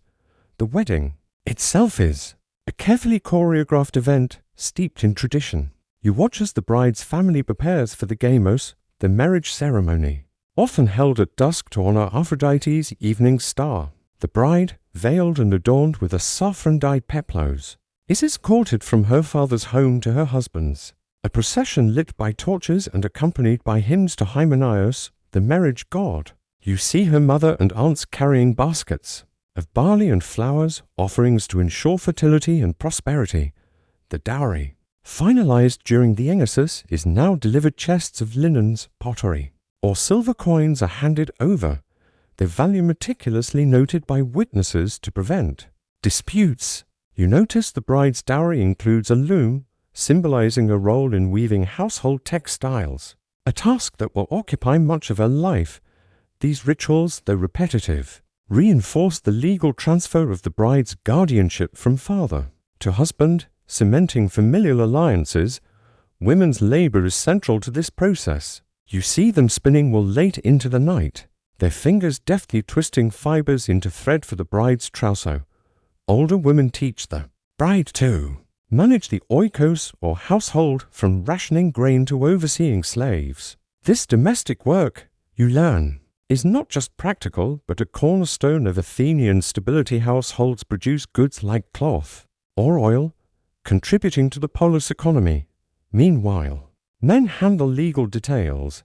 The wedding itself is a carefully choreographed event steeped in tradition. You watch as the bride's family prepares for the gamos, the marriage ceremony, often held at dusk to honor Aphrodite's evening star. The bride, veiled and adorned with a saffron-dyed peplos, is escorted from her father's home to her husband's. A procession lit by torches and accompanied by hymns to Hymenaios, the marriage god. You see her mother and aunts carrying baskets of barley and flowers, offerings to ensure fertility and prosperity. The dowry, finalized during the engesis, is now delivered chests of linens, pottery, or silver coins are handed over, their value meticulously noted by witnesses to prevent disputes. You notice the bride's dowry includes a loom, symbolizing a role in weaving household textiles, a task that will occupy much of her life. These rituals, though repetitive, reinforce the legal transfer of the bride's guardianship from father to husband, cementing familial alliances. Women's labor is central to this process. You see them spinning wool late into the night, their fingers deftly twisting fibers into thread for the bride's trousseau. Older women teach the bride to manage the oikos or household, from rationing grain to overseeing slaves. This domestic work, you learn, is not just practical but a cornerstone of Athenian stability. Households produce goods like cloth or oil, contributing to the polis economy. Meanwhile, men handle legal details.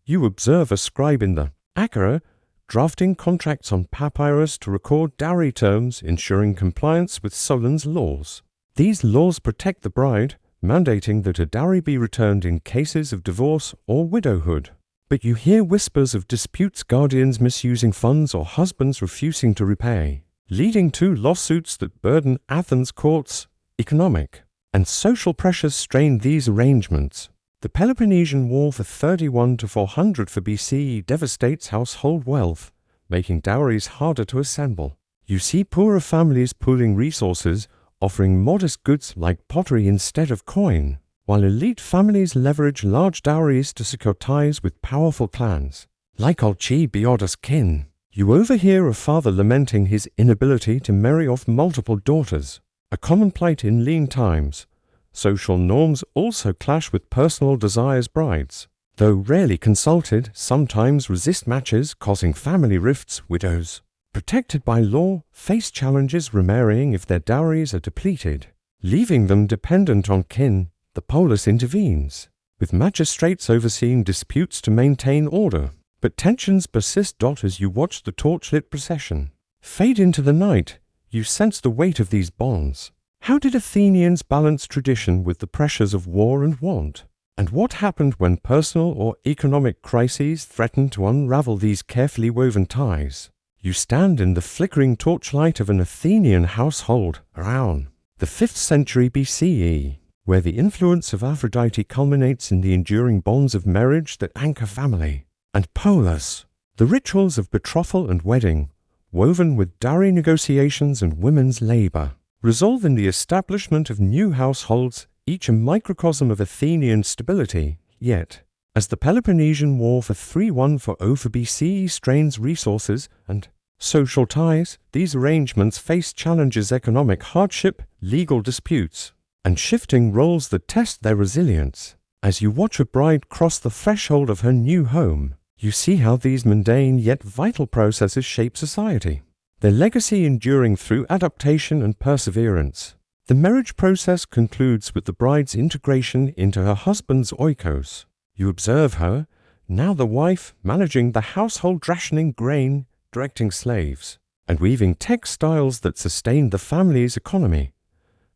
You observe a scribe in the Acra drafting contracts on papyrus to record dowry terms, ensuring compliance with Solon's laws. These laws protect the bride, mandating that a dowry be returned in cases of divorce or widowhood. But you hear whispers of disputes, guardians misusing funds or husbands refusing to repay, leading to lawsuits that burden Athens' courts. Economic and social pressures strain these arrangements. The Peloponnesian War for 31 to 400 for BCE devastates household wealth, making dowries harder to assemble. You see poorer families pooling resources, offering modest goods like pottery instead of coin, while elite families leverage large dowries to secure ties with powerful clans. Like Alcibiades' kin, you overhear a father lamenting his inability to marry off multiple daughters, a common plight in lean times. Social norms also clash with personal desires. Brides, though rarely consulted, sometimes resist matches, causing family rifts. Widows, protected by law, face challenges remarrying if their dowries are depleted, leaving them dependent on kin. The polis intervenes, with magistrates overseeing disputes to maintain order. But tensions persist. As you watch the torchlit procession fade into the night, you sense the weight of these bonds. How did Athenians balance tradition with the pressures of war and want? And what happened when personal or economic crises threatened to unravel these carefully woven ties? You stand in the flickering torchlight of an Athenian household around the 5th century BCE, where the influence of Aphrodite culminates in the enduring bonds of marriage that anchor family. And polis, the rituals of betrothal and wedding, woven with dowry negotiations and women's labor, resolve in the establishment of new households, each a microcosm of Athenian stability. Yet, as the Peloponnesian War for 314 for BCE strains resources and social ties, these arrangements face challenges: economic hardship, legal disputes, and shifting roles that test their resilience. As you watch a bride cross the threshold of her new home, you see how these mundane yet vital processes shape society, their legacy enduring through adaptation and perseverance. The marriage process concludes with the bride's integration into her husband's oikos. You observe her, now the wife, managing the household, rationing grain, directing slaves, and weaving textiles that sustain the family's economy.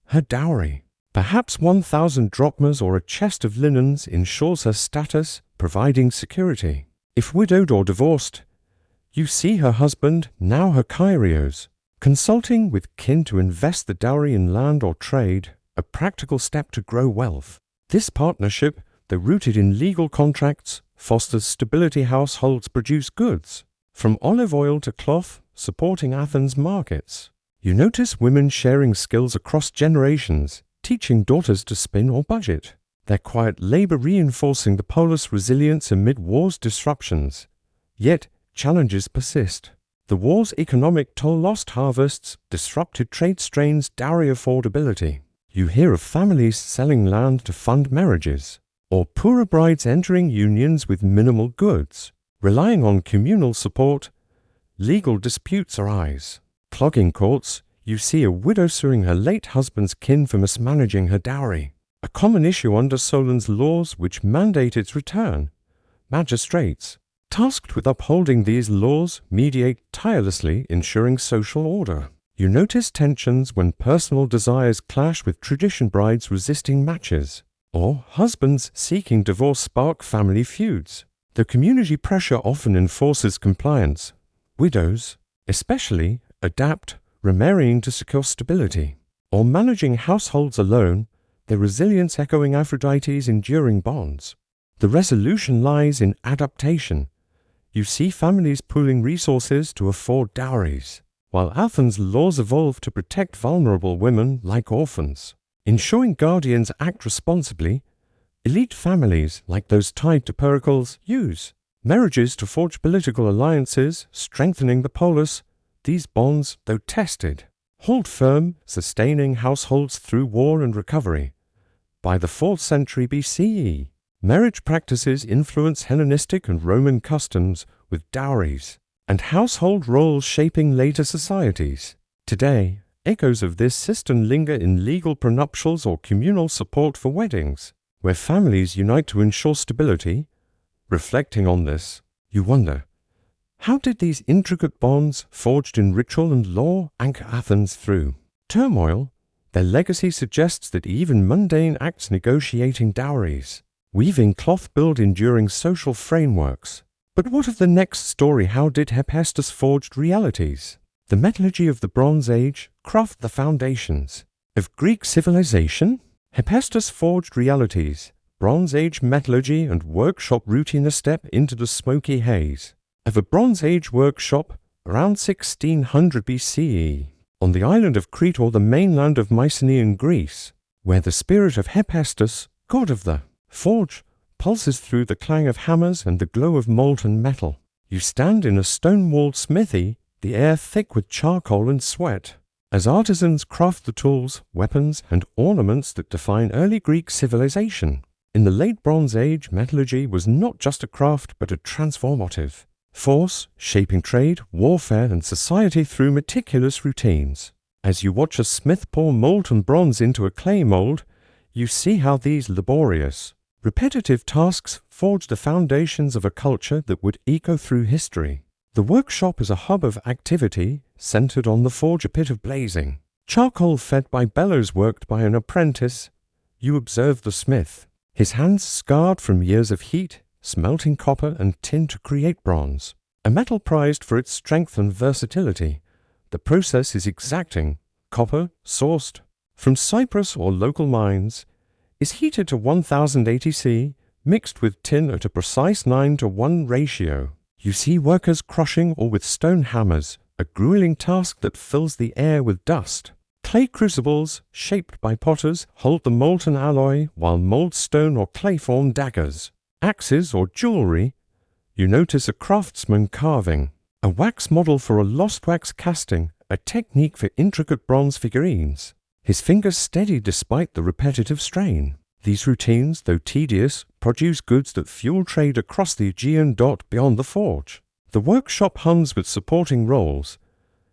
Her dowry, perhaps 1,000 drachmas or a chest of linens, ensures her status, providing security. If widowed or divorced, you see her husband, now her kyrios, Consulting with kin to invest the dowry in land or trade, a practical step to grow wealth. This partnership, though rooted in legal contracts, fosters stability. Households produce goods, from olive oil to cloth, supporting Athens' markets. You notice women sharing skills across generations, teaching daughters to spin or budget. Their quiet labor reinforcing the polis' resilience amid war's disruptions. Yet, challenges persist. The war's economic toll, lost harvests, disrupted trade strains, dowry affordability. You hear of families selling land to fund marriages, or poorer brides entering unions with minimal goods, relying on communal support. Legal disputes arise. Clogging courts, you see a widow suing her late husband's kin for mismanaging her dowry, a common issue under Solon's laws which mandate its return. Magistrates, tasked with upholding these laws, mediate tirelessly, ensuring social order. You notice tensions when personal desires clash with tradition, brides resisting matches, or husbands seeking divorce spark family feuds. The community pressure often enforces compliance. Widows, especially, adapt, remarrying to secure stability, or managing households alone, their resilience echoing Aphrodite's enduring bonds. The resolution lies in adaptation. You see families pooling resources to afford dowries, while Athens' laws evolve to protect vulnerable women like orphans. Ensuring guardians act responsibly, elite families, like those tied to Pericles, use marriages to forge political alliances, strengthening the polis. These bonds, though tested, hold firm, sustaining households through war and recovery. By the 4th century BCE, marriage practices influence Hellenistic and Roman customs, with dowries and household roles shaping later societies. Today, echoes of this system linger in legal prenuptials or communal support for weddings, where families unite to ensure stability. Reflecting on this, you wonder, how did these intricate bonds, forged in ritual and law, anchor Athens through turmoil? Their legacy suggests that even mundane acts, negotiating dowries, weaving cloth, build enduring social frameworks. But what of the next story? How did Hephaestus forged realities? The metallurgy of the Bronze Age craft the foundations of Greek civilization. Hephaestus forged realities, Bronze Age metallurgy and workshop routine. A step into the smoky haze of a Bronze Age workshop around 1600 BCE on the island of Crete, or the mainland of Mycenaean Greece, where the spirit of Hephaestus, god of the forge, pulses through the clang of hammers and the glow of molten metal. You stand in a stone-walled smithy, the air thick with charcoal and sweat, as artisans craft the tools, weapons, and ornaments that define early Greek civilization. In the late Bronze Age, metallurgy was not just a craft but a transformative force, shaping trade, warfare, and society through meticulous routines. As you watch a smith pour molten bronze into a clay mold, you see how these laborious, repetitive tasks forge the foundations of a culture that would echo through history. The workshop is a hub of activity, centered on the forge, a pit of blazing charcoal fed by bellows worked by an apprentice. You observe the smith, his hands scarred from years of heat, smelting copper and tin to create bronze, a metal prized for its strength and versatility. The process is exacting. Copper, sourced from Cyprus or local mines, is heated to 1080 C, mixed with tin at a precise 9:1 ratio. You see workers crushing, or with stone hammers, a grueling task that fills the air with dust. Clay crucibles, shaped by potters, hold the molten alloy, while mold stone or clay form daggers, axes, or jewelry. You notice a craftsman carving a wax model for a lost wax casting, a technique for intricate bronze figurines. His fingers steady despite the repetitive strain. These routines, though tedious, produce goods that fuel trade across the Aegean. Beyond the forge, the workshop hums with supporting roles.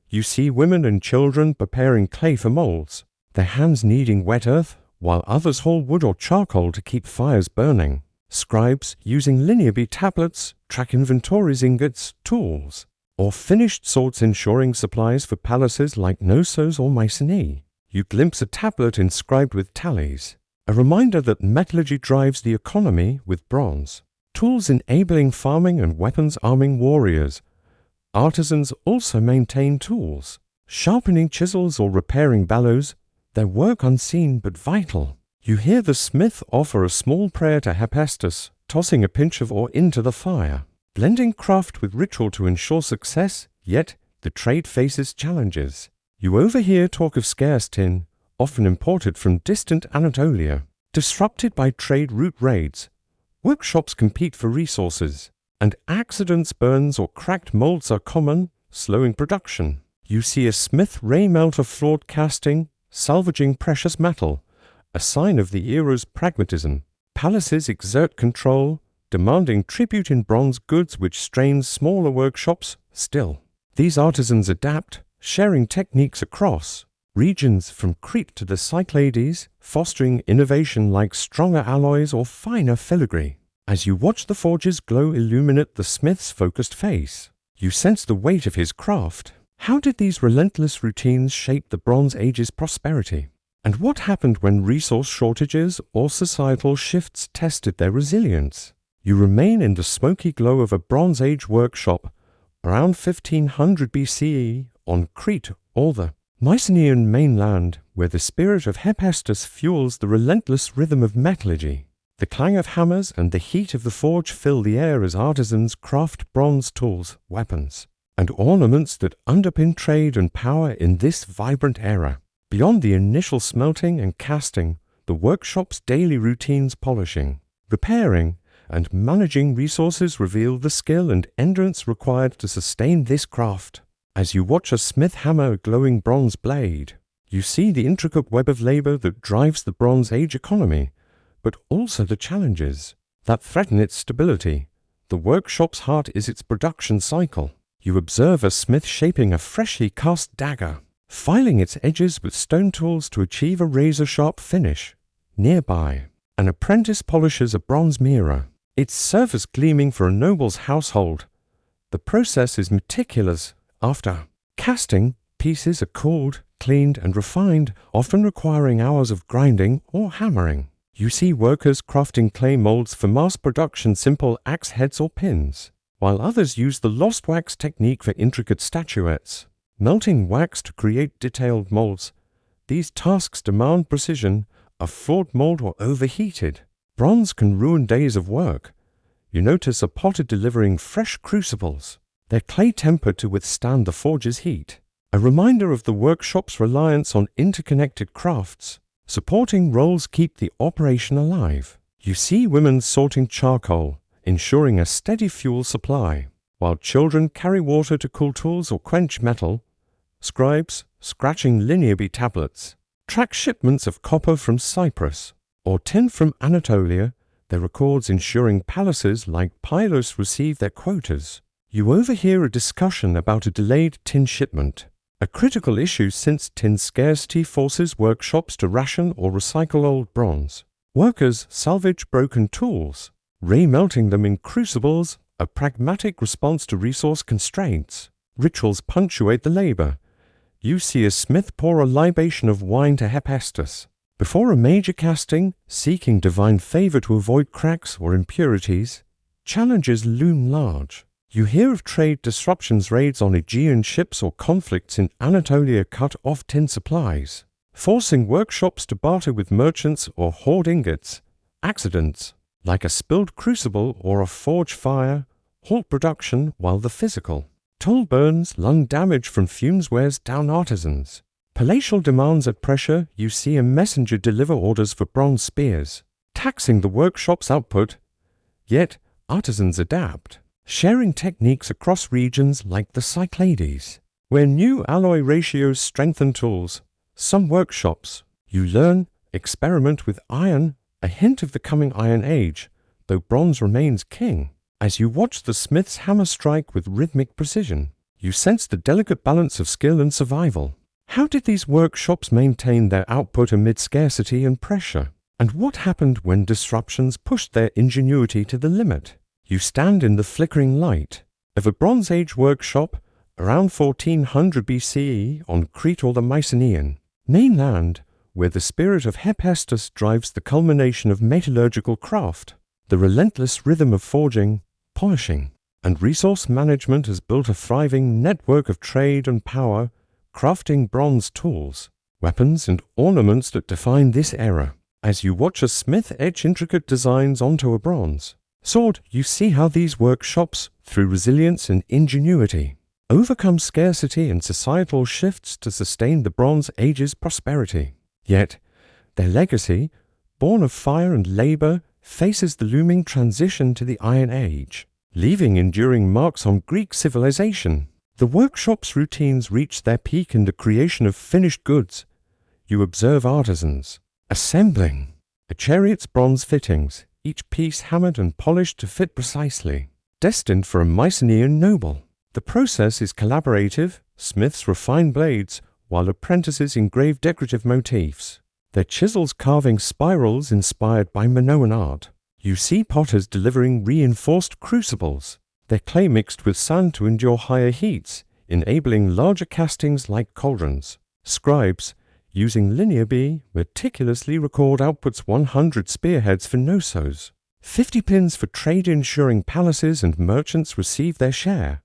You see women and children preparing clay for molds, their hands kneading wet earth, while others haul wood or charcoal to keep fires burning. Scribes using linear bead tablets track inventories, ingots, tools, or finished swords, ensuring supplies for palaces like Knossos or Mycenae. You glimpse a tablet inscribed with tallies, a reminder that metallurgy drives the economy with bronze. Tools enabling farming and weapons arming warriors. Artisans also maintain tools, sharpening chisels or repairing bellows, their work unseen but vital. You hear the smith offer a small prayer to Hephaestus, tossing a pinch of ore into the fire, blending craft with ritual to ensure success, yet the trade faces challenges. You overhear talk of scarce tin, often imported from distant Anatolia. Disrupted by trade route raids, workshops compete for resources, and accidents, burns, or cracked molds are common, slowing production. You see a smith ray-melt a flawed casting, salvaging precious metal, a sign of the era's pragmatism. Palaces exert control, demanding tribute in bronze goods which strains smaller workshops still. These artisans adapt, sharing techniques across regions from Crete to the Cyclades, fostering innovation like stronger alloys or finer filigree. As you watch the forge's glow illuminate the smith's focused face, you sense the weight of his craft. How did these relentless routines shape the Bronze Age's prosperity? And what happened when resource shortages or societal shifts tested their resilience? You remain in the smoky glow of a Bronze Age workshop around 1500 BCE on Crete or the Mycenaean mainland, where the spirit of Hephaestus fuels the relentless rhythm of metallurgy. The clang of hammers and the heat of the forge fill the air as artisans craft bronze tools, weapons, and ornaments that underpin trade and power in this vibrant era. Beyond the initial smelting and casting, the workshop's daily routines polishing, repairing, and managing resources reveal the skill and endurance required to sustain this craft. As you watch a smith hammer a glowing bronze blade, you see the intricate web of labor that drives the Bronze Age economy, but also the challenges that threaten its stability. The workshop's heart is its production cycle. You observe a smith shaping a freshly cast dagger, filing its edges with stone tools to achieve a razor-sharp finish. Nearby, an apprentice polishes a bronze mirror, its surface gleaming for a noble's household. The process is meticulous. After casting, pieces are cooled, cleaned, and refined, often requiring hours of grinding or hammering. You see workers crafting clay molds for mass production, simple axe heads or pins, while others use the lost wax technique for intricate statuettes. Melting wax to create detailed molds. These tasks demand precision. A flawed mold or overheated bronze can ruin days of work. You notice a potter delivering fresh crucibles, their clay tempered to withstand the forge's heat, a reminder of the workshop's reliance on interconnected crafts. Supporting roles keep the operation alive. You see women sorting charcoal, ensuring a steady fuel supply, while children carry water to cool tools or quench metal. Scribes, scratching linear tablets, track shipments of copper from Cyprus or tin from Anatolia, their records ensuring palaces like Pylos receive their quotas. You overhear a discussion about a delayed tin shipment, a critical issue since tin scarcity forces workshops to ration or recycle old bronze. Workers salvage broken tools, re-melting them in crucibles, a pragmatic response to resource constraints. Rituals punctuate the labor. You see a smith pour a libation of wine to Hephaestus before a major casting, seeking divine favor to avoid cracks or impurities. Challenges loom large. You hear of trade disruptions, raids on Aegean ships, or conflicts in Anatolia cut off tin supplies, forcing workshops to barter with merchants or hoard ingots. Accidents, like a spilled crucible or a forge fire, halt production, while the physical toll burns, lung damage from fumes wears down artisans. Palatial demands at pressure. You see a messenger deliver orders for bronze spears, taxing the workshop's output. Yet artisans adapt, sharing techniques across regions like the Cyclades, where new alloy ratios strengthen tools. Some workshops, you learn, experiment with iron, a hint of the coming Iron Age, though bronze remains king. As you watch the smith's hammer strike with rhythmic precision, you sense the delicate balance of skill and survival. How did these workshops maintain their output amid scarcity and pressure? And what happened when disruptions pushed their ingenuity to the limit? You stand in the flickering light of a Bronze Age workshop around 1400 BCE on Crete or the Mycenaean mainland, where the spirit of Hephaestus drives the culmination of metallurgical craft. The relentless rhythm of forging, polishing, and resource management has built a thriving network of trade and power, crafting bronze tools, weapons, and ornaments that define this era. As you watch a smith etch intricate designs onto a bronze sword, you see how these workshops, through resilience and ingenuity, overcome scarcity and societal shifts to sustain the Bronze Age's prosperity. Yet, their legacy, born of fire and labor, faces the looming transition to the Iron Age, leaving enduring marks on Greek civilization. The workshop's routines reach their peak in the creation of finished goods. You observe artisans assembling a chariot's bronze fittings, each piece hammered and polished to fit precisely, destined for a Mycenaean noble. The process is collaborative. Smiths refine blades, while apprentices engrave decorative motifs, their chisels carving spirals inspired by Minoan art. You see potters delivering reinforced crucibles, their clay mixed with sand to endure higher heats, enabling larger castings like cauldrons. Scribes, using linear B, meticulously record outputs 100 spearheads for nosos, 50 pins for trade, ensuring palaces and merchants receive their share.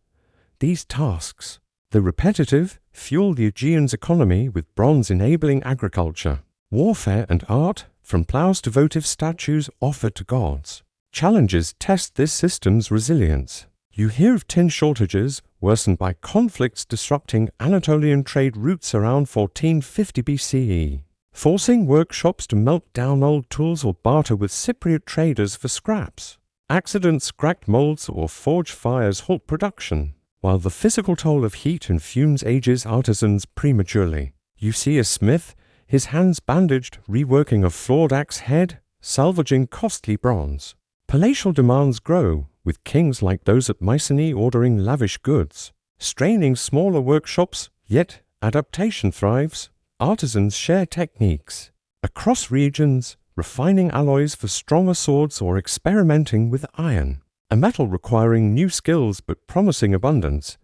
These tasks, though repetitive, fuel the Aegean's economy, with bronze enabling agriculture, warfare, and art, from plows to votive statues offered to gods. Challenges test this system's resilience. You hear of tin shortages worsened by conflicts disrupting Anatolian trade routes around 1450 BCE, forcing workshops to melt down old tools or barter with Cypriot traders for scraps. Accidents, cracked molds, or forge fires halt production, while the physical toll of heat and fumes ages artisans prematurely. You see a smith, his hands bandaged, reworking a flawed axe head, salvaging costly bronze. Palatial demands grow, with kings like those at Mycenae ordering lavish goods, straining smaller workshops, yet adaptation thrives. Artisans share techniques across regions, refining alloys for stronger swords or experimenting with iron, a metal requiring new skills but promising abundance.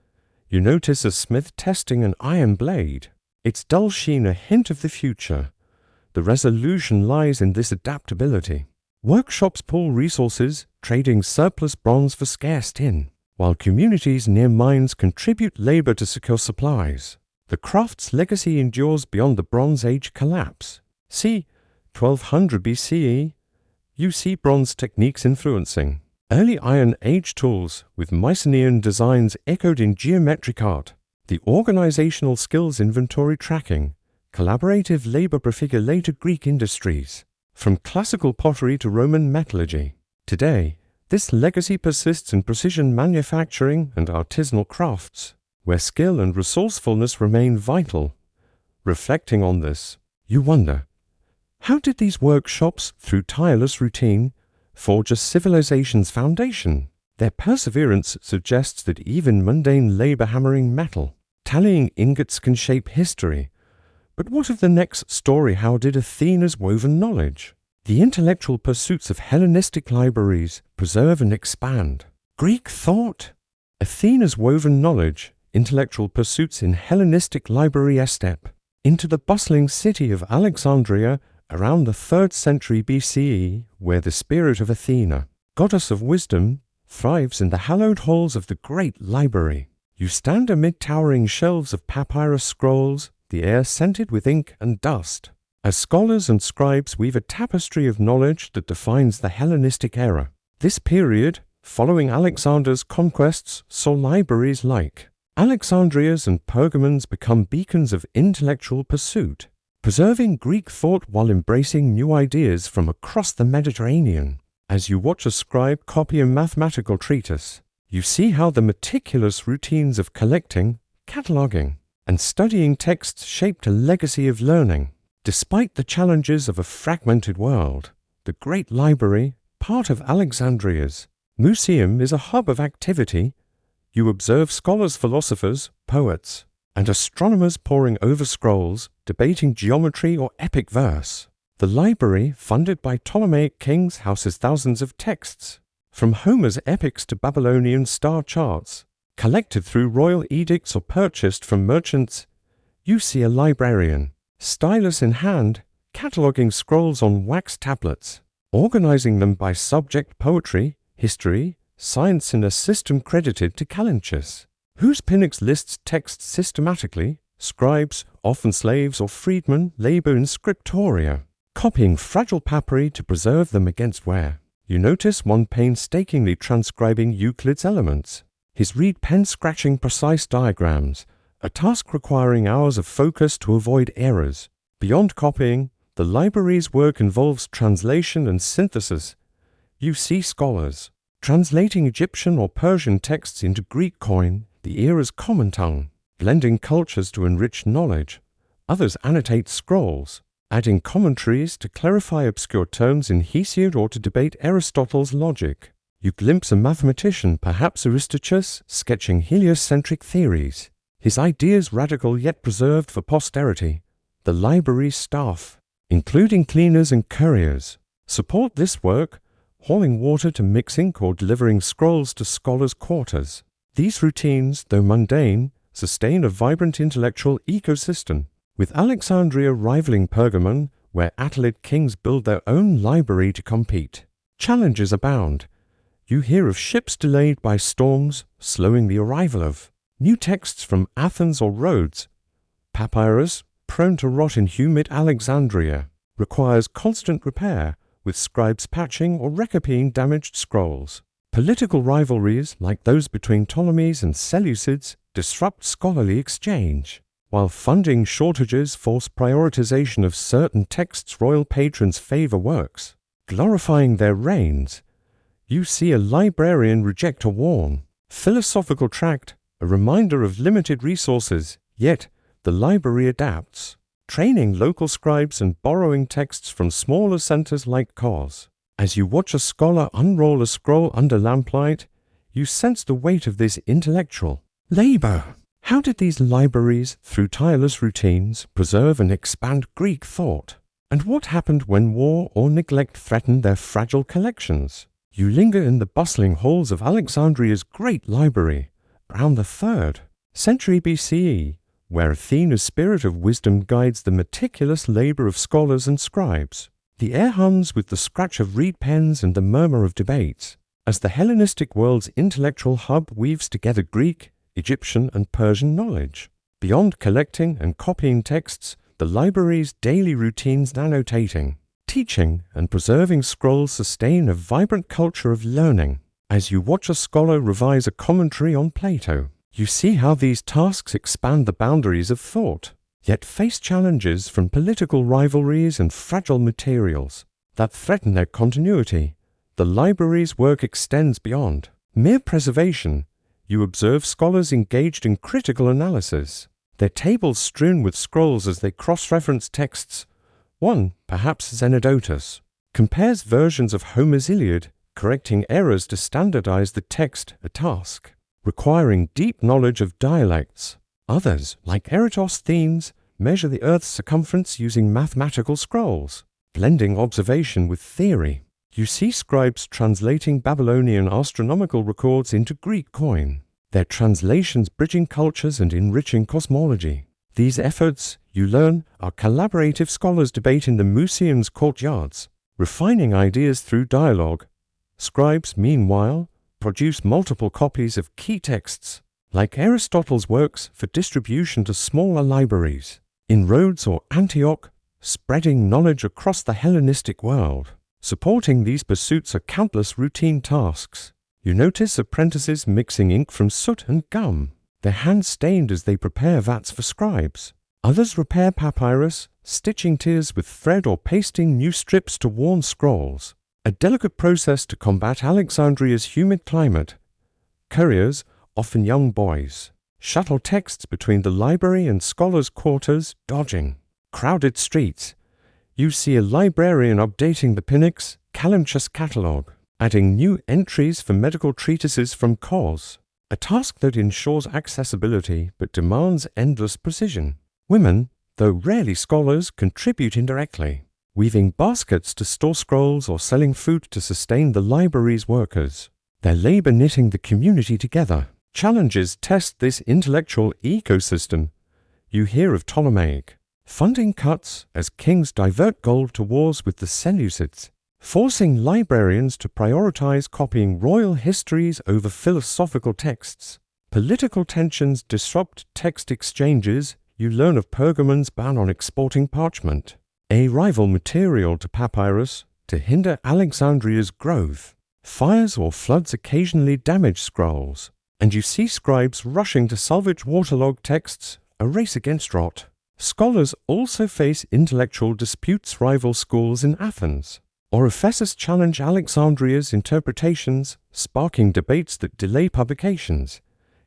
You notice a smith testing an iron blade, its dull sheen a hint of the future. The resolution lies in this adaptability. Workshops pool resources, trading surplus bronze for scarce tin, while communities near mines contribute labor to secure supplies. The craft's legacy endures beyond the Bronze Age collapse. See 1200 BCE, you see bronze techniques influencing early Iron Age tools, with Mycenaean designs echoed in geometric art. The organizational skills inventory tracking, collaborative labor prefigure later Greek industries, from classical pottery to Roman metallurgy. Today, this legacy persists in precision manufacturing and artisanal crafts, where skill and resourcefulness remain vital. Reflecting on this, you wonder, how did these workshops, through tireless routine, forge a civilization's foundation? Their perseverance suggests that even mundane labor hammering metal, tallying ingots can shape history. But what of the next story? How did Athena's woven knowledge, the intellectual pursuits of Hellenistic libraries, preserve and expand Greek thought? Athena's woven knowledge, intellectual pursuits in Hellenistic library step into the bustling city of Alexandria around the 3rd century BCE, where the spirit of Athena, goddess of wisdom, thrives in the hallowed halls of the great library. You stand amid towering shelves of papyrus scrolls, the air scented with ink and dust, as scholars and scribes weave a tapestry of knowledge that defines the Hellenistic era. This period, following Alexander's conquests, saw libraries like Alexandria's and Pergamon's become beacons of intellectual pursuit, preserving Greek thought while embracing new ideas from across the Mediterranean. As you watch a scribe copy a mathematical treatise, you see how the meticulous routines of collecting, cataloging, and studying texts shaped a legacy of learning. Despite the challenges of a fragmented world, the Great Library, part of Alexandria's museum, is a hub of activity. You observe scholars, philosophers, poets, and astronomers poring over scrolls, debating geometry or epic verse. The library, funded by Ptolemaic kings, houses thousands of texts, from Homer's epics to Babylonian star charts, collected through royal edicts or purchased from merchants. You see a librarian, stylus in hand, cataloging scrolls on wax tablets, organizing them by subject: poetry, history, science, in a system credited to Callinicus, whose Pnyx lists texts systematically, Scribes, often slaves or freedmen, labor in scriptoria, copying fragile papyri to preserve them against wear. You notice one painstakingly transcribing Euclid's Elements, his reed pen scratching precise diagrams, a task requiring hours of focus to avoid errors. Beyond copying, the library's work involves translation and synthesis. You see scholars translating Egyptian or Persian texts into Greek coin, the era's common tongue, blending cultures to enrich knowledge. Others annotate scrolls, adding commentaries to clarify obscure terms in Hesiod or to debate Aristotle's logic. You glimpse a mathematician, perhaps Aristarchus, sketching heliocentric theories, his ideas radical yet preserved for posterity. The library's staff, including cleaners and couriers, support this work, hauling water to mix ink or delivering scrolls to scholars' quarters. These routines, though mundane, sustain a vibrant intellectual ecosystem, with Alexandria rivaling Pergamon, where Attalid kings build their own library to compete. Challenges abound. You hear of ships delayed by storms, slowing the arrival of new texts from Athens or Rhodes. Papyrus, prone to rot in humid Alexandria, requires constant repair, with scribes patching or recopying damaged scrolls. Political rivalries, like those between Ptolemies and Seleucids, disrupt scholarly exchange, while funding shortages force prioritization of certain texts royal patrons favor works, glorifying their reigns. You see a librarian reject a worn, philosophical tract, a reminder of limited resources, yet the library adapts, training local scribes and borrowing texts from smaller centers like Kos. As you watch a scholar unroll a scroll under lamplight, you sense the weight of this intellectual labor. How did these libraries, through tireless routines, preserve and expand Greek thought? And what happened when war or neglect threatened their fragile collections? You linger in the bustling halls of Alexandria's great library, around the 3rd century BCE, where Athena's spirit of wisdom guides the meticulous labor of scholars and scribes. The air hums with the scratch of reed pens and the murmur of debates, as the Hellenistic world's intellectual hub weaves together Greek, Egyptian, and Persian knowledge. Beyond collecting and copying texts, the library's daily routines annotating, teaching, and preserving scrolls sustain a vibrant culture of learning. As you watch a scholar revise a commentary on Plato, you see how these tasks expand the boundaries of thought, yet face challenges from political rivalries and fragile materials that threaten their continuity. The library's work extends beyond mere preservation. You observe scholars engaged in critical analysis, their tables strewn with scrolls as they cross-reference texts. One, perhaps Zenodotus, compares versions of Homer's Iliad, correcting errors to standardize the text, a task requiring deep knowledge of dialects. Others, like Eratosthenes, measure the Earth's circumference using mathematical scrolls, blending observation with theory. You see scribes translating Babylonian astronomical records into Greek coin, their translations bridging cultures and enriching cosmology. These efforts, you learn, are collaborative scholars debate in the Museum's courtyards, refining ideas through dialogue. Scribes, meanwhile, produce multiple copies of key texts, like Aristotle's works, for distribution to smaller libraries in Rhodes or Antioch, spreading knowledge across the Hellenistic world. Supporting these pursuits are countless routine tasks. You notice apprentices mixing ink from soot and gum, their hands stained as they prepare vats for scribes. Others repair papyrus, stitching tiers with thread or pasting new strips to worn scrolls, a delicate process to combat Alexandria's humid climate. Couriers, often young boys, shuttle texts between the library and scholars' quarters, dodging crowded streets. You see a librarian updating the Pnyx Calyptus catalogue, adding new entries for medical treatises from Kos, a task that ensures accessibility but demands endless precision. Women, though rarely scholars, contribute indirectly, weaving baskets to store scrolls or selling food to sustain the library's workers, their labor knitting the community together. Challenges test this intellectual ecosystem. You hear of Ptolemaic funding cuts as kings divert gold to wars with the Seleucids, forcing librarians to prioritize copying royal histories over philosophical texts. Political tensions disrupt text exchanges. you learn of Pergamon's ban on exporting parchment, a rival material to papyrus, to hinder Alexandria's growth. Fires or floods occasionally damage scrolls, and you see scribes rushing to salvage waterlogged texts, a race against rot. Scholars also face intellectual disputes, rival schools in Athens, or Ephesus challenge Alexandria's interpretations, sparking debates that delay publications.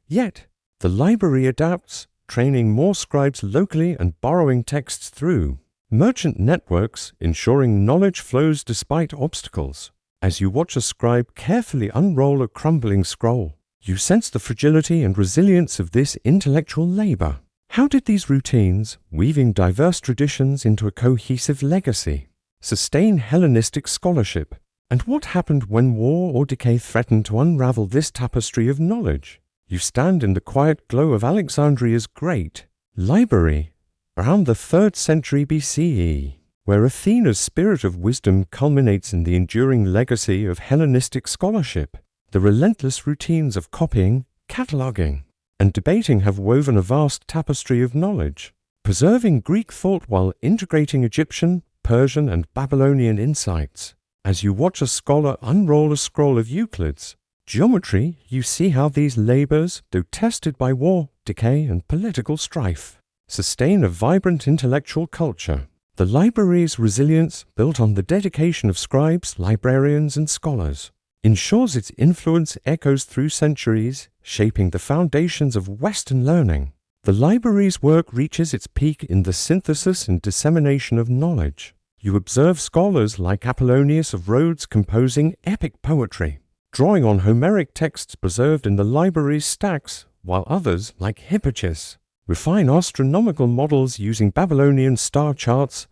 Yet, the library adapts, training more scribes locally and borrowing texts through merchant networks, ensuring knowledge flows despite obstacles. As you watch a scribe carefully unroll a crumbling scroll, you sense the fragility and resilience of this intellectual labor. How did these routines, weaving diverse traditions into a cohesive legacy, sustain Hellenistic scholarship? And what happened when war or decay threatened to unravel this tapestry of knowledge? You stand in the quiet glow of Alexandria's great library around the 3rd century BCE, where Athena's spirit of wisdom culminates in the enduring legacy of Hellenistic scholarship. The relentless routines of copying, cataloging, and debating have woven a vast tapestry of knowledge, preserving Greek thought while integrating Egyptian, Persian, and Babylonian insights. As you watch a scholar unroll a scroll of Euclid's geometry, you see how these labors, though tested by war, decay, and political strife, sustain a vibrant intellectual culture. The library's resilience, built on the dedication of scribes, librarians, and scholars, ensures its influence echoes through centuries, shaping the foundations of Western learning. The library's work reaches its peak in the synthesis and dissemination of knowledge. You observe scholars like Apollonius of Rhodes composing epic poetry, drawing on Homeric texts preserved in the library's stacks, while others, like Hipparchus, refine astronomical models using Babylonian star charts.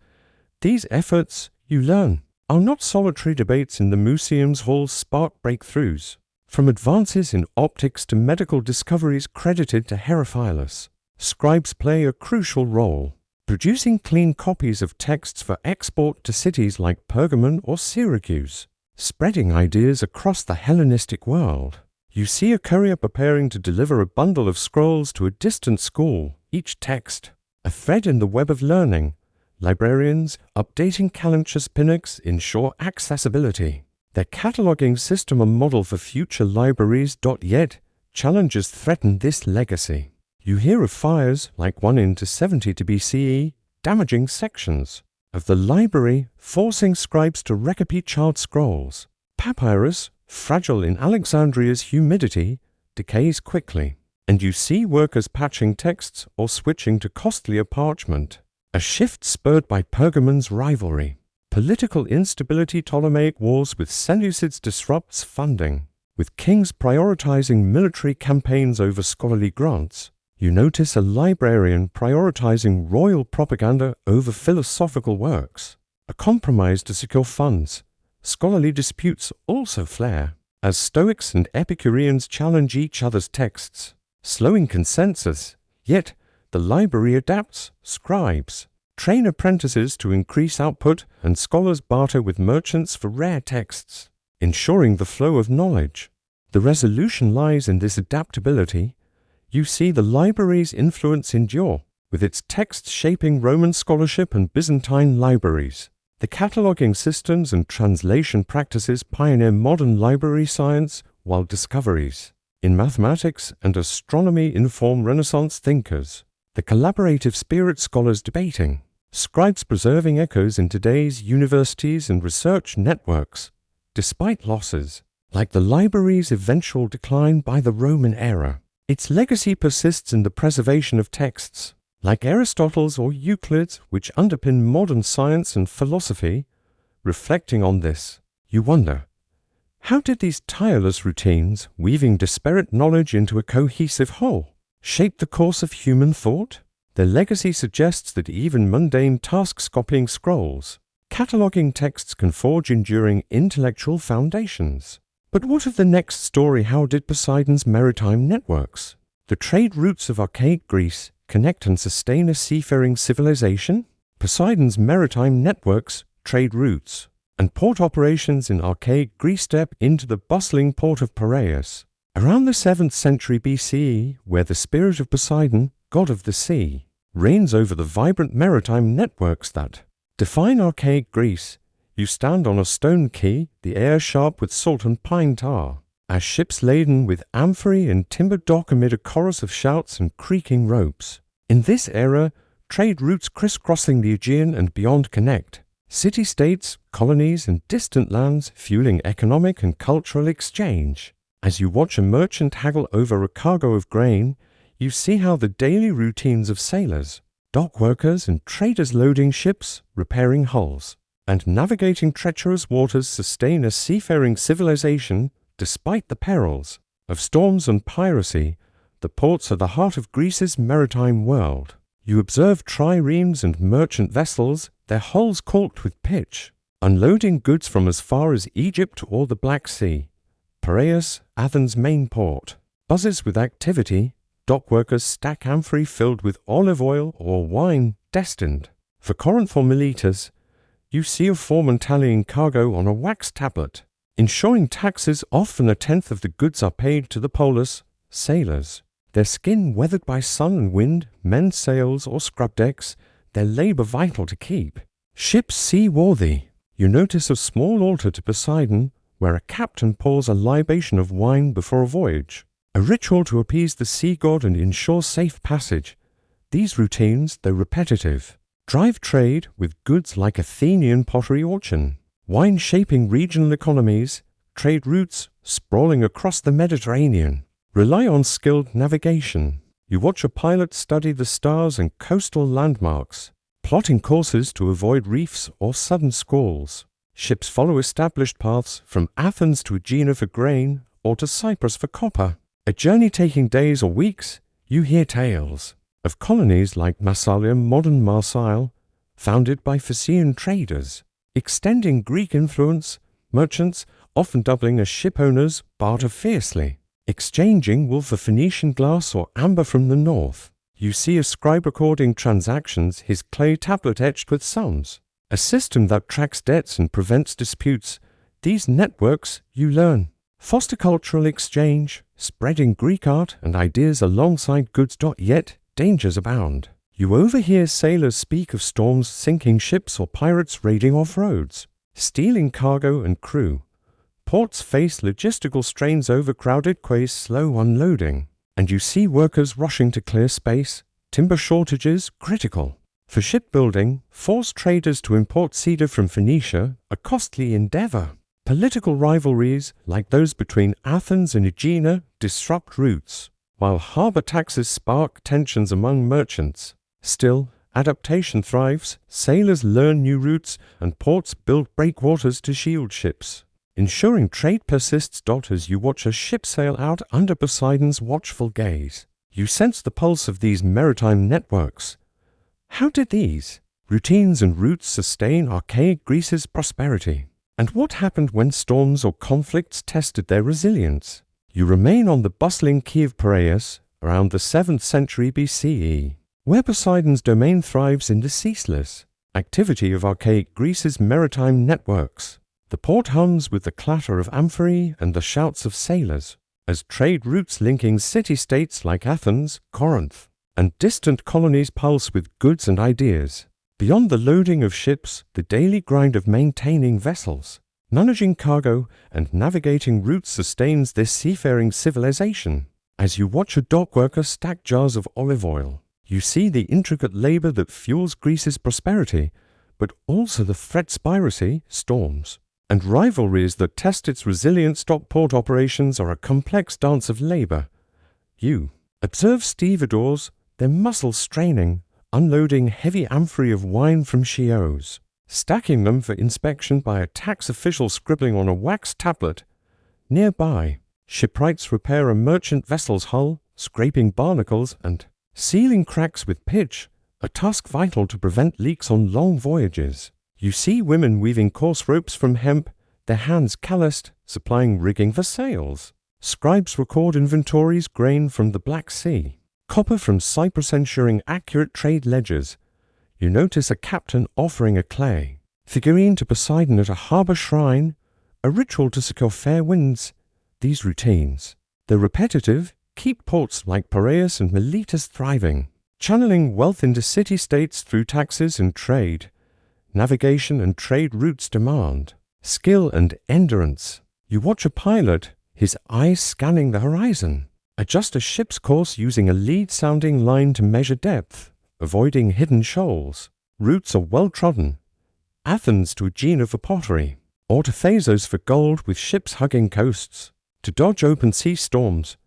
These efforts, you learn, are not solitary debates in the museum's halls spark breakthroughs. From advances in optics to medical discoveries credited to Herophilus, scribes play a crucial role, producing clean copies of texts for export to cities like Pergamon or Syracuse, spreading ideas across the Hellenistic world. You see a courier preparing to deliver a bundle of scrolls to a distant school, each text a thread in the web of learning. Librarians, updating Calentus Pinax, ensure accessibility. Their cataloging system a model for future libraries. Yet, challenges threaten this legacy. You hear of fires, like one in 270 BCE, damaging sections of the library, forcing scribes to recopy charred scrolls. Papyrus, fragile in Alexandria's humidity, decays quickly, and you see workers patching texts or switching to costlier parchment. A shift spurred by Pergamon's rivalry. Political instability. Ptolemaic wars with Seleucids disrupts funding, with kings prioritizing military campaigns over scholarly grants. You notice a librarian prioritizing royal propaganda over philosophical works, a compromise to secure funds. Scholarly disputes also flare, as Stoics and Epicureans challenge each other's texts, slowing consensus. Yet, the library adapts, scribes train apprentices to increase output, and scholars barter with merchants for rare texts, ensuring the flow of knowledge. The resolution lies in this adaptability. You see the library's influence endure, with its texts shaping Roman scholarship and Byzantine libraries. The cataloging systems and translation practices pioneer modern library science, while discoveries in mathematics and astronomy inform Renaissance thinkers. The collaborative spirit, scholars debating, scribes preserving echoes in today's universities and research networks, despite losses, like the library's eventual decline by the Roman era. Its legacy persists in the preservation of texts, like Aristotle's or Euclid's, which underpin modern science and philosophy. Reflecting on this, you wonder, how did these tireless routines, weaving disparate knowledge into a cohesive whole, shape the course of human thought? Their legacy suggests that even mundane tasks, copying scrolls, cataloging texts, can forge enduring intellectual foundations. But what of the next story? How did Poseidon's maritime networks, the trade routes of archaic Greece, connect and sustain a seafaring civilization? Poseidon's maritime networks, trade routes, and port operations in archaic Greece step into the bustling port of Piraeus, around the 7th century BCE, where the spirit of Poseidon, god of the sea, reigns over the vibrant maritime networks that define archaic Greece. You stand on a stone quay, the air sharp with salt and pine tar, as ships laden with amphorae and timber dock amid a chorus of shouts and creaking ropes. In this era, trade routes crisscrossing the Aegean and beyond connect city-states, colonies, and distant lands, fueling economic and cultural exchange. As you watch a merchant haggle over a cargo of grain, you see how the daily routines of sailors, dock workers, and traders loading ships, repairing hulls, and navigating treacherous waters sustain a seafaring civilization despite the perils of storms and piracy. The ports are the heart of Greece's maritime world. You observe triremes and merchant vessels, their hulls caulked with pitch, unloading goods from as far as Egypt or the Black Sea. Piraeus, Athens' main port, buzzes with activity. Dock workers stack amphorae filled with olive oil or wine destined for Corinth or Miletus. You see a foreman tallying cargo on a wax tablet, ensuring taxes often a tenth of the goods are paid to the polis, sailors. Their skin weathered by sun and wind, mend sails or scrub decks, their labor vital to keep ships seaworthy. You notice a small altar to Poseidon, where a captain pours a libation of wine before a voyage, a ritual to appease the sea god and ensure safe passage. These routines, though repetitive, drive trade with goods like Athenian pottery auction, wine shaping regional economies. Trade routes, sprawling across the Mediterranean, rely on skilled navigation. You watch a pilot study the stars and coastal landmarks, plotting courses to avoid reefs or sudden squalls. Ships follow established paths from Athens to Aegina for grain or to Cyprus for copper. A journey taking days or weeks. You hear tales of colonies like Massalia, modern Marseille, founded by Phaeacian traders, extending Greek influence. Merchants, often doubling as ship owners, barter fiercely, exchanging wool for Phoenician glass or amber from the north. You see a scribe recording transactions, his clay tablet etched with sums, a system that tracks debts and prevents disputes. These networks, you learn, foster cultural exchange, spreading Greek art and ideas alongside goods. Yet dangers abound. You overhear sailors speak of storms sinking ships or pirates raiding off roads, stealing cargo and crew. Ports face logistical strains, overcrowded quays, slow unloading, and you see workers rushing to clear space. Timber shortages critical for shipbuilding. Force traders to import cedar from Phoenicia, a costly endeavor. Political rivalries, like those between Athens and Aegina, disrupt routes, while harbor taxes spark tensions among merchants. Still, adaptation thrives. Sailors learn new routes, and ports build breakwaters to shield ships, ensuring trade persists. As you watch a ship sail out under Poseidon's watchful gaze, you sense the pulse of these maritime networks. How did these routines and routes sustain archaic Greece's prosperity? And what happened when storms or conflicts tested their resilience? You remain on the bustling quay of Piraeus around the 7th century BCE, where Poseidon's domain thrives in the ceaseless activity of archaic Greece's maritime networks. The port hums with the clatter of amphorae and the shouts of sailors, as trade routes linking city-states like Athens, Corinth, and distant colonies pulse with goods and ideas. Beyond the loading of ships, the daily grind of maintaining vessels, managing cargo, and navigating routes sustains this seafaring civilization. As you watch a dock worker stack jars of olive oil, you see the intricate labor that fuels Greece's prosperity, but also the threats piracy, storms, and rivalries that test its resilience. Port operations are a complex dance of labor. You observe stevedores, their muscles straining, unloading heavy amphorae of wine from Chios, stacking them for inspection by a tax official scribbling on a wax tablet. Nearby, shipwrights repair a merchant vessel's hull, scraping barnacles and sealing cracks with pitch, a task vital to prevent leaks on long voyages. You see women weaving coarse ropes from hemp, their hands calloused, supplying rigging for sails. Scribes record inventories, grain from the Black Sea, copper from Cyprus, ensuring accurate trade ledgers. You notice a captain offering a clay figurine to Poseidon at a harbor shrine, a ritual to secure fair winds. These routines, though repetitive, keep ports like Piraeus and Miletus thriving, channeling wealth into city-states through taxes and trade. Navigation and trade routes demand skill and endurance. You watch a pilot, his eyes scanning the horizon, adjust a ship's course using a lead-sounding line to measure depth, avoiding hidden shoals. Routes are well-trodden. Athens to Aegina for pottery, or to Thasos for gold with ships hugging coasts. To dodge open sea storms,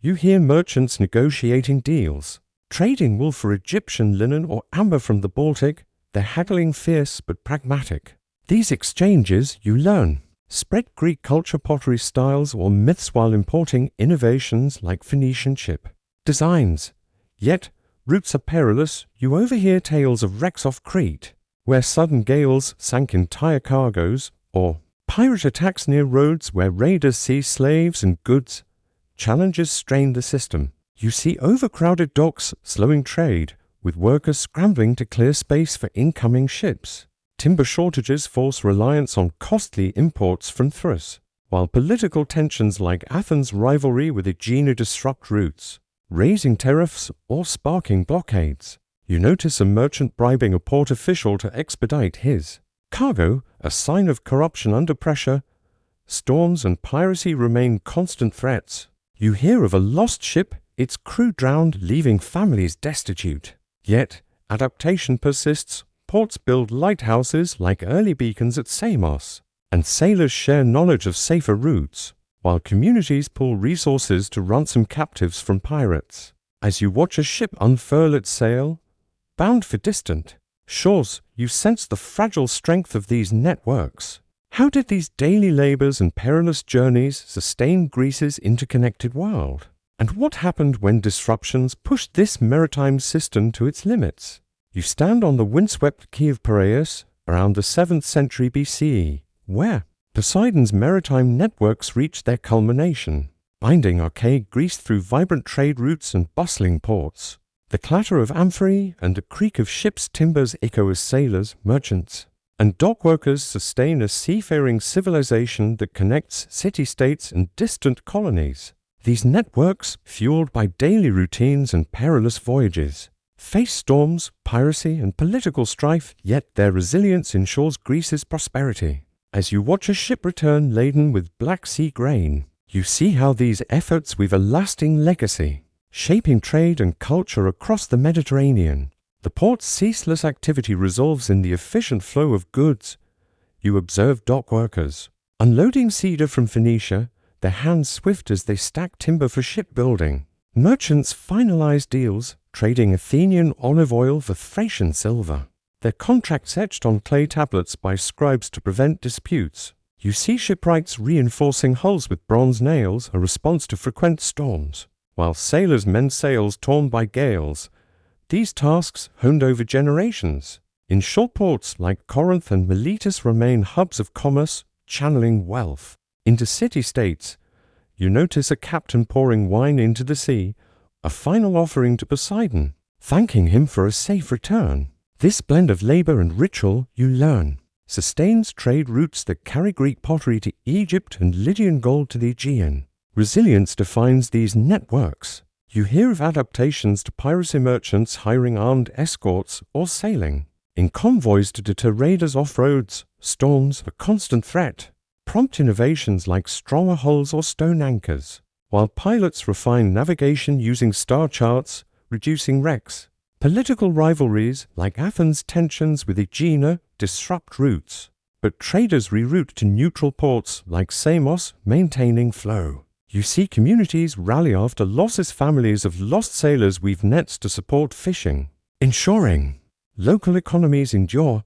you hear merchants negotiating deals. Trading wool for Egyptian linen or amber from the Baltic, they're haggling fierce but pragmatic. These exchanges, you learn, spread Greek culture, pottery styles, or myths while importing innovations like Phoenician ship designs. Yet, routes are perilous. You overhear tales of wrecks off Crete, where sudden gales sank entire cargoes, or pirate attacks near roads where raiders seize slaves and goods. Challenges strain the system. You see overcrowded docks slowing trade, with workers scrambling to clear space for incoming ships. Timber shortages force reliance on costly imports from Thrace, while political tensions like Athens' rivalry with Aegina disrupt routes, raising tariffs or sparking blockades. You notice a merchant bribing a port official to expedite his cargo, a sign of corruption under pressure. Storms and piracy remain constant threats. You hear of a lost ship, its crew drowned, leaving families destitute. Yet, adaptation persists. Ports build lighthouses like early beacons at Samos, and sailors share knowledge of safer routes, while communities pool resources to ransom captives from pirates. As you watch a ship unfurl its sail, bound for distant shores, you sense the fragile strength of these networks. How did these daily labors and perilous journeys sustain Greece's interconnected world? And what happened when disruptions pushed this maritime system to its limits? You stand on the windswept quay of Piraeus around the 7th century BCE, where Poseidon's maritime networks reached their culmination, binding archaic Greece through vibrant trade routes and bustling ports. The clatter of amphorae and the creak of ships' timbers echo as sailors, merchants, and dockworkers sustain a seafaring civilization that connects city-states and distant colonies. These networks, fueled by daily routines and perilous voyages, face storms, piracy, and political strife, yet their resilience ensures Greece's prosperity. As you watch a ship return laden with Black Sea grain, you see how these efforts weave a lasting legacy, shaping trade and culture across the Mediterranean. The port's ceaseless activity resolves in the efficient flow of goods. You observe dock workers unloading cedar from Phoenicia, their hands swift as they stack timber for shipbuilding. Merchants finalize deals, trading Athenian olive oil for Thracian silver, their contracts etched on clay tablets by scribes to prevent disputes. You see shipwrights reinforcing hulls with bronze nails, a response to frequent storms, while sailors mend sails torn by gales. These tasks, honed over generations, in short ports like Corinth and Miletus, remain hubs of commerce, channeling wealth into city-states. You notice a captain pouring wine into the sea, a final offering to Poseidon, thanking him for a safe return. This blend of labor and ritual, you learn, sustains trade routes that carry Greek pottery to Egypt and Lydian gold to the Aegean. Resilience defines these networks. You hear of adaptations to piracy, merchants hiring armed escorts or sailing in convoys to deter raiders off roads. Storms, a constant threat, prompt innovations like stronger hulls or stone anchors, while pilots refine navigation using star charts, reducing wrecks. Political rivalries, like Athens' tensions with Aegina, disrupt routes, but traders reroute to neutral ports like Samos, maintaining flow. You see communities rally after losses. Families of lost sailors weave nets to support fishing, ensuring local economies endure.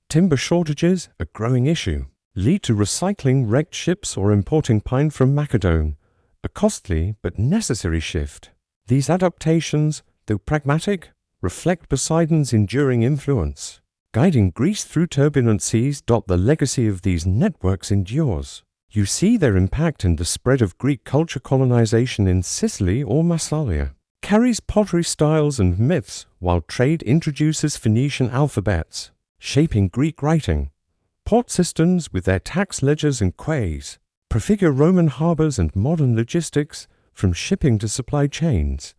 Timber shortages, a growing issue, lead to recycling wrecked ships or importing pine from Macedon, a costly but necessary shift. These adaptations, though pragmatic, reflect Poseidon's enduring influence, guiding Greece through turbulent seas. The legacy of these networks endures. You see their impact in the spread of Greek culture. Colonization in Sicily or Massalia carries pottery styles and myths, while trade introduces Phoenician alphabets, shaping Greek writing. Port systems, with their tax ledgers and quays, prefigure Roman harbors and modern logistics, from shipping to supply chains.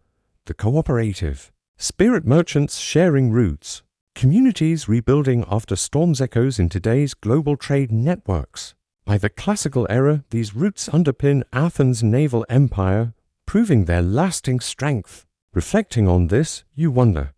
The cooperative Spirit merchants sharing routes. Communities rebuilding after storms echoes in today's global trade networks. By the classical era, these routes underpin Athens' naval empire, proving their lasting strength. Reflecting on this, you wonder,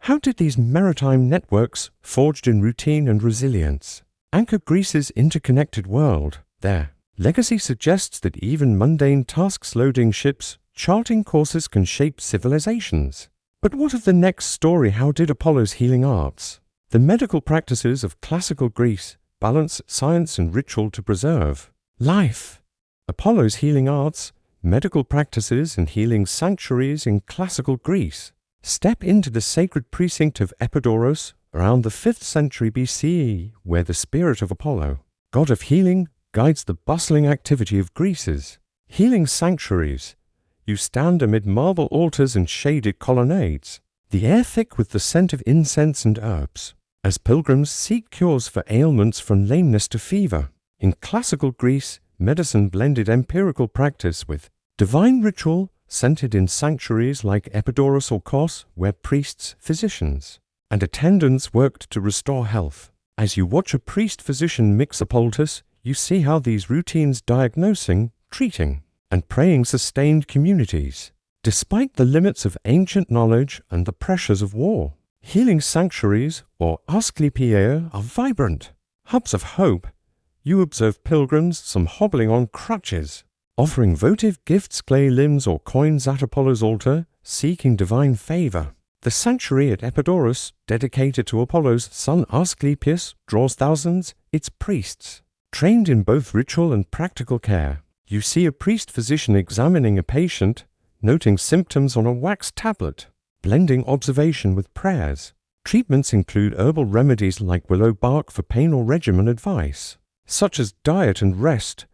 how did these maritime networks, forged in routine and resilience, anchor Greece's interconnected world? Their legacy suggests that even mundane tasks loading ships, charting courses can shape civilizations. But what of the next story? How did Apollo's healing arts, the medical practices of classical Greece, balance science and ritual to preserve life? Apollo's healing arts, medical practices and healing sanctuaries in classical Greece. Step into the sacred precinct of Epidaurus around the 5th century BCE, where the spirit of Apollo, god of healing, guides the bustling activity of Greece's healing sanctuaries. You stand amid marble altars and shaded colonnades, the air thick with the scent of incense and herbs, as pilgrims seek cures for ailments from lameness to fever. In classical Greece, medicine blended empirical practice with divine ritual, centered in sanctuaries like Epidaurus or Kos, where priests, physicians, and attendants worked to restore health. As you watch a priest-physician mix a poultice, you see how these routines diagnosing, treating, and praying sustained communities. Despite the limits of ancient knowledge and the pressures of war, healing sanctuaries, or Asclepiae, are vibrant hubs of hope. You observe pilgrims, some hobbling on crutches, offering votive gifts, clay limbs or coins at Apollo's altar, seeking divine favor. The sanctuary at Epidaurus, dedicated to Apollo's son Asclepius, draws thousands, its priests, trained in both ritual and practical care. You see a priest-physician examining a patient, noting symptoms on a wax tablet, blending observation with prayers. Treatments include herbal remedies like willow bark for pain or regimen advice, such as diet and rest.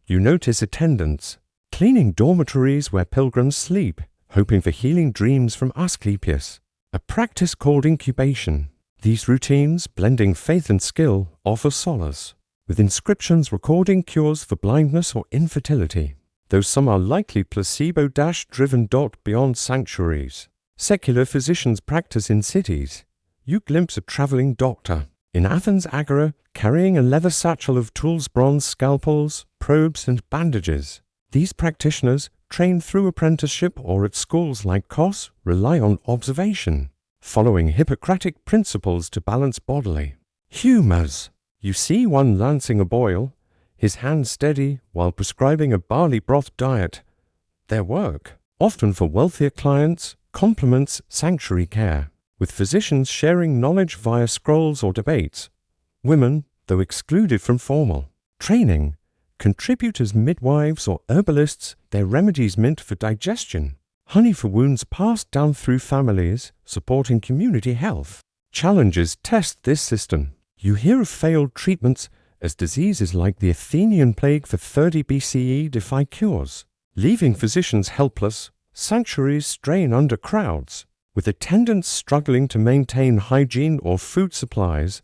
You notice attendants cleaning dormitories where pilgrims sleep, hoping for healing dreams from Asclepius, a practice called incubation. These routines, blending faith and skill, offer solace, with inscriptions recording cures for blindness or infertility, though some are likely placebo-driven. Beyond sanctuaries, secular physicians practice in cities. You glimpse a traveling doctor in Athens' Agora, carrying a leather satchel of tools, bronze scalpels, probes, and bandages. These practitioners, trained through apprenticeship or at schools like Kos, rely on observation, following Hippocratic principles to balance bodily humors. You see one lancing a boil, his hand steady while prescribing a barley broth diet. Their work, often for wealthier clients, complements sanctuary care, with physicians sharing knowledge via scrolls or debates. Women, though excluded from formal training, contribute as midwives or herbalists, their remedies mint for digestion, honey for wounds passed down through families, supporting community health. Challenges test this system. You hear of failed treatments as diseases like the Athenian plague for 30 BCE defy cures, leaving physicians helpless. Sanctuaries strain under crowds, with attendants struggling to maintain hygiene or food supplies.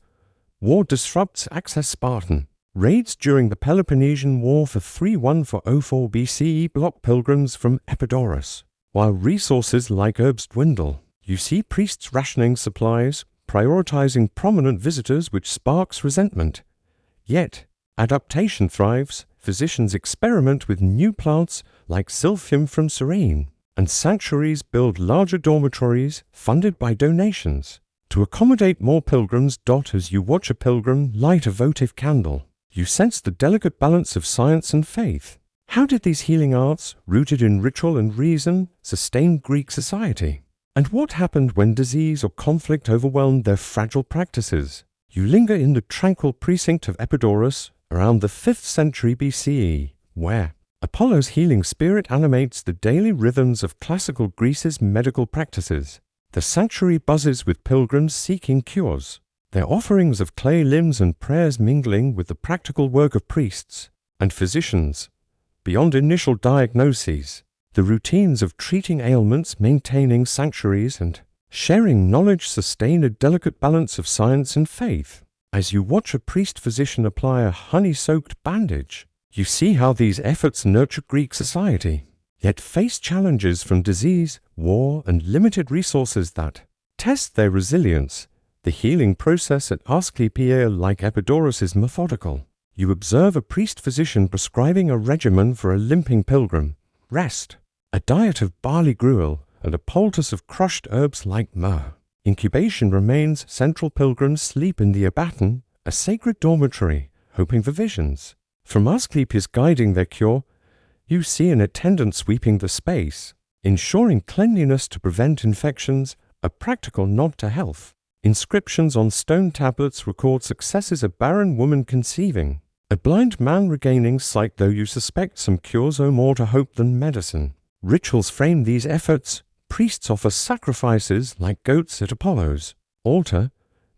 War disrupts access. Spartan raids during the Peloponnesian War for 31404 BCE block pilgrims from Epidaurus, while resources like herbs dwindle. You see priests rationing supplies, prioritizing prominent visitors, which sparks resentment. Yet, adaptation thrives. Physicians experiment with new plants like silphium from Cyrene, and sanctuaries build larger dormitories funded by donations to accommodate more pilgrims. As you watch a pilgrim light a votive candle, you sense the delicate balance of science and faith. How did these healing arts, rooted in ritual and reason, sustain Greek society? And what happened when disease or conflict overwhelmed their fragile practices? You linger in the tranquil precinct of Epidaurus around the 5th century BCE, where Apollo's healing spirit animates the daily rhythms of classical Greece's medical practices. The sanctuary buzzes with pilgrims seeking cures, their offerings of clay limbs and prayers mingling with the practical work of priests and physicians. Beyond initial diagnoses, the routines of treating ailments, maintaining sanctuaries, and sharing knowledge sustain a delicate balance of science and faith. As you watch a priest-physician apply a honey-soaked bandage, you see how these efforts nurture Greek society. yet face challenges from disease, war, and limited resources that test their resilience. The healing process at Asclepiae, like Epidaurus, is methodical. You observe a priest-physician prescribing a regimen for a limping pilgrim: rest, a diet of barley gruel, and a poultice of crushed herbs like myrrh. Incubation remains. Central pilgrims sleep in the abaton, a sacred dormitory, hoping for visions. From Asclepius guiding their cure, you see an attendant sweeping the space, ensuring cleanliness to prevent infections, a practical nod to health. Inscriptions on stone tablets record successes: a barren woman conceiving, a blind man regaining sight, though you suspect some cures owe more to hope than medicine. Rituals frame these efforts. Priests offer sacrifices like goats at Apollo's altar,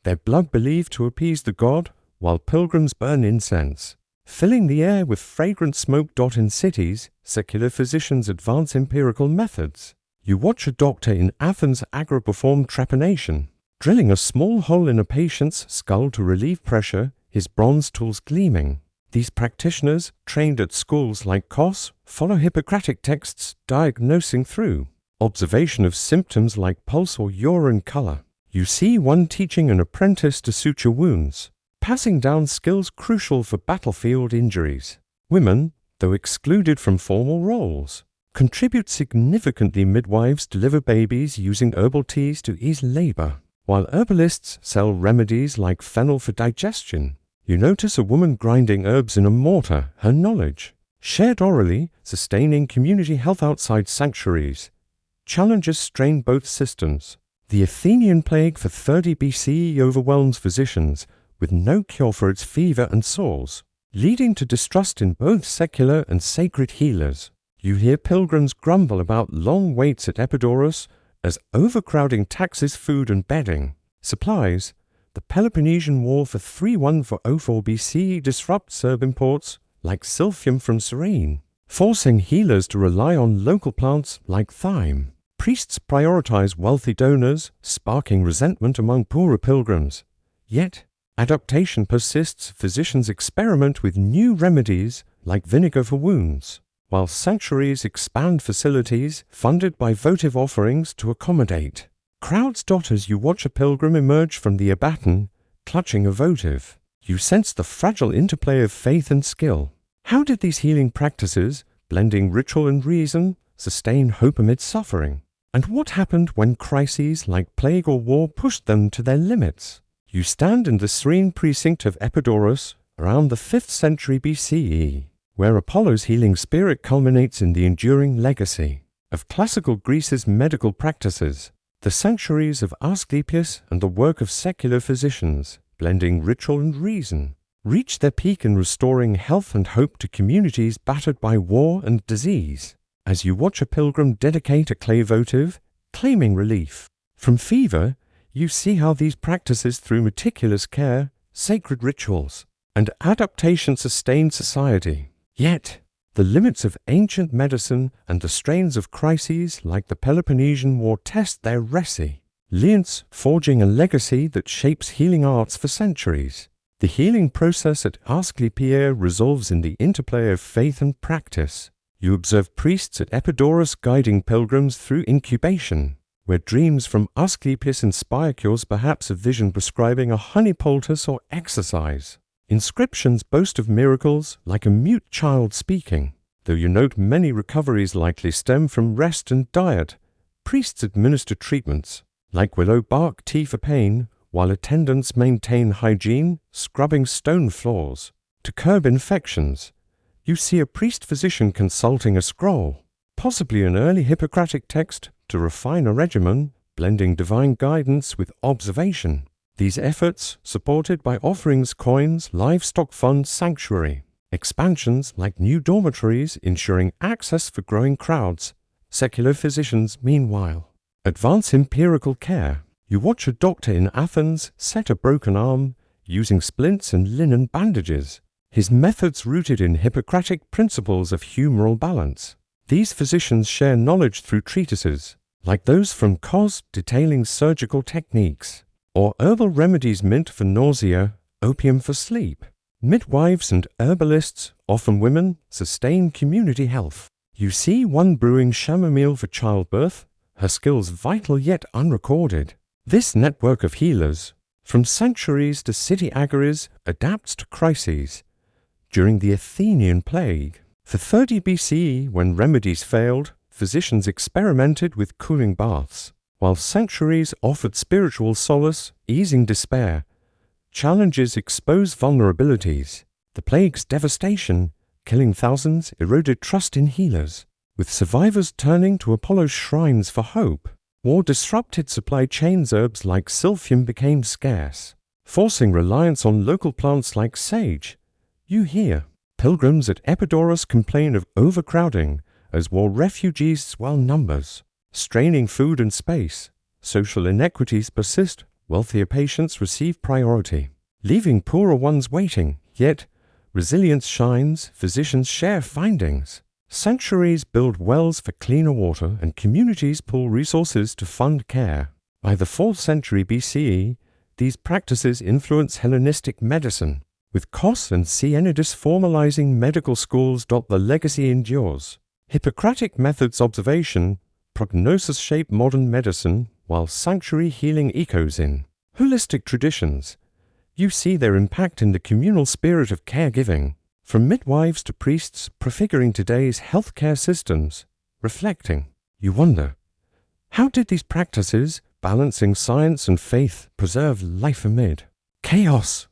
their blood believed to appease the god, while pilgrims burn incense, filling the air with fragrant smoke. In cities, secular physicians advance empirical methods. You watch a doctor in Athens' Agora perform trepanation, drilling a small hole in a patient's skull to relieve pressure, his bronze tools gleaming. These practitioners, trained at schools like Kos, follow Hippocratic texts, diagnosing through observation of symptoms like pulse or urine color. You see one teaching an apprentice to suture wounds, passing down skills crucial for battlefield injuries. Women, though excluded from formal roles, contribute significantly. Midwives deliver babies using herbal teas to ease labor, while herbalists sell remedies like fennel for digestion. You notice a woman grinding herbs in a mortar, her knowledge, shared orally, sustaining community health outside sanctuaries. Challenges strain both systems. The Athenian plague for 30 BCE overwhelms physicians, with no cure for its fever and sores, leading to distrust in both secular and sacred healers. You hear pilgrims grumble about long waits at Epidaurus, as overcrowding taxes food and bedding. Supplies. The Peloponnesian War for 3104 BCE disrupts Serb imports, like silphium from Cyrene, forcing healers to rely on local plants like thyme. Priests prioritize wealthy donors, sparking resentment among poorer pilgrims. Yet, adaptation persists. Physicians experiment with new remedies, like vinegar for wounds, while sanctuaries expand facilities funded by votive offerings to accommodate crowds. As you watch a pilgrim emerge from the abaton, clutching a votive, you sense the fragile interplay of faith and skill. How did these healing practices, blending ritual and reason, sustain hope amid suffering? And what happened when crises like plague or war pushed them to their limits? You stand in the serene precinct of Epidaurus around the 5th century BCE, where Apollo's healing spirit culminates in the enduring legacy of classical Greece's medical practices. The sanctuaries of Asclepius and the work of secular physicians, blending ritual and reason, reach their peak in restoring health and hope to communities battered by war and disease. As you watch a pilgrim dedicate a clay votive, claiming relief from fever, you see how these practices, through meticulous care, sacred rituals, and adaptation, sustain society. Yet, the limits of ancient medicine and the strains of crises like the Peloponnesian War test their resilience, forging a legacy that shapes healing arts for centuries. The healing process at Asclepiae resolves in the interplay of faith and practice. You observe priests at Epidaurus guiding pilgrims through incubation, where dreams from Asclepius inspire cures, perhaps a vision prescribing a honey poultice or exercise. Inscriptions boast of miracles, like a mute child speaking, though you note many recoveries likely stem from rest and diet. Priests administer treatments, like willow bark tea for pain, while attendants maintain hygiene, scrubbing stone floors. To curb infections, you see a priest-physician consulting a scroll, possibly an early Hippocratic text, to refine a regimen, blending divine guidance with observation. These efforts, supported by offerings, coins, livestock funds, sanctuary expansions like new dormitories, ensuring access for growing crowds. Secular physicians, meanwhile, advance empirical care. You watch a doctor in Athens set a broken arm, using splints and linen bandages, his methods rooted in Hippocratic principles of humoral balance. These physicians share knowledge through treatises, like those from Kos detailing surgical techniques, or herbal remedies: mint for nausea, opium for sleep. Midwives and herbalists, often women, sustain community health. You see one brewing chamomile for childbirth, her skills vital yet unrecorded. This network of healers, from sanctuaries to city agoras, adapts to crises. During the Athenian plague, for 30 BCE, when remedies failed, physicians experimented with cooling baths, while sanctuaries offered spiritual solace, easing despair. Challenges exposed vulnerabilities. The plague's devastation, killing thousands, eroded trust in healers, with survivors turning to Apollo's shrines for hope. War disrupted supply chains. Herbs like silphium became scarce, forcing reliance on local plants like sage. You hear pilgrims at Epidaurus complain of overcrowding as war refugees swell numbers, straining food and space. Social inequities persist. Wealthier patients receive priority, leaving poorer ones waiting. Yet, resilience shines. Physicians share findings. Sanctuaries build wells for cleaner water, and communities pool resources to fund care. By the 4th century BCE, these practices influence Hellenistic medicine, with Kos and Cienidus formalizing medical schools. The legacy endures. Hippocratic methods observation, prognosis shape modern medicine, while sanctuary healing echoes in holistic traditions. You see their impact in the communal spirit of caregiving, from midwives to priests prefiguring today's healthcare systems. Reflecting, you wonder, how did these practices, balancing science and faith, preserve life amid chaos?